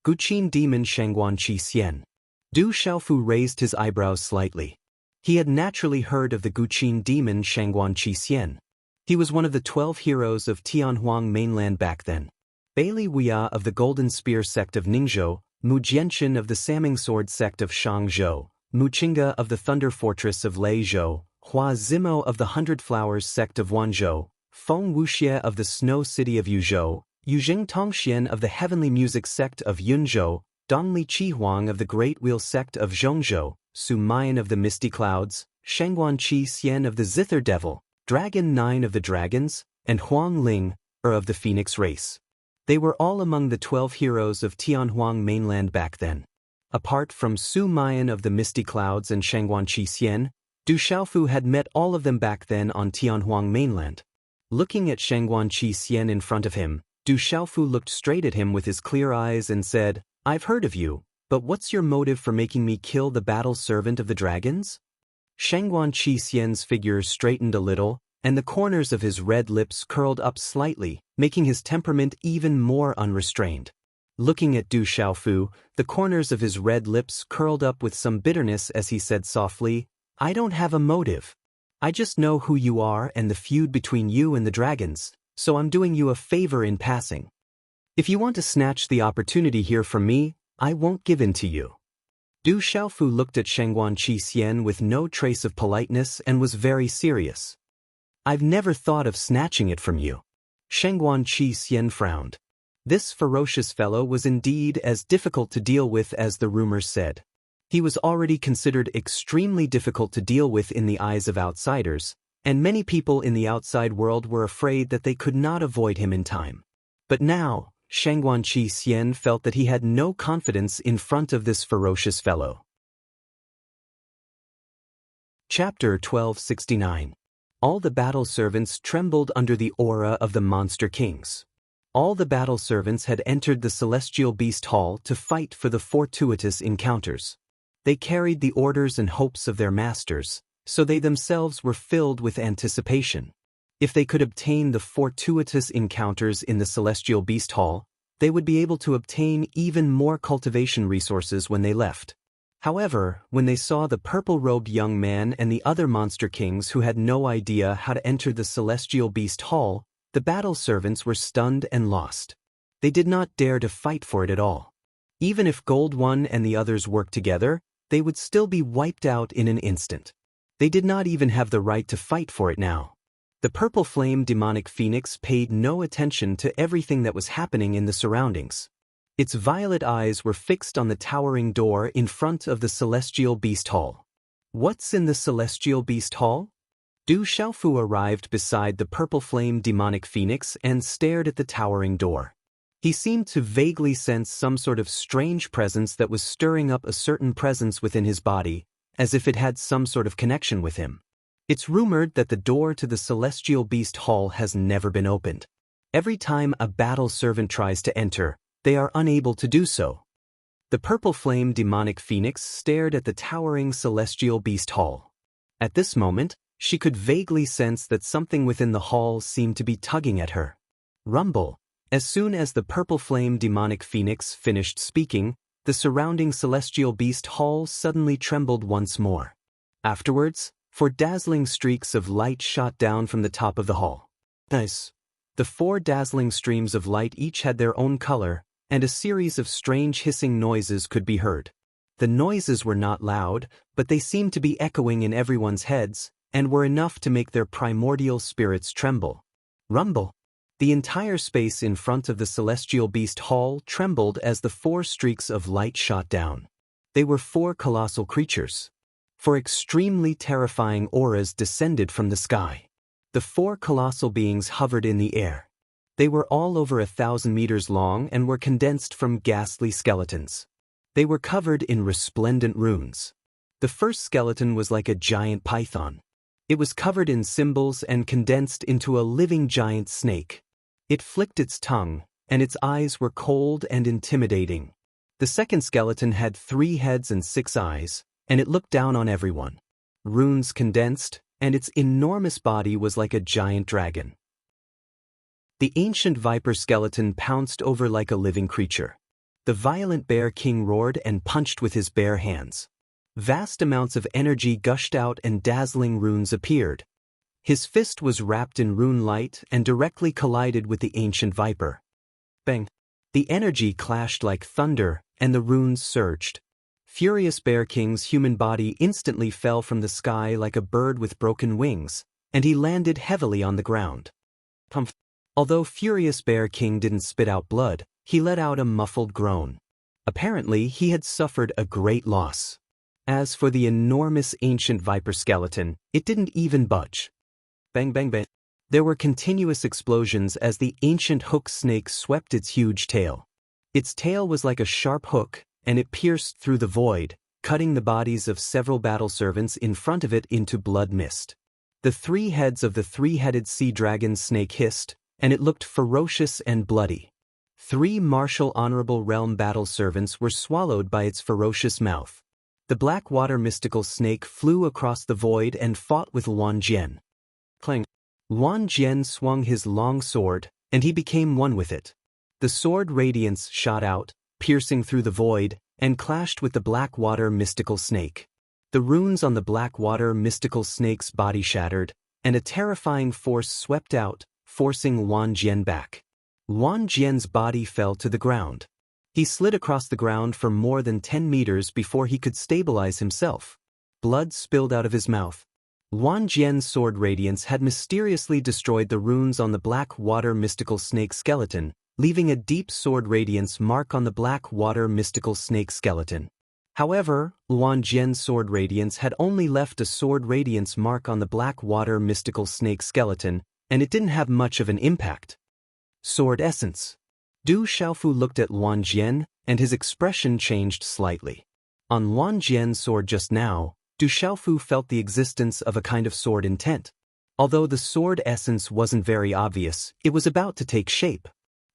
A: Guqin Demon Shangguan Qi Xian. Du Xiaofu raised his eyebrows slightly. He had naturally heard of the Guqin Demon Shangguan Qi Xian. He was one of the 12 heroes of Tianhuang mainland back then. Bailey Wuya of the Golden Spear sect of Ningzhou, Mu Jianxin of the Salming Sword sect of Shangzhou, Mu Qingge of the Thunder Fortress of Leizhou, Hua Zimo of the 100 Flowers sect of Wanzhou, Feng Wuxie of the Snow City of Yuzhou, Yujing Tongxian of the Heavenly Music sect of Yunzhou, Dongli Qihuang of the Great Wheel sect of Zhongzhou, Su Mayan of the Misty Clouds, Shangguan Qi Xian of the Zither Devil, Dragon 9 of the Dragons, and Huang Ling, of the Phoenix race. They were all among the 12 heroes of Tianhuang mainland back then. Apart from Su Mayan of the Misty Clouds and Shangguan Qi Xian, Du Xiaofu had met all of them back then on Tianhuang mainland. Looking at Shangguan Qi Xian in front of him, Du Xiaofu looked straight at him with his clear eyes and said, "I've heard of you, but what's your motive for making me kill the battle servant of the dragons?" Shangguan Qi Xian's figure straightened a little, and the corners of his red lips curled up slightly, making his temperament even more unrestrained. Looking at Du Xiaofu, the corners of his red lips curled up with some bitterness as he said softly, "I don't have a motive. I just know who you are and the feud between you and the dragons, so I'm doing you a favor in passing. If you want to snatch the opportunity here from me, I won't give in to you." Du Xiaofu looked at Shengguan Qixian with no trace of politeness and was very serious. "I've never thought of snatching it from you." Shengguan Qixian frowned. This ferocious fellow was indeed as difficult to deal with as the rumors said. He was already considered extremely difficult to deal with in the eyes of outsiders, and many people in the outside world were afraid that they could not avoid him in time. But now, Shengguan Qixian felt that he had no confidence in front of this ferocious fellow. Chapter 1269. All the battle servants trembled under the aura of the monster kings. All the battle servants had entered the celestial beast hall to fight for the fortuitous encounters. They carried the orders and hopes of their masters, so they themselves were filled with anticipation. If they could obtain the fortuitous encounters in the celestial beast hall, they would be able to obtain even more cultivation resources when they left. However, when they saw the purple-robed young man and the other monster kings who had no idea how to enter the celestial beast hall, the battle servants were stunned and lost. They did not dare to fight for it at all. Even if Gold One and the others worked together, they would still be wiped out in an instant. They did not even have the right to fight for it now. The purple flame demonic phoenix paid no attention to everything that was happening in the surroundings. Its violet eyes were fixed on the towering door in front of the celestial beast hall. What's in the celestial beast hall? Du Xiaofu arrived beside the purple flame demonic phoenix and stared at the towering door. He seemed to vaguely sense some sort of strange presence that was stirring up a certain presence within his body, as if it had some sort of connection with him. It's rumored that the door to the celestial beast hall has never been opened. Every time a battle servant tries to enter, they are unable to do so. The purple flame demonic phoenix stared at the towering celestial beast hall. At this moment, she could vaguely sense that something within the hall seemed to be tugging at her. Rumble. As soon as the purple flame demonic phoenix finished speaking, the surrounding celestial beast hall suddenly trembled once more. Afterwards, dazzling streaks of light shot down from the top of the hall. Nice. The 4 dazzling streams of light each had their own color, and a series of strange hissing noises could be heard. The noises were not loud, but they seemed to be echoing in everyone's heads, and were enough to make their primordial spirits tremble. Rumble. The entire space in front of the celestial beast hall trembled as the 4 streaks of light shot down. They were 4 colossal creatures. 4 extremely terrifying auras descended from the sky. The 4 colossal beings hovered in the air. They were all over 1,000 meters long and were condensed from ghastly skeletons. They were covered in resplendent runes. The first skeleton was like a giant python. It was covered in symbols and condensed into a living giant snake. It flicked its tongue, and its eyes were cold and intimidating. The second skeleton had 3 heads and 6 eyes, and it looked down on everyone. Runes condensed, and its enormous body was like a giant dragon. The ancient viper skeleton pounced over like a living creature. The violent bear king roared and punched with his bare hands. Vast amounts of energy gushed out and dazzling runes appeared. His fist was wrapped in rune light and directly collided with the ancient viper. Bang! The energy clashed like thunder, and the runes surged. Furious Bear King's human body instantly fell from the sky like a bird with broken wings, and he landed heavily on the ground. Pumph! Although Furious Bear King didn't spit out blood, he let out a muffled groan. Apparently, he had suffered a great loss. As for the enormous ancient viper skeleton, it didn't even budge. Bang bang bang. There were continuous explosions as the ancient hook snake swept its huge tail. Its tail was like a sharp hook, and it pierced through the void, cutting the bodies of several battle servants in front of it into blood mist. The 3 heads of the 3-headed sea dragon snake hissed, and it looked ferocious and bloody. 3 martial honorable realm battle servants were swallowed by its ferocious mouth. The black water mystical snake flew across the void and fought with Wan Jian. Clang. Yuan Jian swung his long sword, and he became one with it. The sword radiance shot out, piercing through the void, and clashed with the Blackwater mystical snake. The runes on the Blackwater mystical snake's body shattered, and a terrifying force swept out, forcing Yuan Jian back. Yuan Jian's body fell to the ground. He slid across the ground for more than 10 meters before he could stabilize himself. Blood spilled out of his mouth. Yuan Jian's sword radiance had mysteriously destroyed the runes on the Blackwater mystical snake skeleton, leaving a deep sword radiance mark on the Blackwater mystical snake skeleton. However, Yuan Jian's sword radiance had only left a sword radiance mark on the Blackwater mystical snake skeleton, and it didn't have much of an impact. Sword essence. Du Xiaofu looked at Yuan Jian, and his expression changed slightly. On Yuan Jian's sword just now, Du Xiaofu felt the existence of a kind of sword intent. Although the sword essence wasn't very obvious, it was about to take shape.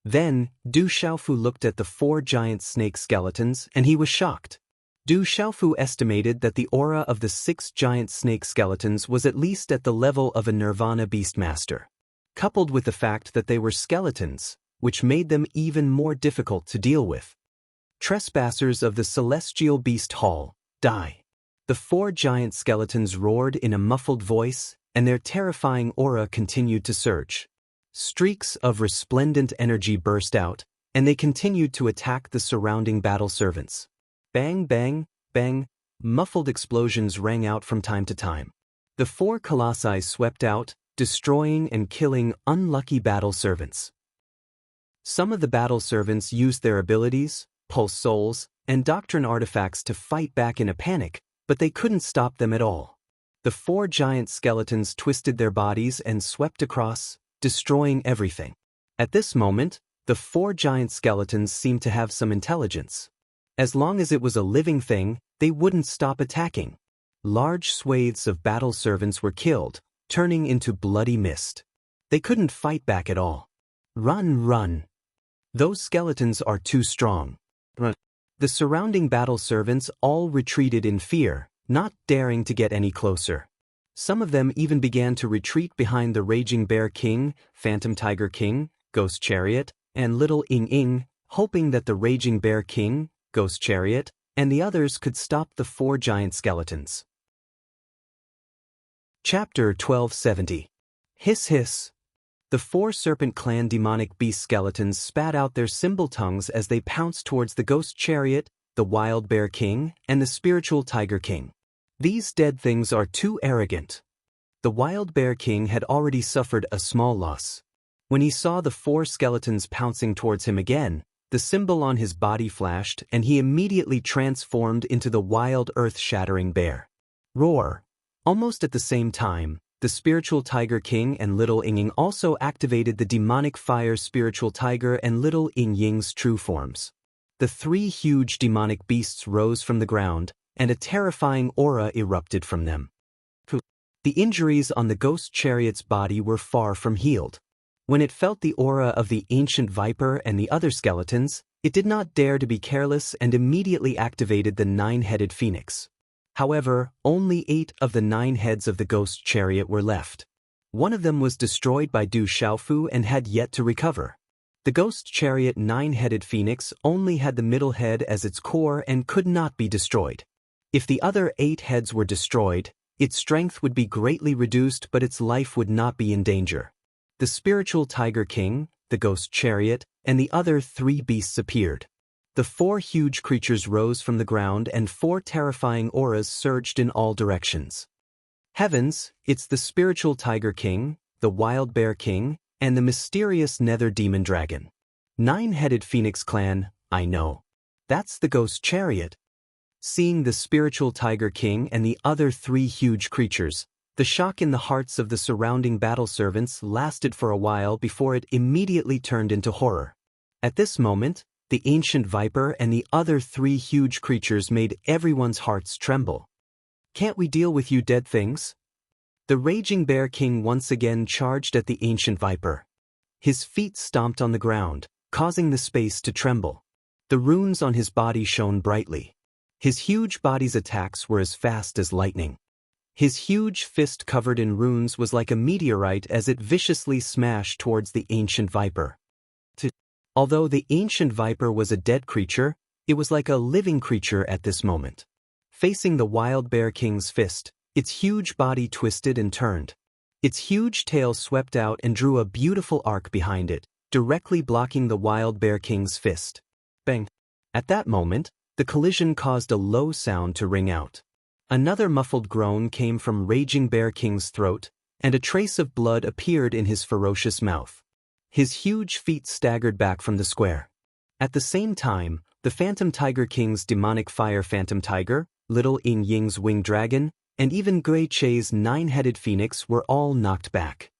A: Then, Du Xiaofu looked at the 4 giant snake skeletons, and he was shocked. Du Xiaofu estimated that the aura of the 6 giant snake skeletons was at least at the level of a Nirvana Beastmaster. Coupled with the fact that they were skeletons, which made them even more difficult to deal with. Trespassers of the Celestial Beast Hall, die. The 4 giant skeletons roared in a muffled voice, and their terrifying aura continued to surge. Streaks of resplendent energy burst out, and they continued to attack the surrounding battle servants. Bang, bang, bang, muffled explosions rang out from time to time. The 4 colossi swept out, destroying and killing unlucky battle servants. Some of the battle servants used their abilities, pulse souls, and doctrine artifacts to fight back in a panic, but they couldn't stop them at all. The 4 giant skeletons twisted their bodies and swept across, destroying everything. At this moment, the 4 giant skeletons seemed to have some intelligence. As long as it was a living thing, they wouldn't stop attacking. Large swathes of battle servants were killed, turning into bloody mist. They couldn't fight back at all. Run, run. Those skeletons are too strong. The surrounding battle servants all retreated in fear, not daring to get any closer. Some of them even began to retreat behind the Raging Bear King, Phantom Tiger King, Ghost Chariot, and Little Ing Ing, hoping that the Raging Bear King, Ghost Chariot, and the others could stop the 4 giant skeletons. Chapter 1270. Hiss Hiss. The 4 Serpent Clan demonic beast skeletons spat out their symbol tongues as they pounced towards the Ghost Chariot, the Wild Bear King, and the Spiritual Tiger King. These dead things are too arrogant. The Wild Bear King had already suffered a small loss. When he saw the 4 skeletons pouncing towards him again, the symbol on his body flashed and he immediately transformed into the wild earth-shattering bear. Roar! Almost at the same time, the Spiritual Tiger King and Little Ing Ing also activated the demonic fire Spiritual Tiger and Little Ing Ying's true forms. The 3 huge demonic beasts rose from the ground, and a terrifying aura erupted from them. The injuries on the Ghost Chariot's body were far from healed. When it felt the aura of the ancient viper and the other skeletons, it did not dare to be careless and immediately activated the 9-headed phoenix. However, only 8 of the 9 heads of the Ghost Chariot were left. One of them was destroyed by Du Xiaofu and had yet to recover. The Ghost Chariot 9-headed phoenix only had the middle head as its core and could not be destroyed. If the other 8 heads were destroyed, its strength would be greatly reduced but its life would not be in danger. The Spiritual Tiger King, the Ghost Chariot, and the other 3 beasts appeared. The 4 huge creatures rose from the ground and 4 terrifying auras surged in all directions. Heavens, it's the Spiritual Tiger King, the Wild Bear King, and the mysterious Nether Demon Dragon. 9-headed Phoenix Clan, I know. That's the Ghost Chariot. Seeing the Spiritual Tiger King and the other 3 huge creatures, the shock in the hearts of the surrounding battle servants lasted for a while before it immediately turned into horror. At this moment, the ancient viper and the other 3 huge creatures made everyone's hearts tremble. Can't we deal with you dead things? The Raging Bear King once again charged at the ancient viper. His feet stomped on the ground, causing the space to tremble. The runes on his body shone brightly. His huge body's attacks were as fast as lightning. His huge fist covered in runes was like a meteorite as it viciously smashed towards the ancient viper. Although the ancient viper was a dead creature, it was like a living creature at this moment. Facing the wild bear king's fist, its huge body twisted and turned. Its huge tail swept out and drew a beautiful arc behind it, directly blocking the wild bear king's fist. Bang! At that moment, the collision caused a low sound to ring out. Another muffled groan came from Raging Bear King's throat, and a trace of blood appeared in his ferocious mouth. His huge feet staggered back from the square. At the same time, the Phantom Tiger King's demonic fire Phantom Tiger, Little Ing Ying's winged dragon, and even Gui Chei's nine-headed phoenix were all knocked back.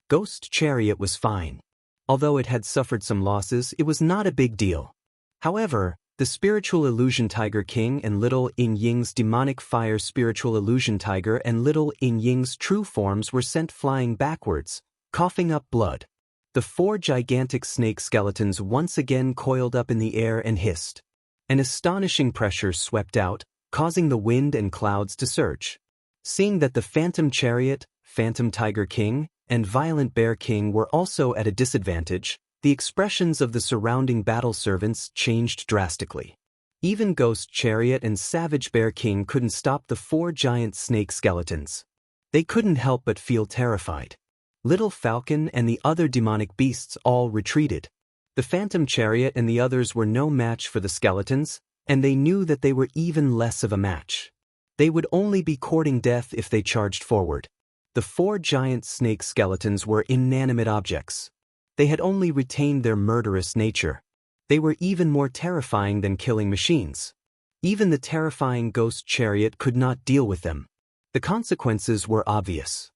A: Ghost Chariot was fine. Although it had suffered some losses, it was not a big deal. However, the Spiritual Illusion Tiger King and Little Ing Ying's demonic fire Spiritual Illusion Tiger and Little Ing Ying's true forms were sent flying backwards, coughing up blood. The 4 gigantic snake skeletons once again coiled up in the air and hissed. An astonishing pressure swept out, causing the wind and clouds to surge. Seeing that the Phantom Chariot, Phantom Tiger King, and Violent Bear King were also at a disadvantage, the expressions of the surrounding battle servants changed drastically. Even Ghost Chariot and Savage Bear King couldn't stop the 4 giant snake skeletons. They couldn't help but feel terrified. Little Falcon and the other demonic beasts all retreated. The Phantom Chariot and the others were no match for the skeletons, and they knew that they were even less of a match. They would only be courting death if they charged forward. The 4 giant snake skeletons were inanimate objects. They had only retained their murderous nature. They were even more terrifying than killing machines. Even the terrifying Ghost Chariot could not deal with them. The consequences were obvious.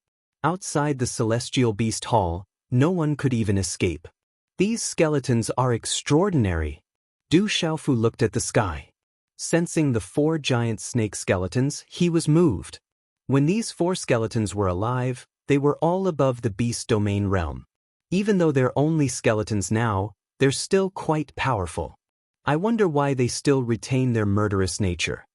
A: Outside the Celestial Beast Hall, no one could even escape. These skeletons are extraordinary. Du Xiaofu looked at the sky. Sensing the 4 giant snake skeletons, he was moved. When these 4 skeletons were alive, they were all above the beast domain realm. Even though they're only skeletons now, they're still quite powerful. I wonder why they still retain their murderous nature.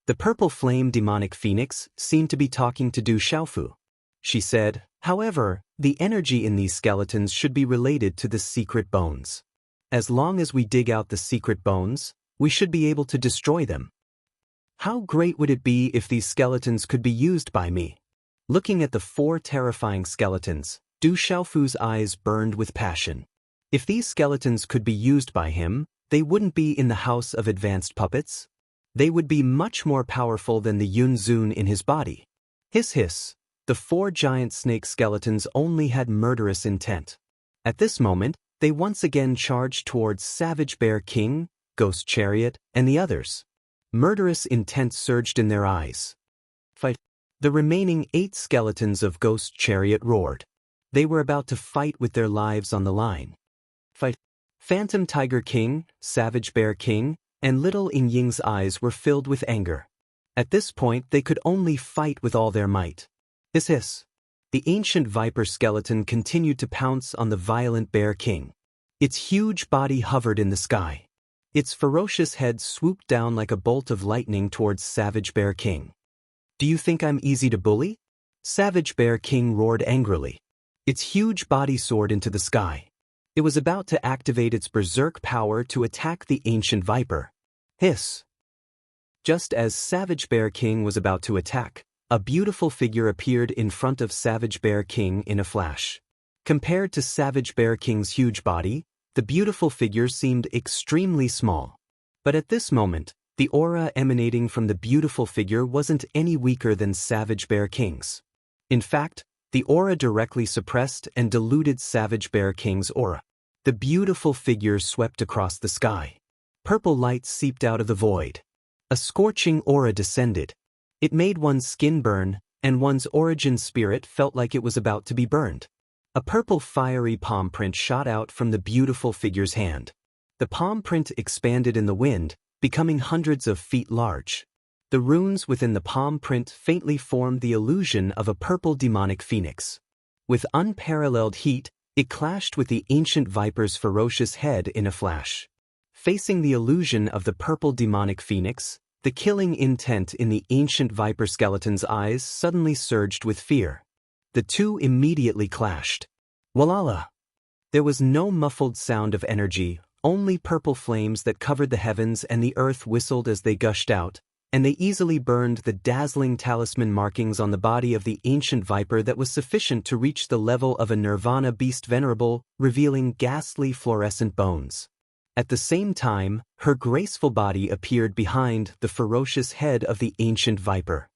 A: The purple flame demonic phoenix seemed to be talking to Du Xiaofu. She said, however, the energy in these skeletons should be related to the secret bones. As long as we dig out the secret bones, we should be able to destroy them. How great would it be if these skeletons could be used by me? Looking at the 4 terrifying skeletons, Du Xiaofu's eyes burned with passion. If these skeletons could be used by him, they wouldn't be in the house of advanced puppets. They would be much more powerful than the Yun Zun in his body. Hiss hiss. The 4 giant snake skeletons only had murderous intent. At this moment, they once again charged towards Savage Bear King, Ghost Chariot, and the others. Murderous intent surged in their eyes. Fight! The remaining 8 skeletons of Ghost Chariot roared. They were about to fight with their lives on the line. Fight! Phantom Tiger King, Savage Bear King, and Little Ing Ying's eyes were filled with anger. At this point, they could only fight with all their might. Hiss hiss. The ancient viper skeleton continued to pounce on the Violent Bear King. Its huge body hovered in the sky. Its ferocious head swooped down like a bolt of lightning towards Savage Bear King. Do you think I'm easy to bully? Savage Bear King roared angrily. Its huge body soared into the sky. It was about to activate its berserk power to attack the ancient viper. Hiss! Just as Savage Bear King was about to attack, a beautiful figure appeared in front of Savage Bear King in a flash. Compared to Savage Bear King's huge body, the beautiful figure seemed extremely small. But at this moment, the aura emanating from the beautiful figure wasn't any weaker than Savage Bear King's. In fact, the aura directly suppressed and diluted Savage Bear King's aura. The beautiful figure swept across the sky. Purple light seeped out of the void. A scorching aura descended. It made one's skin burn, and one's origin spirit felt like it was about to be burned. A purple fiery palm print shot out from the beautiful figure's hand. The palm print expanded in the wind, becoming hundreds of feet large. The runes within the palm print faintly formed the illusion of a purple demonic phoenix. With unparalleled heat, it clashed with the ancient viper's ferocious head in a flash. Facing the illusion of the purple demonic phoenix, The killing intent in the ancient viper skeleton's eyes suddenly surged with fear. The two immediately clashed. Walala! There was no muffled sound of energy, only purple flames that covered the heavens, and the earth whistled as they gushed out, and they easily burned the dazzling talisman markings on the body of the ancient viper that was sufficient to reach the level of a nirvana beast venerable, revealing ghastly fluorescent bones. At the same time, her graceful body appeared behind the ferocious head of the ancient viper.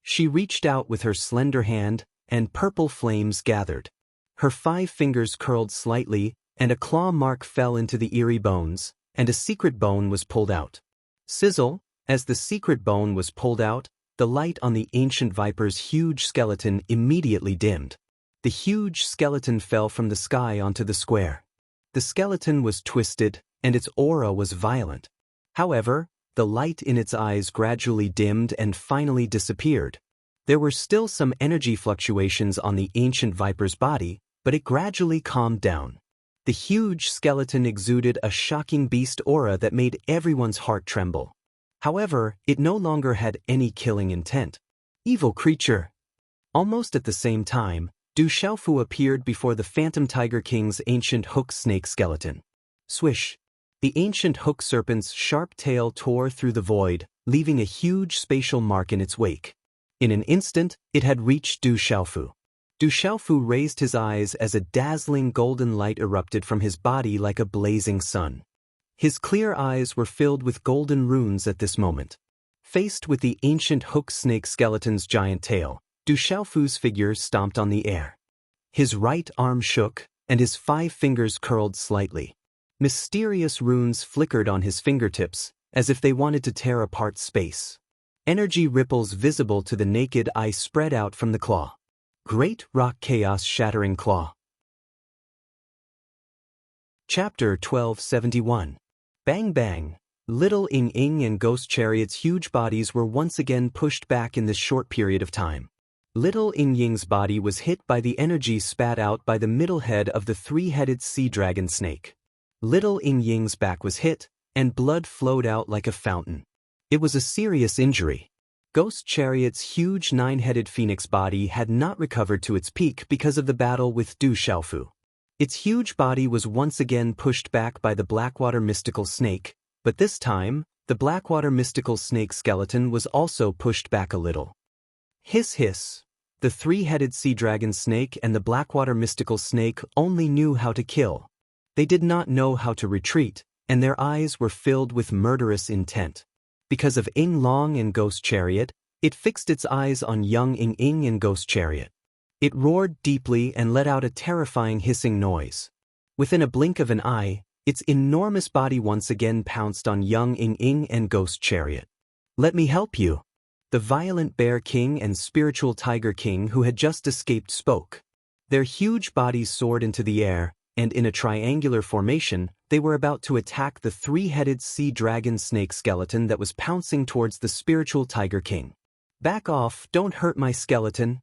A: She reached out with her slender hand, and purple flames gathered. Her 5 fingers curled slightly, and a claw mark fell into the eerie bones, and a secret bone was pulled out. Sizzle! As the secret bone was pulled out, the light on the ancient viper's huge skeleton immediately dimmed. The huge skeleton fell from the sky onto the square. The skeleton was twisted, and its aura was violent. However, the light in its eyes gradually dimmed and finally disappeared. There were still some energy fluctuations on the ancient viper's body, but it gradually calmed down. The huge skeleton exuded a shocking beast aura that made everyone's heart tremble. However, it no longer had any killing intent. Evil creature! Almost at the same time, Du Xiaofu appeared before the Phantom Tiger King's ancient hook snake skeleton. Swish! The ancient hook serpent's sharp tail tore through the void, leaving a huge spatial mark in its wake. In an instant, it had reached Du Xiaofu. Du Xiaofu raised his eyes as a dazzling golden light erupted from his body like a blazing sun. His clear eyes were filled with golden runes at this moment. Faced with the ancient hook snake skeleton's giant tail, Du Xiaofu's figure stomped on the air. His right arm shook, and his 5 fingers curled slightly. Mysterious runes flickered on his fingertips, as if they wanted to tear apart space. Energy ripples visible to the naked eye spread out from the claw. Great Rock Chaos-Shattering Claw. Chapter 1271. Bang bang! Little Ing Ing and Ghost Chariot's huge bodies were once again pushed back in this short period of time. Little Ing Ying's body was hit by the energy spat out by the middle head of the 3-headed sea dragon snake. Little Ing Ying's back was hit, and blood flowed out like a fountain. It was a serious injury. Ghost Chariot's huge 9-headed phoenix body had not recovered to its peak because of the battle with Du Xiaofu. Its huge body was once again pushed back by the Blackwater mystical snake, but this time, the Blackwater mystical snake skeleton was also pushed back a little. Hiss hiss! The 3-headed sea dragon snake and the Blackwater mystical snake only knew how to kill. They did not know how to retreat, and their eyes were filled with murderous intent. Because of Ing Long and Ghost Chariot, it fixed its eyes on young Ing Ing and Ghost Chariot. It roared deeply and let out a terrifying hissing noise. Within a blink of an eye, its enormous body once again pounced on young Ing Ing and Ghost Chariot. Let me help you. The violent Bear King and spiritual Tiger King who had just escaped spoke. Their huge bodies soared into the air, and in a triangular formation, they were about to attack the 3-headed sea dragon snake skeleton that was pouncing towards the spiritual Tiger King. Back off, don't hurt my skeleton.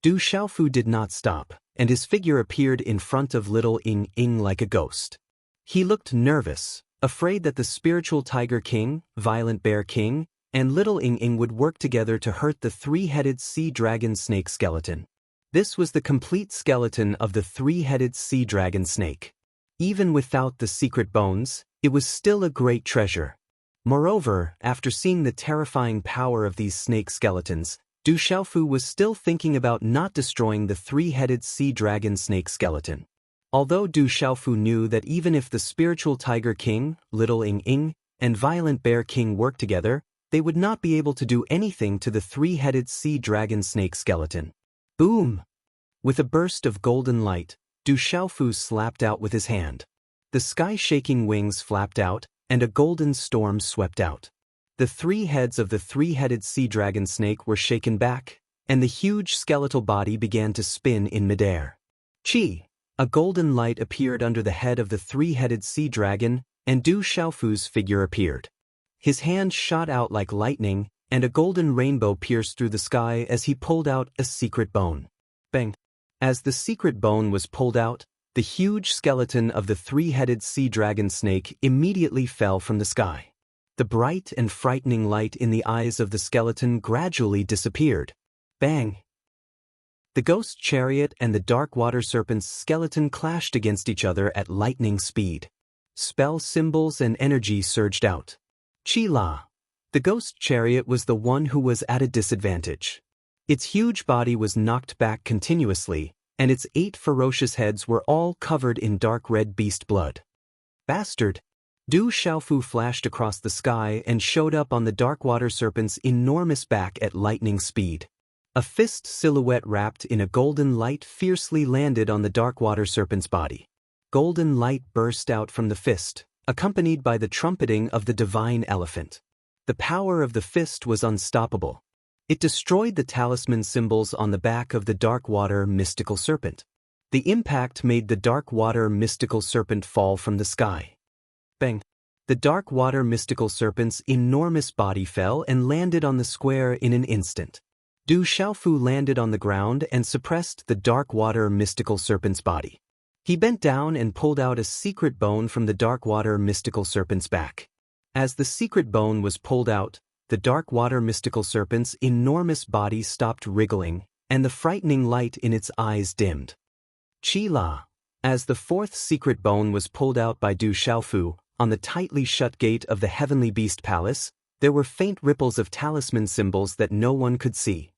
A: Du Xiaofu did not stop, and his figure appeared in front of little Ing Ing like a ghost. He looked nervous, afraid that the spiritual Tiger King, violent Bear King, and little Ing Ing would work together to hurt the 3-headed sea dragon snake skeleton. This was the complete skeleton of the 3-headed sea dragon snake. Even without the secret bones, it was still a great treasure. Moreover, after seeing the terrifying power of these snake skeletons, Du Xiaofu was still thinking about not destroying the 3-headed sea dragon snake skeleton. Although Du Xiaofu knew that even if the spiritual Tiger King, little Ing Ing, and violent Bear King worked together, they would not be able to do anything to the 3-headed sea dragon snake skeleton. Boom! With a burst of golden light, Du Xiaofu slapped out with his hand. The sky-shaking wings flapped out, and a golden storm swept out. The 3 heads of the 3-headed sea dragon snake were shaken back, and the huge skeletal body began to spin in midair. Chi! A golden light appeared under the head of the 3-headed sea dragon, and Du Xiaofu's figure appeared. His hand shot out like lightning, and a golden rainbow pierced through the sky as he pulled out a secret bone. Bang! As the secret bone was pulled out, the huge skeleton of the 3-headed sea dragon snake immediately fell from the sky. The bright and frightening light in the eyes of the skeleton gradually disappeared. Bang! The ghost chariot and the dark water serpent's skeleton clashed against each other at lightning speed. Spell symbols and energy surged out. Chi-La. The ghost chariot was the one who was at a disadvantage. Its huge body was knocked back continuously, and its 8 ferocious heads were all covered in dark red beast blood. Bastard! Du Xiaofu flashed across the sky and showed up on the dark water serpent's enormous back at lightning speed. A fist silhouette wrapped in a golden light fiercely landed on the dark water serpent's body. Golden light burst out from the fist, accompanied by the trumpeting of the divine elephant. The power of the fist was unstoppable. It destroyed the talisman symbols on the back of the dark water mystical serpent. The impact made the dark water mystical serpent fall from the sky. Bang! The dark water mystical serpent's enormous body fell and landed on the square in an instant. Du Xiaofu landed on the ground and suppressed the dark water mystical serpent's body. He bent down and pulled out a secret bone from the dark water mystical serpent's back. As the secret bone was pulled out, the dark water mystical serpent's enormous body stopped wriggling, and the frightening light in its eyes dimmed. Chi-La. As the 4th secret bone was pulled out by Du Xiaofu, on the tightly shut gate of the Heavenly Beast Palace, there were faint ripples of talisman symbols that no one could see.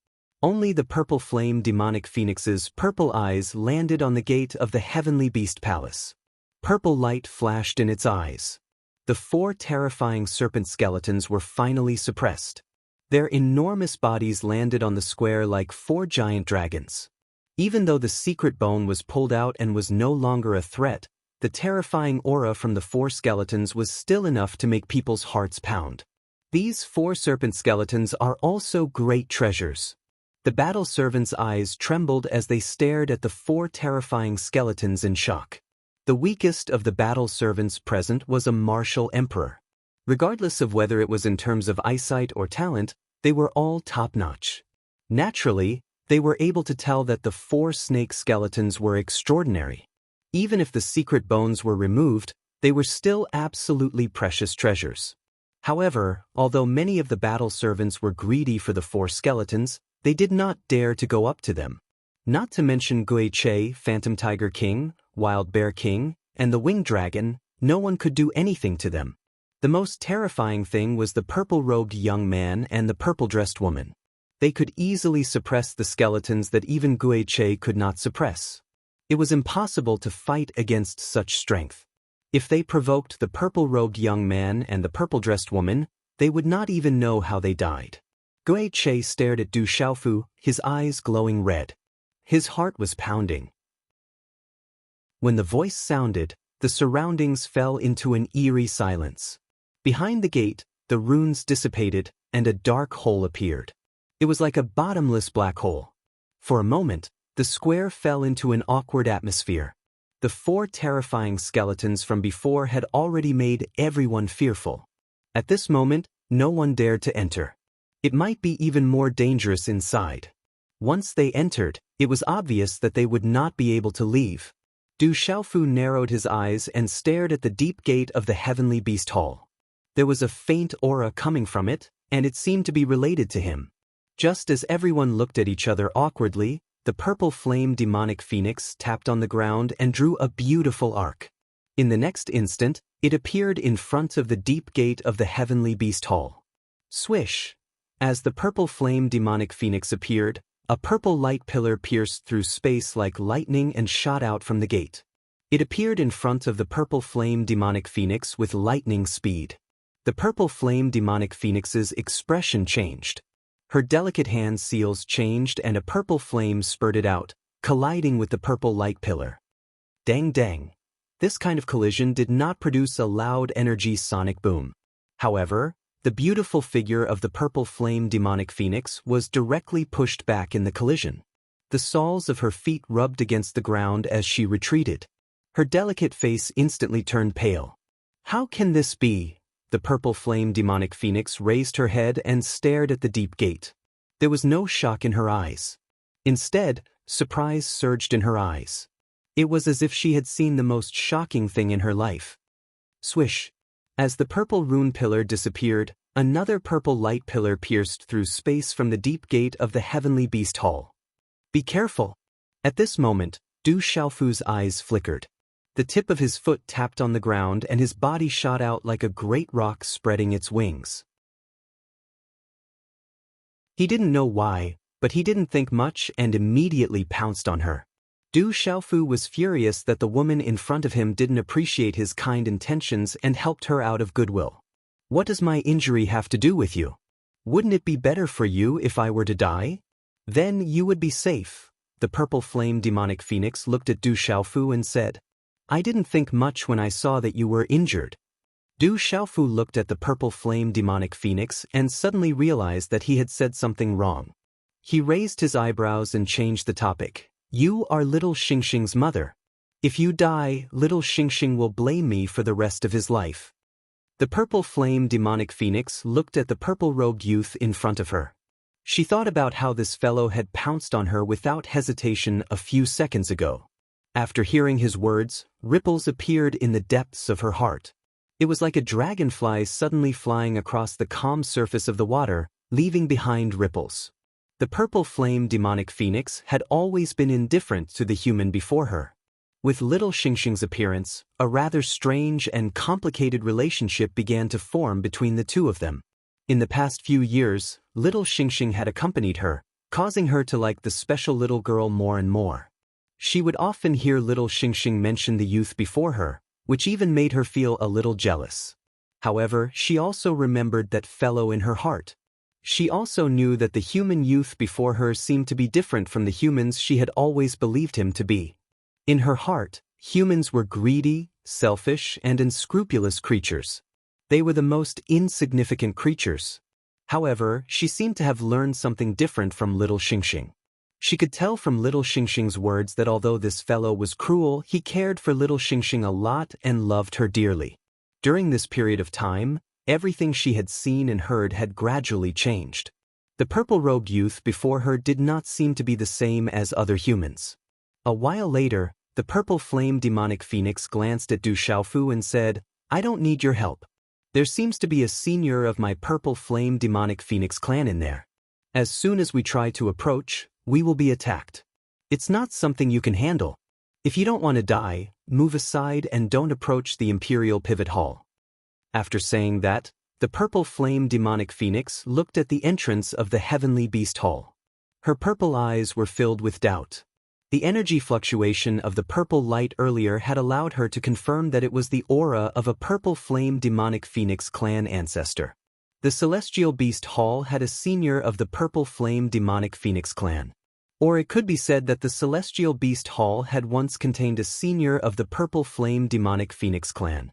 A: Only the purple flame demonic phoenix's purple eyes landed on the gate of the Heavenly Beast Palace. Purple light flashed in its eyes. The 4 terrifying serpent skeletons were finally suppressed. Their enormous bodies landed on the square like 4 giant dragons. Even though the secret bone was pulled out and was no longer a threat, the terrifying aura from the 4 skeletons was still enough to make people's hearts pound. These 4 serpent skeletons are also great treasures. The battle servants' eyes trembled as they stared at the 4 terrifying skeletons in shock. The weakest of the battle servants present was a martial emperor. Regardless of whether it was in terms of eyesight or talent, they were all top-notch. Naturally, they were able to tell that the 4 snake skeletons were extraordinary. Even if the secret bones were removed, they were still absolutely precious treasures. However, although many of the battle servants were greedy for the 4 skeletons, they did not dare to go up to them. Not to mention Gui Che, Phantom Tiger King, Wild Bear King, and the Winged Dragon, no one could do anything to them. The most terrifying thing was the purple-robed young man and the purple-dressed woman. They could easily suppress the skeletons that even Gui Che could not suppress. It was impossible to fight against such strength. If they provoked the purple-robed young man and the purple-dressed woman, they would not even know how they died. Gui Che stared at Du Xiaofu, his eyes glowing red. His heart was pounding. When the voice sounded, the surroundings fell into an eerie silence. Behind the gate, the runes dissipated, and a dark hole appeared. It was like a bottomless black hole. For a moment, the square fell into an awkward atmosphere. The 4 terrifying skeletons from before had already made everyone fearful. At this moment, no one dared to enter. It might be even more dangerous inside. Once they entered, it was obvious that they would not be able to leave. Du Xiaofu narrowed his eyes and stared at the deep gate of the Heavenly Beast Hall. There was a faint aura coming from it, and it seemed to be related to him. Just as everyone looked at each other awkwardly, the purple flame demonic phoenix tapped on the ground and drew a beautiful arc. In the next instant, it appeared in front of the deep gate of the Heavenly Beast Hall. Swish! As the purple flame demonic phoenix appeared, a purple light pillar pierced through space like lightning and shot out from the gate. It appeared in front of the purple flame demonic phoenix with lightning speed. The purple flame demonic phoenix's expression changed. Her delicate hand seals changed and a purple flame spurted out, colliding with the purple light pillar. Dang dang! This kind of collision did not produce a loud energy sonic boom. However, the beautiful figure of the purple flame demonic phoenix was directly pushed back in the collision. The soles of her feet rubbed against the ground as she retreated. Her delicate face instantly turned pale. How can this be? The purple flame demonic phoenix raised her head and stared at the deep gate. There was no shock in her eyes. Instead, surprise surged in her eyes. It was as if she had seen the most shocking thing in her life. Swish! As the purple rune pillar disappeared, another purple light pillar pierced through space from the deep gate of the heavenly beast hall. Be careful! At this moment, Du Xiaofu's eyes flickered. The tip of his foot tapped on the ground and his body shot out like a great rock spreading its wings. He didn't know why, but he didn't think much and immediately pounced on her. Du Xiaofu was furious that the woman in front of him didn't appreciate his kind intentions and helped her out of goodwill. What does my injury have to do with you? Wouldn't it be better for you if I were to die? Then you would be safe. The purple flame demonic phoenix looked at Du Xiaofu and said, I didn't think much when I saw that you were injured. Du Xiaofu looked at the purple flame demonic phoenix and suddenly realized that he had said something wrong. He raised his eyebrows and changed the topic. You are little Xingxing's mother. If you die, little Xingxing will blame me for the rest of his life. The purple flame demonic phoenix looked at the purple-robed youth in front of her. She thought about how this fellow had pounced on her without hesitation a few seconds ago. After hearing his words, ripples appeared in the depths of her heart. It was like a dragonfly suddenly flying across the calm surface of the water, leaving behind ripples. The purple flame demonic phoenix had always been indifferent to the human before her. With little Xingxing's appearance, a rather strange and complicated relationship began to form between the two of them. In the past few years, little Xingxing had accompanied her, causing her to like the special little girl more and more. She would often hear little Xingxing mention the youth before her, which even made her feel a little jealous. However, she also remembered that fellow in her heart. She also knew that the human youth before her seemed to be different from the humans she had always believed him to be. In her heart, humans were greedy, selfish, and unscrupulous creatures. They were the most insignificant creatures. However, she seemed to have learned something different from little Xingxing. She could tell from little Xingxing's words that although this fellow was cruel, he cared for little Xingxing a lot and loved her dearly. During this period of time, everything she had seen and heard had gradually changed. The purple-robed youth before her did not seem to be the same as other humans. A while later, the purple flame demonic phoenix glanced at Du Xiaofu and said, I don't need your help. There seems to be a senior of my purple flame demonic phoenix clan in there. As soon as we try to approach, we will be attacked. It's not something you can handle. If you don't want to die, move aside and don't approach the Imperial Pivot Hall. After saying that, the purple flame demonic phoenix looked at the entrance of the heavenly beast hall. Her purple eyes were filled with doubt. The energy fluctuation of the purple light earlier had allowed her to confirm that it was the aura of a purple flame demonic phoenix clan ancestor. The celestial beast hall had a senior of the purple flame demonic phoenix clan. Or it could be said that the celestial beast hall had once contained a senior of the purple flame demonic phoenix clan.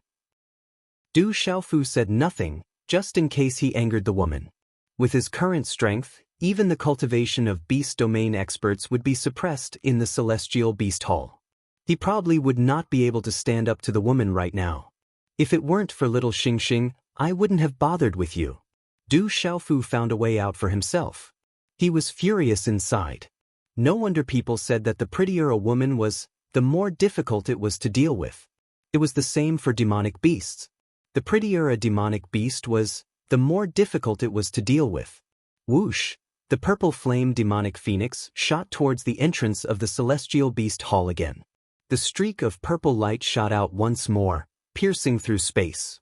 A: Du Xiaofu said nothing, just in case he angered the woman. With his current strength, even the cultivation of beast domain experts would be suppressed in the celestial beast hall. He probably would not be able to stand up to the woman right now. If it weren't for little Xingxing, I wouldn't have bothered with you. Du Xiaofu found a way out for himself. He was furious inside. No wonder people said that the prettier a woman was, the more difficult it was to deal with. It was the same for demonic beasts. The prettier a demonic beast was, the more difficult it was to deal with. Whoosh! The purple flame demonic phoenix shot towards the entrance of the celestial beast hall again. The streak of purple light shot out once more, piercing through space.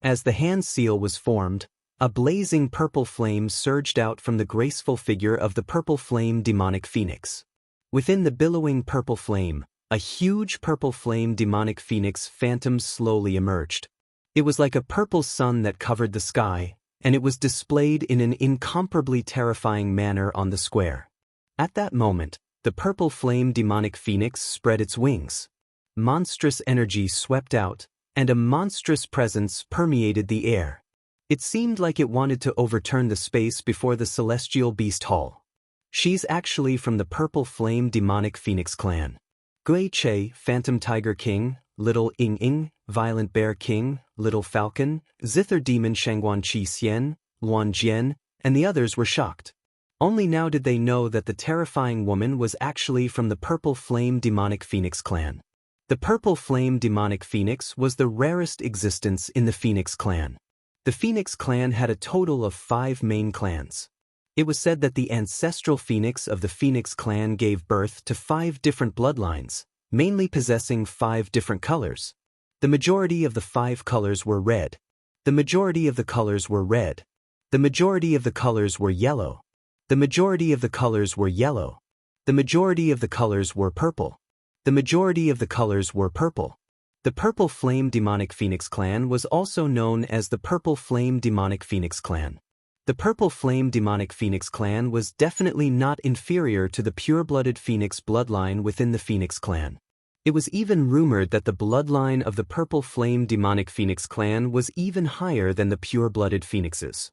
A: As the hand seal was formed, a blazing purple flame surged out from the graceful figure of the purple flame demonic phoenix. Within the billowing purple flame, a huge purple flame demonic phoenix phantom slowly emerged. It was like a purple sun that covered the sky, and it was displayed in an incomparably terrifying manner on the square. At that moment, the purple flame demonic phoenix spread its wings. Monstrous energy swept out, and a monstrous presence permeated the air. It seemed like it wanted to overturn the space before the celestial beast hall. She's actually from the purple flame demonic phoenix clan. Gui Che, Phantom Tiger King, Little Ying Ying, Violent Bear King, Little Falcon, Zither Demon Shangguan Qi Xian, Luan Jian, and the others were shocked. Only now did they know that the terrifying woman was actually from the purple flame demonic phoenix clan. The purple flame demonic phoenix was the rarest existence in the Phoenix clan. The Phoenix clan had a total of 5 main clans. It was said that the ancestral phoenix of the Phoenix clan gave birth to 5 different bloodlines, mainly possessing 5 different colors. The majority of the 5 colors were red. The majority of the colors were red. The majority of the colors were yellow. The majority of the colors were yellow. The majority of the colors were purple. The majority of the colors were purple. The Purple Flame Demonic Phoenix Clan was also known as the Purple Flame Demonic Phoenix Clan. The Purple Flame Demonic Phoenix Clan was definitely not inferior to the pure-blooded Phoenix bloodline within the Phoenix Clan. It was even rumored that the bloodline of the Purple Flame Demonic Phoenix Clan was even higher than the pure-blooded Phoenixes.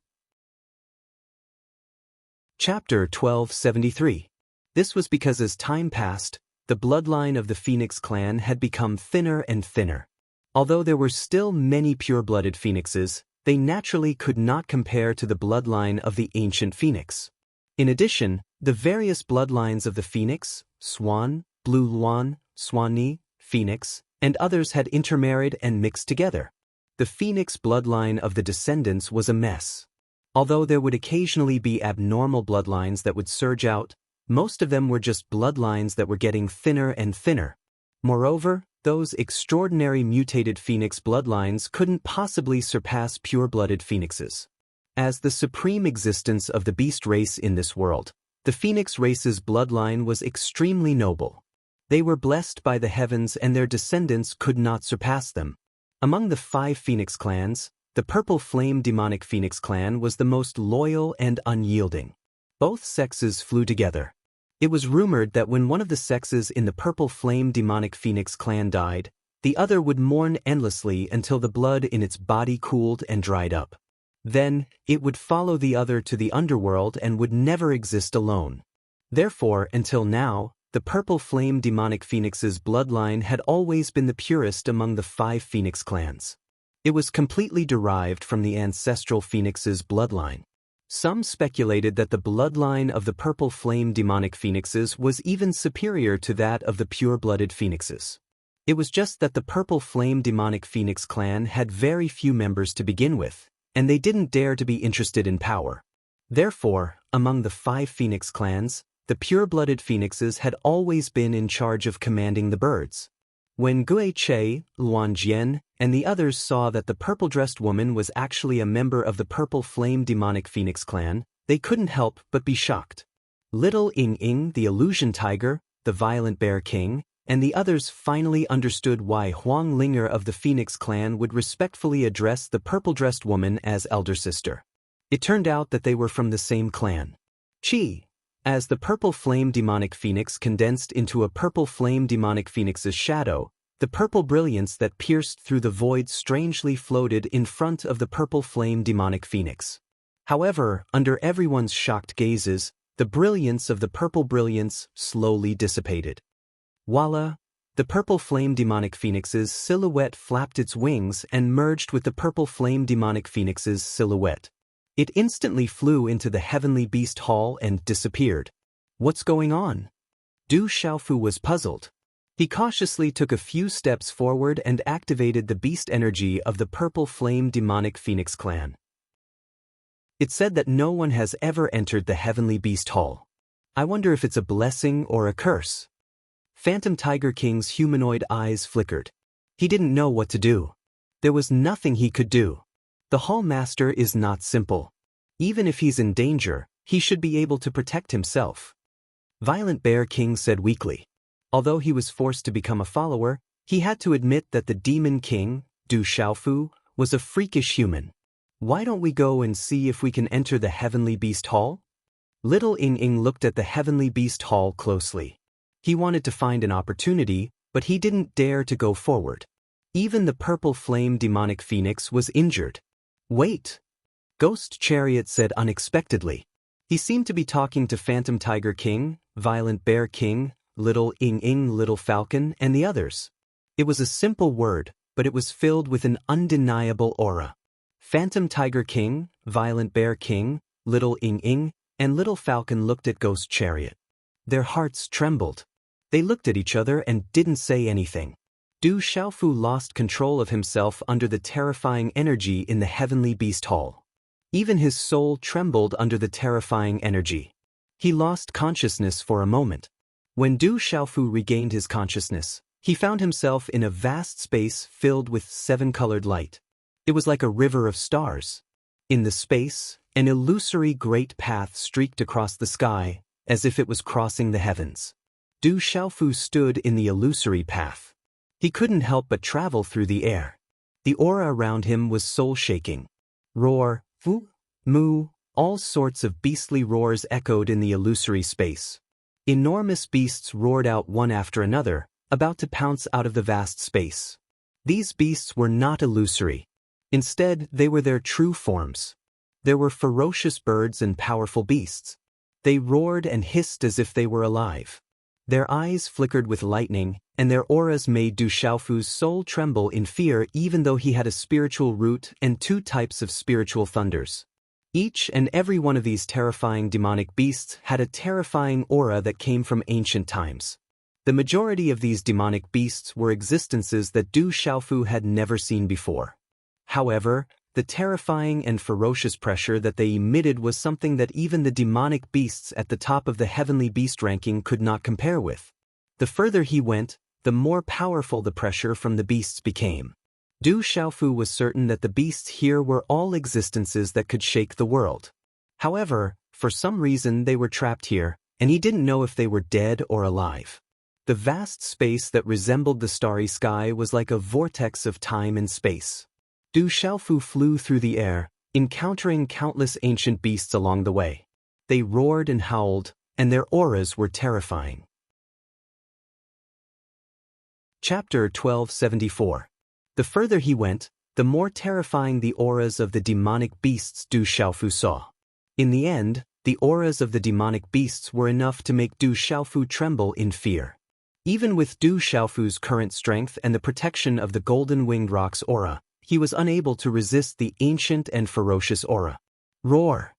A: Chapter 1273. This was because as time passed, the bloodline of the Phoenix clan had become thinner and thinner. Although there were still many pure-blooded phoenixes, they naturally could not compare to the bloodline of the ancient phoenix. In addition, the various bloodlines of the phoenix, swan, blue swan, swanee, phoenix, and others had intermarried and mixed together. The phoenix bloodline of the descendants was a mess. Although there would occasionally be abnormal bloodlines that would surge out, most of them were just bloodlines that were getting thinner and thinner. Moreover, those extraordinary mutated phoenix bloodlines couldn't possibly surpass pure-blooded phoenixes. As the supreme existence of the beast race in this world, the phoenix race's bloodline was extremely noble. They were blessed by the heavens and their descendants could not surpass them. Among the 5 phoenix clans, the Purple Flame Demonic Phoenix clan was the most loyal and unyielding. Both sexes flew together. It was rumored that when one of the sexes in the Purple Flame Demonic Phoenix clan died, the other would mourn endlessly until the blood in its body cooled and dried up. Then, it would follow the other to the underworld and would never exist alone. Therefore, until now, the Purple Flame Demonic Phoenix's bloodline had always been the purest among the 5 Phoenix clans. It was completely derived from the ancestral Phoenix's bloodline. Some speculated that the bloodline of the Purple Flame Demonic Phoenixes was even superior to that of the pure-blooded Phoenixes. It was just that the Purple Flame Demonic Phoenix clan had very few members to begin with, and they didn't dare to be interested in power. Therefore, among the 5 Phoenix clans, the pure-blooded Phoenixes had always been in charge of commanding the birds. When Gui Che, Luan Jian, and the others saw that the purple-dressed woman was actually a member of the Purple Flame Demonic Phoenix clan, they couldn't help but be shocked. Little Ying Ying, the Illusion Tiger, the Violent Bear King, and the others finally understood why Huang Linger of the Phoenix clan would respectfully address the purple-dressed woman as elder sister. It turned out that they were from the same clan. Chi. As the Purple Flame Demonic Phoenix condensed into a Purple Flame Demonic Phoenix's shadow, the purple brilliance that pierced through the void strangely floated in front of the Purple Flame Demonic Phoenix. However, under everyone's shocked gazes, the brilliance of the purple brilliance slowly dissipated. Voila! The Purple Flame Demonic Phoenix's silhouette flapped its wings and merged with the Purple Flame Demonic Phoenix's silhouette. It instantly flew into the Heavenly Beast Hall and disappeared. What's going on? Du Xiaofu was puzzled. He cautiously took a few steps forward and activated the beast energy of the Purple Flame Demonic Phoenix clan. It said that no one has ever entered the Heavenly Beast Hall. I wonder if it's a blessing or a curse. Phantom Tiger King's humanoid eyes flickered. He didn't know what to do. There was nothing he could do. The Hall Master is not simple. Even if he's in danger, he should be able to protect himself. Violent Bear King said weakly. Although he was forced to become a follower, he had to admit that the Demon King, Du Xiaofu, was a freakish human. Why don't we go and see if we can enter the Heavenly Beast Hall? Little Ying Ying looked at the Heavenly Beast Hall closely. He wanted to find an opportunity, but he didn't dare to go forward. Even the Purple Flame Demonic Phoenix was injured. Wait! Ghost Chariot said unexpectedly. He seemed to be talking to Phantom Tiger King, Violent Bear King, Little Ying Ying, Little Falcon, and the others. It was a simple word, but it was filled with an undeniable aura. Phantom Tiger King, Violent Bear King, Little Ying Ying, and Little Falcon looked at Ghost Chariot. Their hearts trembled. They looked at each other and didn't say anything. Du Xiaofu lost control of himself under the terrifying energy in the heavenly beast hall. Even his soul trembled under the terrifying energy. He lost consciousness for a moment. When Du Xiaofu regained his consciousness, he found himself in a vast space filled with seven-colored light. It was like a river of stars. In the space, an illusory great path streaked across the sky, as if it was crossing the heavens. Du Xiaofu stood in the illusory path. He couldn't help but travel through the air. The aura around him was soul-shaking. Roar, fu, moo, all sorts of beastly roars echoed in the illusory space. Enormous beasts roared out one after another, about to pounce out of the vast space. These beasts were not illusory. Instead, they were their true forms. There were ferocious birds and powerful beasts. They roared and hissed as if they were alive. Their eyes flickered with lightning, and their auras made Du Xiaofu's soul tremble in fear even though he had a spiritual root and two types of spiritual thunders. Each and every one of these terrifying demonic beasts had a terrifying aura that came from ancient times. The majority of these demonic beasts were existences that Du Xiaofu had never seen before. However, the terrifying and ferocious pressure that they emitted was something that even the demonic beasts at the top of the heavenly beast ranking could not compare with. The further he went, the more powerful the pressure from the beasts became. Du Xiaofu was certain that the beasts here were all existences that could shake the world. However, for some reason they were trapped here, and he didn't know if they were dead or alive. The vast space that resembled the starry sky was like a vortex of time and space. Du Xiaofu flew through the air, encountering countless ancient beasts along the way. They roared and howled, and their auras were terrifying. Chapter 1274. The further he went, the more terrifying the auras of the demonic beasts Du Xiaofu saw. In the end, the auras of the demonic beasts were enough to make Du Xiaofu tremble in fear. Even with Du Xiaofu's current strength and the protection of the golden winged rock's aura, he was unable to resist the ancient and ferocious aura. Roar!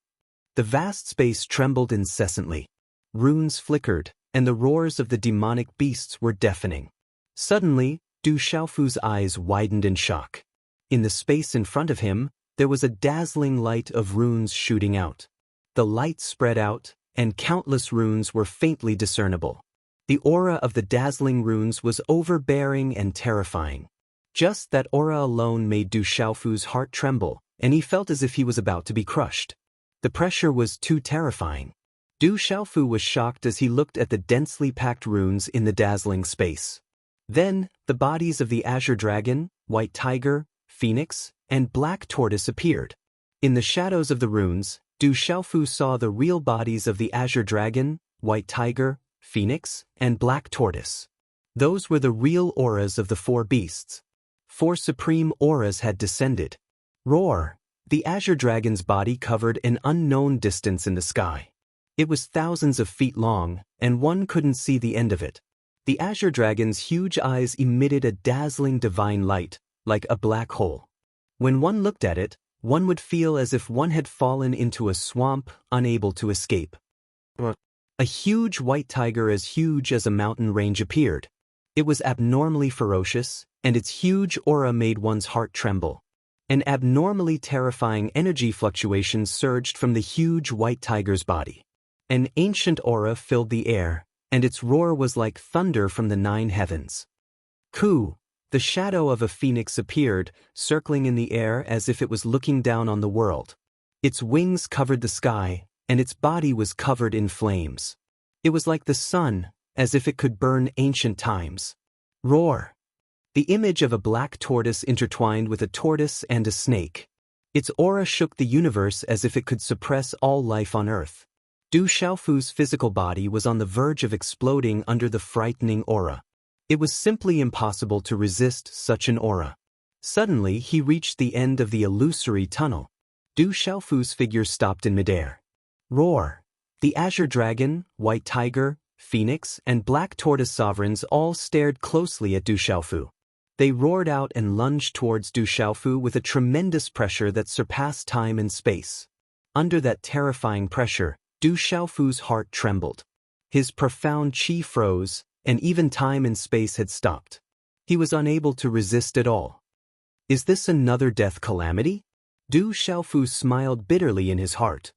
A: The vast space trembled incessantly. Runes flickered, and the roars of the demonic beasts were deafening. Suddenly, Du Xiaofu's eyes widened in shock. In the space in front of him, there was a dazzling light of runes shooting out. The light spread out, and countless runes were faintly discernible. The aura of the dazzling runes was overbearing and terrifying. Just that aura alone made Du Xiaofu's heart tremble, and he felt as if he was about to be crushed. The pressure was too terrifying. Du Xiaofu was shocked as he looked at the densely packed runes in the dazzling space. Then, the bodies of the Azure Dragon, White Tiger, Phoenix, and Black Tortoise appeared. In the shadows of the runes, Du Xiaofu saw the real bodies of the Azure Dragon, White Tiger, Phoenix, and Black Tortoise. Those were the real auras of the four beasts. 4 supreme auras had descended. Roar! The Azure Dragon's body covered an unknown distance in the sky. It was thousands of feet long, and one couldn't see the end of it. The Azure Dragon's huge eyes emitted a dazzling divine light, like a black hole. When one looked at it, one would feel as if one had fallen into a swamp, unable to escape. A huge white tiger as huge as a mountain range appeared. It was abnormally ferocious, and its huge aura made one's heart tremble. An abnormally terrifying energy fluctuation surged from the huge white tiger's body. An ancient aura filled the air, and its roar was like thunder from the 9 heavens. Ku! The shadow of a phoenix appeared, circling in the air as if it was looking down on the world. Its wings covered the sky, and its body was covered in flames. It was like the sun, as if it could burn ancient times. Roar! The image of a black tortoise intertwined with a tortoise and a snake. Its aura shook the universe as if it could suppress all life on Earth. Du Xiaofu's physical body was on the verge of exploding under the frightening aura. It was simply impossible to resist such an aura. Suddenly, he reached the end of the illusory tunnel. Du Xiaofu's figure stopped in midair. Roar! The Azure Dragon, White Tiger, Phoenix, and Black Tortoise sovereigns all stared closely at Du Xiaofu. They roared out and lunged towards Du Xiaofu with a tremendous pressure that surpassed time and space. Under that terrifying pressure, Du Xiaofu's heart trembled. His profound qi froze, and even time and space had stopped. He was unable to resist at all. Is this another death calamity? Du Xiaofu smiled bitterly in his heart.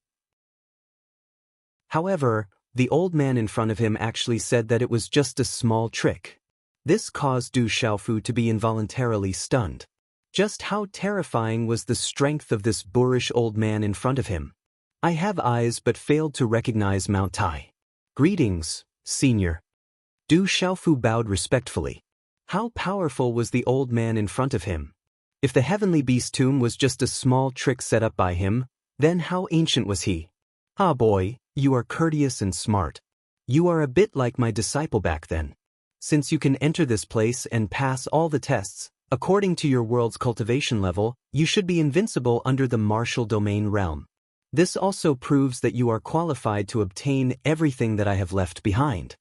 A: However, the old man in front of him actually said that it was just a small trick. This caused Du Xiaofu to be involuntarily stunned. Just how terrifying was the strength of this boorish old man in front of him? I have eyes but failed to recognize Mount Tai. Greetings, senior. Du Xiaofu bowed respectfully. How powerful was the old man in front of him? If the heavenly beast tomb was just a small trick set up by him, then how ancient was he? Ah boy, you are courteous and smart. You are a bit like my disciple back then. Since you can enter this place and pass all the tests, according to your world's cultivation level, you should be invincible under the martial domain realm. This also proves that you are qualified to obtain everything that I have left behind.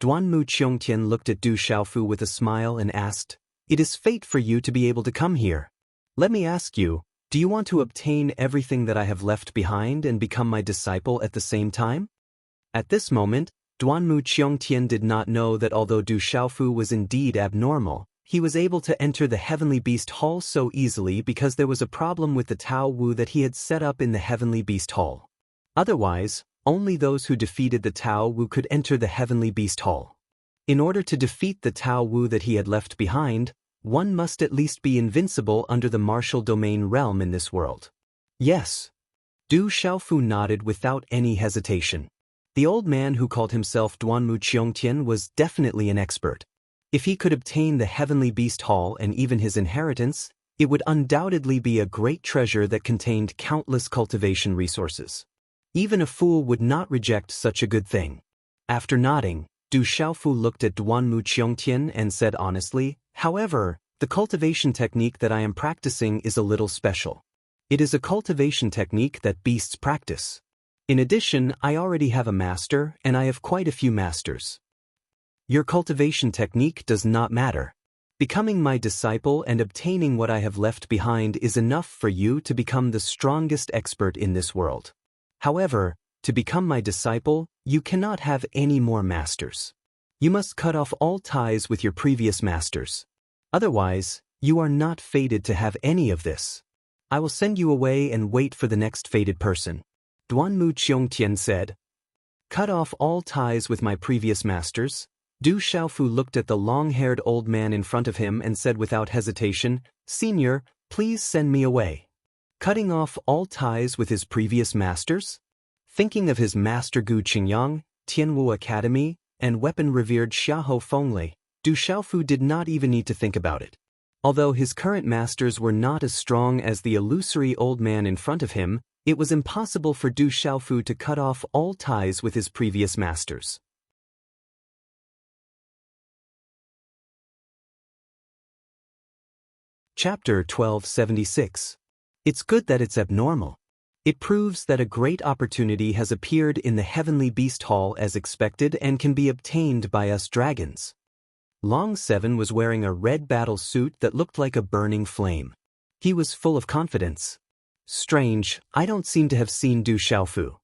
A: Duanmu Qiongtian looked at Du Xiaofu with a smile and asked, "It is fate for you to be able to come here. Let me ask you, do you want to obtain everything that I have left behind and become my disciple at the same time?" At this moment, Duanmu Qiongtian did not know that although Du Xiaofu was indeed abnormal, he was able to enter the Heavenly Beast Hall so easily because there was a problem with the Tao Wu that he had set up in the Heavenly Beast Hall. Otherwise, only those who defeated the Tao Wu could enter the Heavenly Beast Hall. In order to defeat the Tao Wu that he had left behind, one must at least be invincible under the martial domain realm in this world. Yes. Du Xiaofu nodded without any hesitation. The old man who called himself Duanmu Qiongtian was definitely an expert. If he could obtain the Heavenly Beast Hall and even his inheritance, it would undoubtedly be a great treasure that contained countless cultivation resources. Even a fool would not reject such a good thing. After nodding, Du Xiaofu looked at Duanmu Qiongtian and said honestly, "However, the cultivation technique that I am practicing is a little special. It is a cultivation technique that beasts practice. In addition, I already have a master and I have quite a few masters. Your cultivation technique does not matter. Becoming my disciple and obtaining what I have left behind is enough for you to become the strongest expert in this world. However, to become my disciple, you cannot have any more masters. You must cut off all ties with your previous masters. Otherwise, you are not fated to have any of this. I will send you away and wait for the next fated person." Duanmu Qiongtian said. "Cut off all ties with my previous masters?" Du Xiaofu looked at the long-haired old man in front of him and said without hesitation, "Senior, please send me away." Cutting off all ties with his previous masters? Thinking of his master Gu Qingyang, Tianwu Academy, and weapon-revered Xiahou Fenglei, Du Xiaofu did not even need to think about it. Although his current masters were not as strong as the illusory old man in front of him, it was impossible for Du Xiaofu to cut off all ties with his previous masters. Chapter 1276. It's good that it's abnormal. It proves that a great opportunity has appeared in the Heavenly Beast Hall as expected and can be obtained by us dragons. Long Seven was wearing a red battle suit that looked like a burning flame. He was full of confidence. Strange, I don't seem to have seen Du Xiaofu.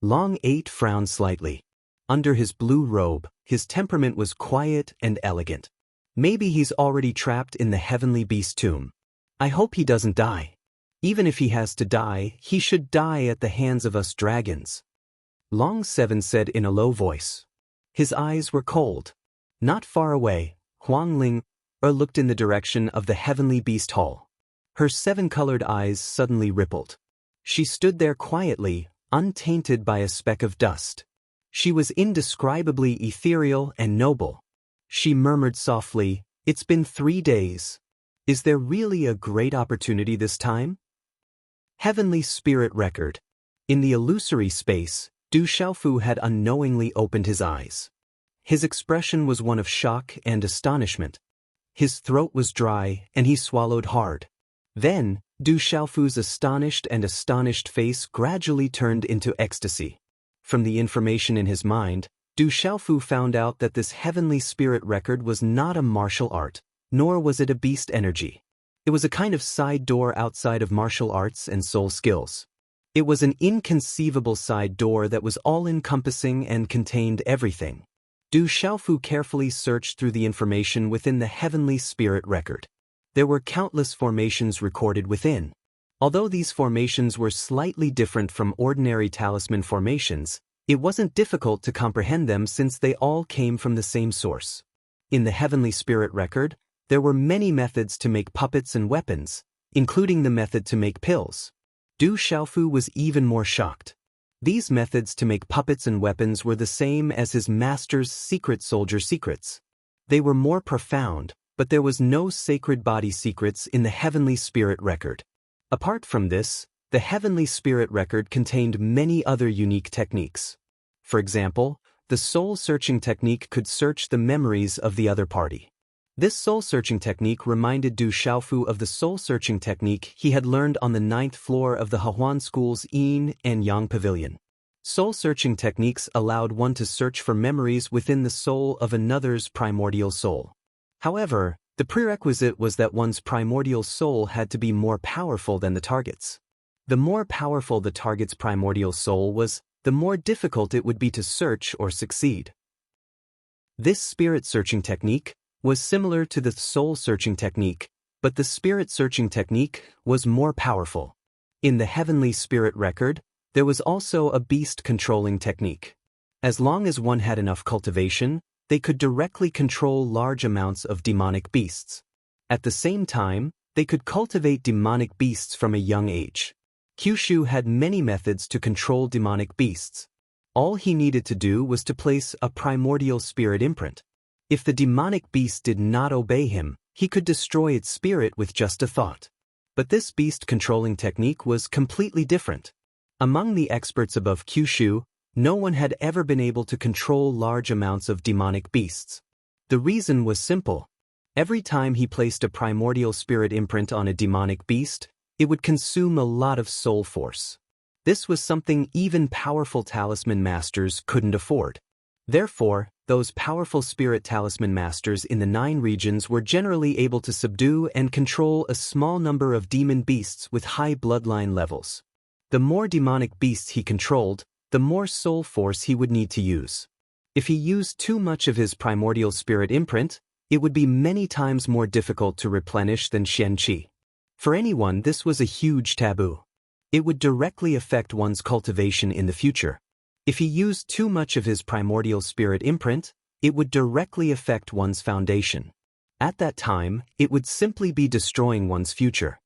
A: Long Eight frowned slightly. Under his blue robe, his temperament was quiet and elegant. Maybe he's already trapped in the Heavenly Beast tomb. I hope he doesn't die. Even if he has to die, he should die at the hands of us dragons. Long Seven said in a low voice. His eyes were cold. Not far away, Huang Ling looked in the direction of the Heavenly Beast Hall. Her seven-colored eyes suddenly rippled. She stood there quietly, untainted by a speck of dust. She was indescribably ethereal and noble. She murmured softly, "It's been 3 days. Is there really a great opportunity this time?" Heavenly Spirit Record. In the illusory space, Du Xiaofu had unknowingly opened his eyes. His expression was one of shock and astonishment. His throat was dry, and he swallowed hard. Then, Du Xiaofu's astonished face gradually turned into ecstasy. From the information in his mind, Du Xiaofu found out that this Heavenly Spirit Record was not a martial art, nor was it a beast energy. It was a kind of side door outside of martial arts and soul skills. It was an inconceivable side door that was all-encompassing and contained everything. Du Xiaofu carefully searched through the information within the heavenly spirit record. There were countless formations recorded within. Although these formations were slightly different from ordinary talisman formations, it wasn't difficult to comprehend them since they all came from the same source. In the heavenly spirit record, there were many methods to make puppets and weapons, including the method to make pills. Du Xiaofu was even more shocked. These methods to make puppets and weapons were the same as his master's secret soldier secrets. They were more profound, but there was no sacred body secrets in the heavenly spirit record. Apart from this, the heavenly spirit record contained many other unique techniques. For example, the soul-searching technique could search the memories of the other party. This soul-searching technique reminded Du Xiaofu of the soul-searching technique he had learned on the 9th floor of the Hehuan School's Yin and Yang Pavilion. Soul-searching techniques allowed one to search for memories within the soul of another's primordial soul. However, the prerequisite was that one's primordial soul had to be more powerful than the target's. The more powerful the target's primordial soul was, the more difficult it would be to search or succeed. This spirit-searching technique was similar to the soul-searching technique, but the spirit-searching technique was more powerful. In the heavenly spirit record, there was also a beast-controlling technique. As long as one had enough cultivation, they could directly control large amounts of demonic beasts. At the same time, they could cultivate demonic beasts from a young age. Kyushu had many methods to control demonic beasts. All he needed to do was to place a primordial spirit imprint. If the demonic beast did not obey him, he could destroy its spirit with just a thought. But this beast-controlling technique was completely different. Among the experts above Kyushu, no one had ever been able to control large amounts of demonic beasts. The reason was simple. Every time he placed a primordial spirit imprint on a demonic beast, it would consume a lot of soul force. This was something even powerful talisman masters couldn't afford. Therefore, those powerful spirit talisman masters in the 9 regions were generally able to subdue and control a small number of demon beasts with high bloodline levels. The more demonic beasts he controlled, the more soul force he would need to use. If he used too much of his primordial spirit imprint, it would be many times more difficult to replenish than Xianqi. For anyone, this was a huge taboo. It would directly affect one's cultivation in the future. If he used too much of his primordial spirit imprint, it would directly affect one's foundation. At that time, it would simply be destroying one's future.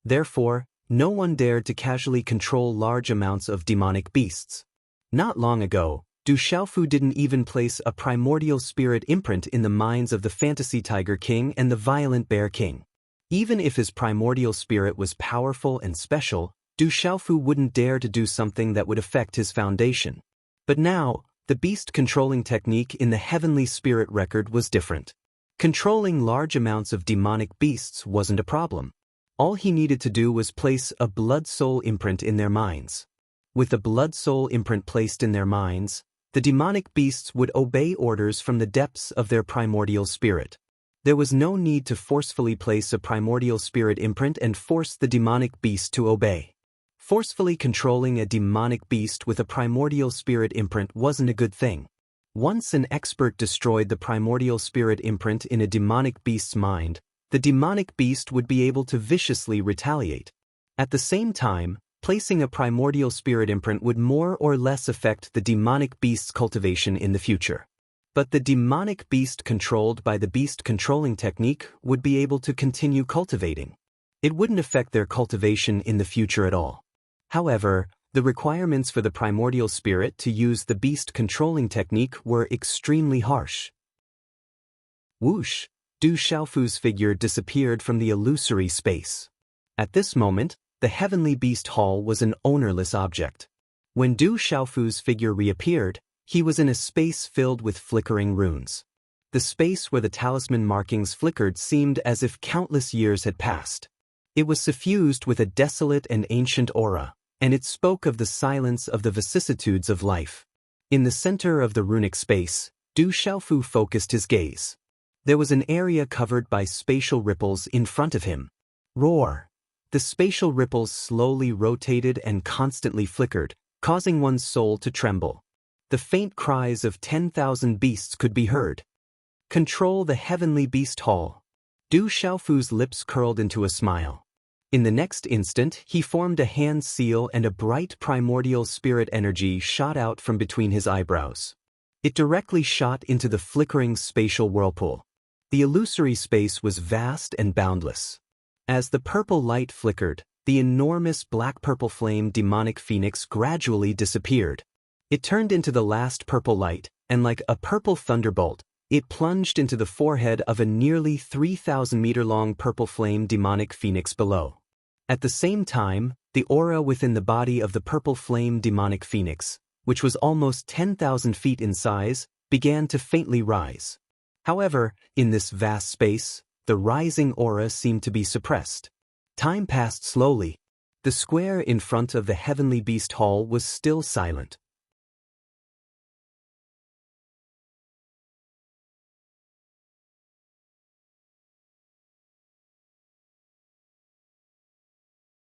A: Therefore, no one dared to casually control large amounts of demonic beasts. Not long ago, Du Xiaofu didn't even place a primordial spirit imprint in the minds of the Fantasy Tiger King and the Violent Bear King. Even if his primordial spirit was powerful and special, Du Xiaofu wouldn't dare to do something that would affect his foundation. But now, the beast-controlling technique in the heavenly spirit record was different. Controlling large amounts of demonic beasts wasn't a problem. All he needed to do was place a blood soul imprint in their minds. With the blood soul imprint placed in their minds, the demonic beasts would obey orders from the depths of their primordial spirit. There was no need to forcefully place a primordial spirit imprint and force the demonic beast to obey. Forcefully controlling a demonic beast with a primordial spirit imprint wasn't a good thing. Once an expert destroyed the primordial spirit imprint in a demonic beast's mind, the demonic beast would be able to viciously retaliate. At the same time, placing a primordial spirit imprint would more or less affect the demonic beast's cultivation in the future. But the demonic beast controlled by the beast-controlling technique would be able to continue cultivating. It wouldn't affect their cultivation in the future at all. However, the requirements for the primordial spirit to use the beast-controlling technique were extremely harsh. Whoosh! Du Xiaofu's figure disappeared from the illusory space. At this moment, the heavenly beast hall was an ownerless object. When Du Xiaofu's figure reappeared, he was in a space filled with flickering runes. The space where the talisman markings flickered seemed as if countless years had passed. It was suffused with a desolate and ancient aura, and it spoke of the silence of the vicissitudes of life. In the center of the runic space, Du Xiaofu focused his gaze. There was an area covered by spatial ripples in front of him. Roar! The spatial ripples slowly rotated and constantly flickered, causing one's soul to tremble. the faint cries of 10,000 beasts could be heard. Control the heavenly beast hall. Du Xiaofu's lips curled into a smile. In the next instant, he formed a hand seal and a bright primordial spirit energy shot out from between his eyebrows. It directly shot into the flickering spatial whirlpool. The illusory space was vast and boundless. As the purple light flickered, the enormous black-purple flame demonic phoenix gradually disappeared. It turned into the last purple light, and like a purple thunderbolt, it plunged into the forehead of a nearly 3,000-meter-long purple flame demonic phoenix below. At the same time, the aura within the body of the purple flame demonic phoenix, which was almost 10,000 feet in size, began to faintly rise. However, in this vast space, the rising aura seemed to be suppressed. Time passed slowly. The square in front of the heavenly beast hall was still silent.